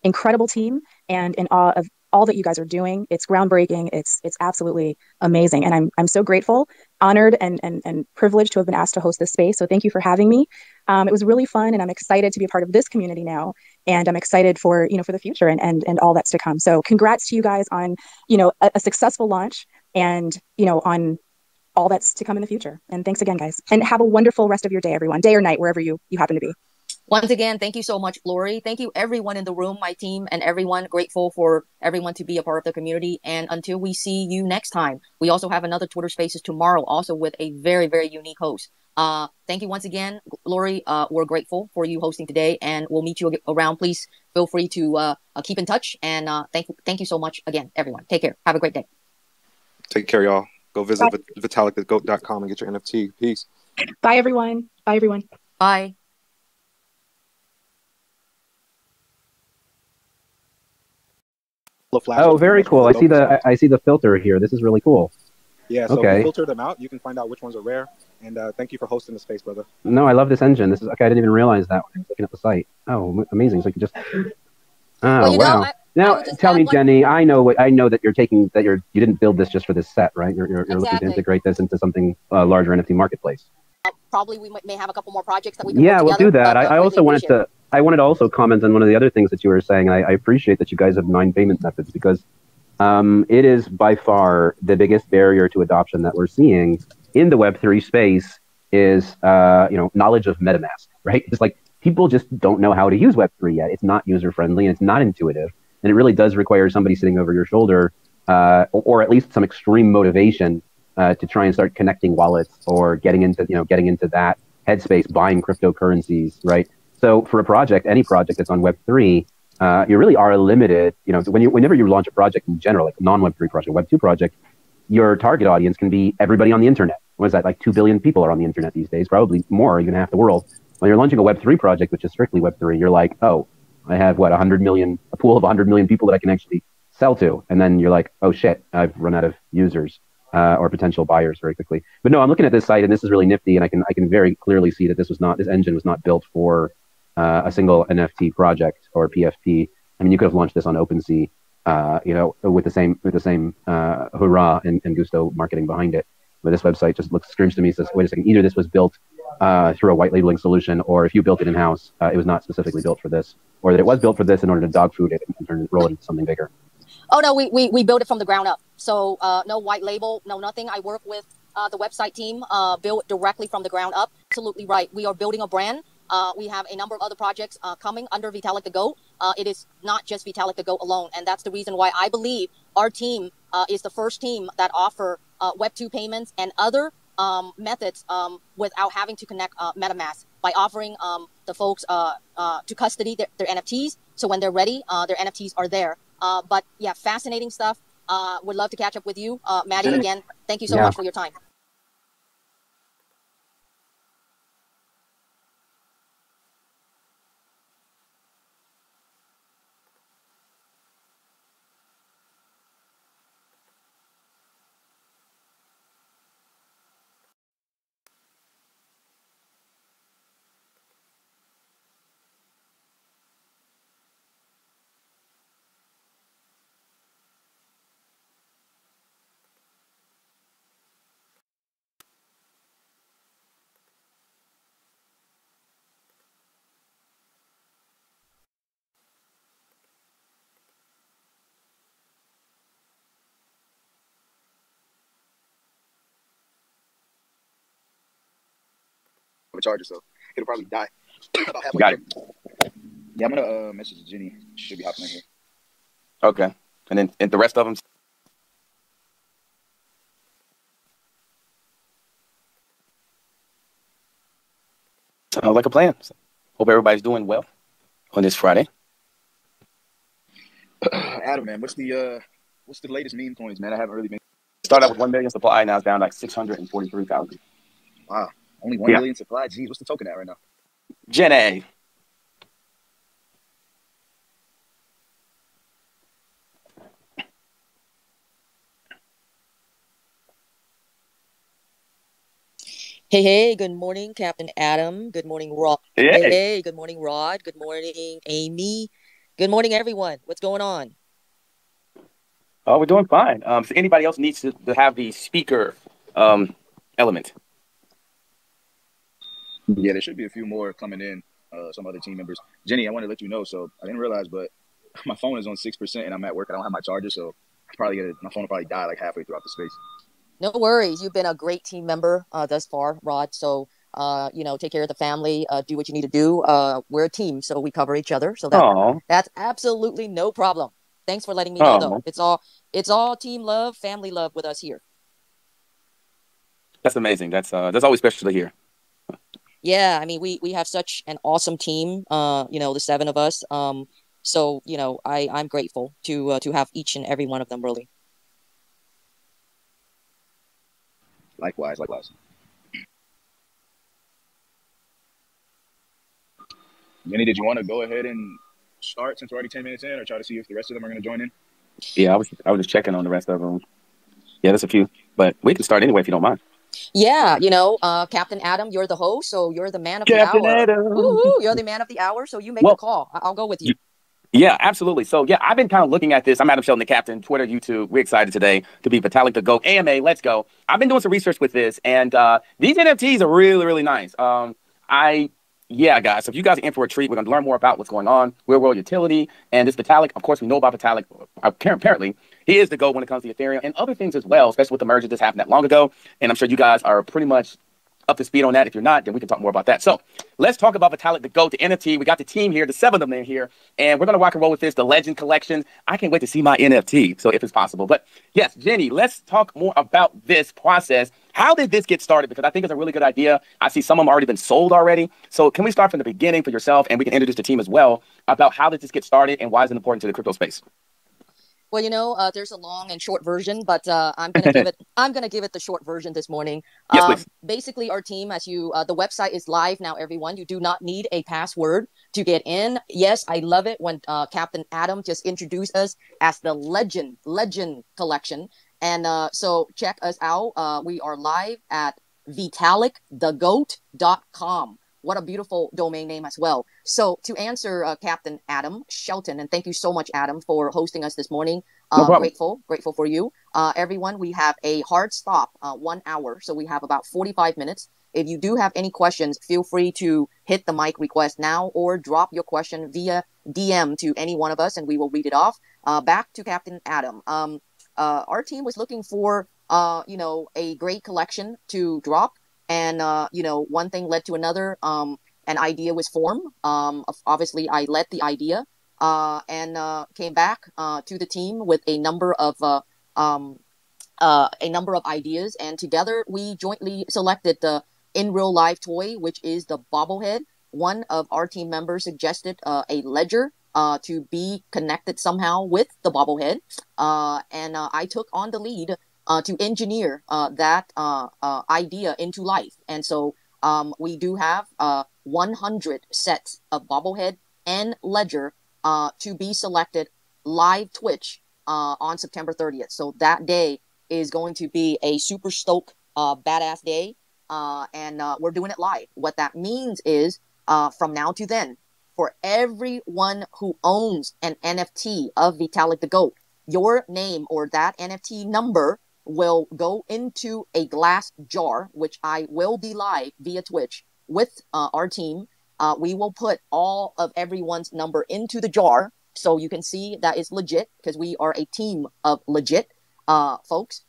incredible team, and in awe of all that you guys are doing. It's groundbreaking. It's absolutely amazing. And I'm so grateful, honored, and privileged to have been asked to host this space. So thank you for having me. It was really fun, and I'm excited to be a part of this community now. And I'm excited for, for the future and all that's to come. So congrats to you guys on, a successful launch and, on all that's to come in the future. And thanks again, guys. And have a wonderful rest of your day, everyone, day or night, wherever you happen to be. Once again, thank you so much, Lori. Thank you, everyone in the room, my team, and everyone. Grateful for everyone to be a part of the community. And until we see you next time, we also have another Twitter Spaces tomorrow, also with a very, very unique host. Thank you once again, Lori. We're grateful for you hosting today, and we'll meet you around. Please feel free to keep in touch. And thank you so much again, everyone. Take care. Have a great day. Take care, y'all. Go visit VitalikTheGoat.com and get your NFT. Peace. Bye, everyone. Bye, everyone. Bye. Oh, very cool. I see the filter here. This is really cool. Yeah, so we filter them out. You can find out which ones are rare. And thank you for hosting the space, brother. No, I love this engine. This is okay. I didn't even realize that when I was looking at the site. Oh, amazing. So you can just wow. Now tell me, Jenny, I know that you're taking that you didn't build this just for this set, right? You're looking to integrate this into something larger NFT marketplace. Probably we may have a couple more projects that we can we'll do that. I also wanted to also comment on one of the other things that you were saying. I appreciate that you guys have 9 payment methods because it is by far the biggest barrier to adoption that we're seeing in the Web3 space is knowledge of MetaMask, right? It's like people just don't know how to use Web3 yet. It's not user friendly and it's not intuitive, and it really does require somebody sitting over your shoulder or at least some extreme motivation to try and start connecting wallets or getting into that headspace, buying cryptocurrencies, right? So for a project, any project that's on Web3, you really are limited. Whenever you launch a project in general, like a non-Web3 project, Web2 project, your target audience can be everybody on the internet. What is that? Like 2 billion people are on the internet these days, probably more, even half the world. When you're launching a Web3 project, which is strictly Web3, you're like, oh, I have a pool of 100 million people that I can actually sell to. And then you're like, oh shit, I've run out of users or potential buyers very quickly. But no, I'm looking at this site and this is really nifty. And I can very clearly see that this engine was not built for a single NFT project or PFP. I mean, you could have launched this on OpenSea, with the same hurrah and gusto marketing behind it. But this website just looks strange to me. It says, wait a second, either this was built through a white labeling solution, or if you built it in-house, it was not specifically built for this, or that it was built for this in order to dog food it and roll it into something bigger. Oh, no, we built it from the ground up. So no white label, no nothing. I work with the website team, built directly from the ground up. Absolutely right. We are building a brand. We have a number of other projects coming under Vitalik the Goat. It is not just Vitalik the Goat alone. And that's the reason why I believe our team is the first team that offer Web2 payments and other methods without having to connect MetaMask by offering the folks to custody their NFTs. So when they're ready, their NFTs are there. But yeah, fascinating stuff. Would love to catch up with you. Maddie, again, thank you so much for your time. A charger, so it'll probably die about halfway. Got it. Yeah, I'm gonna message Jenny. She should be hopping in here. Okay, and the rest of them. Sounds like a plan. Hope everybody's doing well on this Friday. Adam, man, what's the latest meme coins, man? I haven't really been. Started out with 1 million supply, now it's down like 643,000. Wow. Only 1 million supply. Geez, what's the token at right now? Gen A. Hey, good morning, Captain Adam. Good morning, Rod. Hey, good morning, Rod. Good morning, Amy. Good morning, everyone. What's going on? Oh, we're doing fine. So anybody else needs to have the speaker element? Yeah, there should be a few more coming in. Some other team members. Jenny, I want to let you know. So I didn't realize, but my phone is on 6%, and I'm at work. I don't have my charger, so my phone will probably die like halfway throughout the space. No worries. You've been a great team member thus far, Rod. So take care of the family. Do what you need to do. We're a team, so we cover each other. So that's absolutely no problem. Thanks for letting me know, though. It's all team love, family love with us here. That's amazing. That's always special to hear. Yeah, I mean, we have such an awesome team. The 7 of us. So I'm grateful to have each and every one of them, really. Likewise. Jenny, did you want to go ahead and start since we're already 10 minutes in, or try to see if the rest of them are going to join in? Yeah, I was just checking on the rest of them. Yeah, there's a few, but we can start anyway if you don't mind. Yeah, Captain Adam, you're the host, so you're the man of Captain the hour. Adam. Woo-hoo, you're the man of the hour, so you make the call. I'll go with you. Yeah, absolutely. So, yeah, I've been kind of looking at this. I'm Adam Shelton, the captain, Twitter, YouTube. We're excited today to be Vitalik the GOAT. AMA, let's go. I've been doing some research with this, and these NFTs are really, really nice. Yeah, guys, so if you guys are in for a treat, we're going to learn more about what's going on, real-world utility, and this Vitalik. Of course, we know about Vitalik. Apparently, he is the GOAT when it comes to Ethereum and other things as well, especially with the merger that's happened that long ago. And I'm sure you guys are pretty much up to speed on that. If you're not, then we can talk more about that. So let's talk about Vitalik the GOAT, the NFT. We got the team here, the 7 of them in here, and we're going to rock and roll with this, the Legend Collection. I can't wait to see my NFT, so if it's possible. But yes, Jenny, let's talk more about this process. How did this get started? Because I think it's a really good idea. I see some of them already been sold already. So can we start from the beginning for yourself, and we can introduce the team as well about how did this get started and why is it important to the crypto space? Well, there's a long and short version, but I'm gonna give it the short version this morning. Yes, please. Basically, our team, the website is live now. Everyone, you do not need a password to get in. Yes, I love it when Captain Adam just introduced us as the Legend Collection, and so check us out. We are live at VitalikTheGoat.com. What a beautiful domain name as well. So to answer Captain Adam Shelton, and thank you so much, Adam, for hosting us this morning. No problem. Grateful for you. Everyone, we have a hard stop, 1 hour. So we have about 45 minutes. If you do have any questions, feel free to hit the mic request now or drop your question via DM to any one of us and we will read it off. Back to Captain Adam. Our team was looking for, a great collection to drop. And, one thing led to another. An idea was formed. Obviously, I led the idea and came back to the team with a number of ideas. And together, we jointly selected the in real life toy, which is the bobblehead. One of our team members suggested a ledger to be connected somehow with the bobblehead. And I took on the lead to engineer that idea into life. And so we do have 100 sets of bobblehead and ledger to be selected live Twitch on September 30th. So that day is going to be a super stoked, badass day. And we're doing it live. What that means is from now to then, for everyone who owns an NFT of Vitalik the GOAT, your name or that NFT number will go into a glass jar, which I will be live via Twitch with our team. We will put all of everyone's number into the jar so you can see that it's legit because we are a team of legit folks.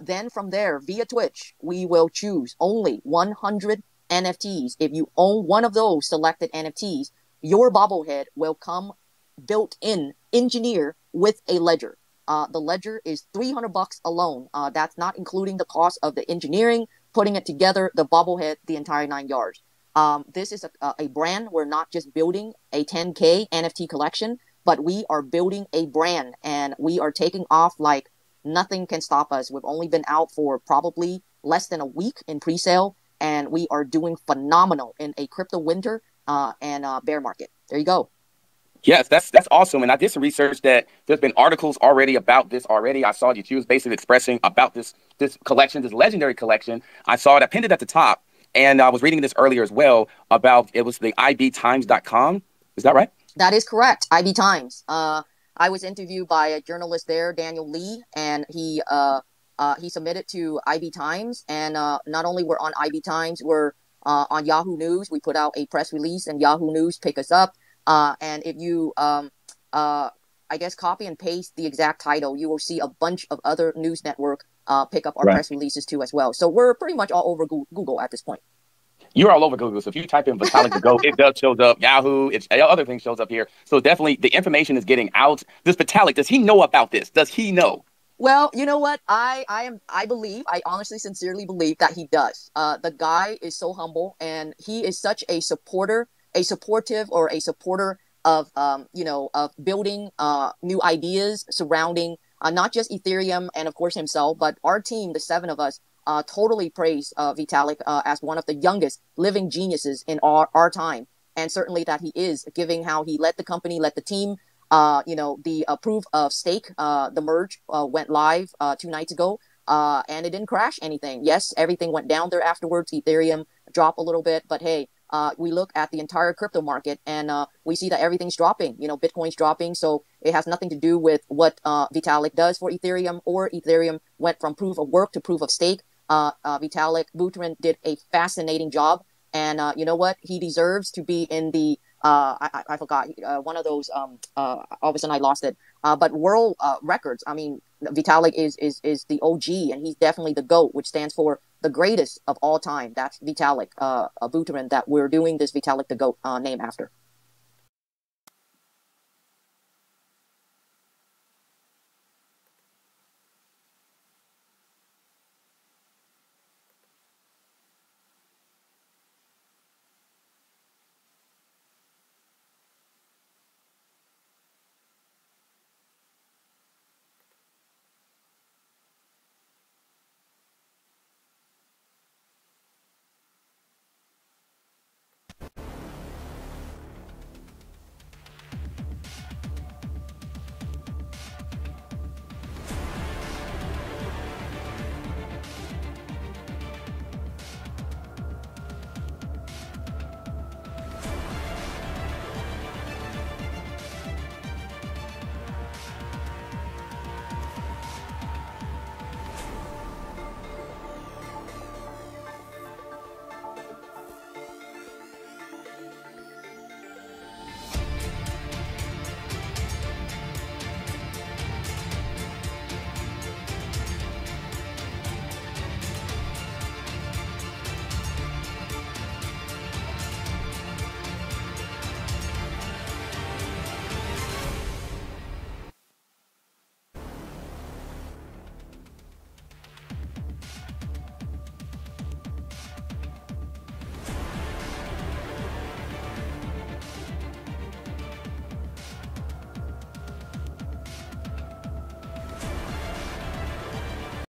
Then from there, via Twitch, we will choose only 100 NFTs. If you own one of those selected NFTs, your bobblehead will come built in, engineer with a ledger. The ledger is $300 alone. That's not including the cost of the engineering, putting it together, the bobblehead, the entire 9 yards. This is a brand. We're not just building a 10K NFT collection, but we are building a brand and we are taking off like nothing can stop us. We've only been out for probably less than a week in pre-sale and we are doing phenomenal in a crypto winter and bear market. There you go. Yes, that's awesome. And I did some research that there's been articles already about this already. I saw that you was basically expressing about this collection, this legendary collection. I saw it, I pinned it at the top. And I was reading this earlier as well about, it was the ibtimes.com. Is that right? That is correct. IB Times. I was interviewed by a journalist there, Daniel Lee, and he submitted to IB Times, and not only we're on IB Times, we're on Yahoo News. We put out a press release, and Yahoo News pick us up. And if you, I guess, copy and paste the exact title, you will see a bunch of other news network pick up our Right. press releases too as well. So we're pretty much all over Google at this point. You're all over Google. So if you type in Vitalik the Goat, it does shows up. Yahoo, it's other things shows up here. So definitely the information is getting out. Does Vitalik, does he know about this? Does he know? Well, you know what? I honestly, sincerely believe that he does. The guy is so humble, and he is such a supporter of, of building new ideas surrounding not just Ethereum and of course himself, but our team, the 7 of us, totally praise Vitalik as one of the youngest living geniuses in our time, and certainly that he is, giving how he led the company, led the team. The proof of stake, the merge went live 2 nights ago, and it didn't crash anything. Yes, everything went down there afterwards. Ethereum dropped a little bit, but hey, we look at the entire crypto market and we see that everything's dropping. Bitcoin's dropping, so it has nothing to do with what Vitalik does for Ethereum, or Ethereum went from proof of work to proof of stake. Vitalik Buterin did a fascinating job, and you know what? He deserves to be in the I forgot one of those. All of a sudden, I lost it. But world records. I mean, Vitalik is the OG, and he's definitely the GOAT, which stands for the greatest of all time. That's Vitalik Buterin that we're doing this Vitalik the GOAT name after.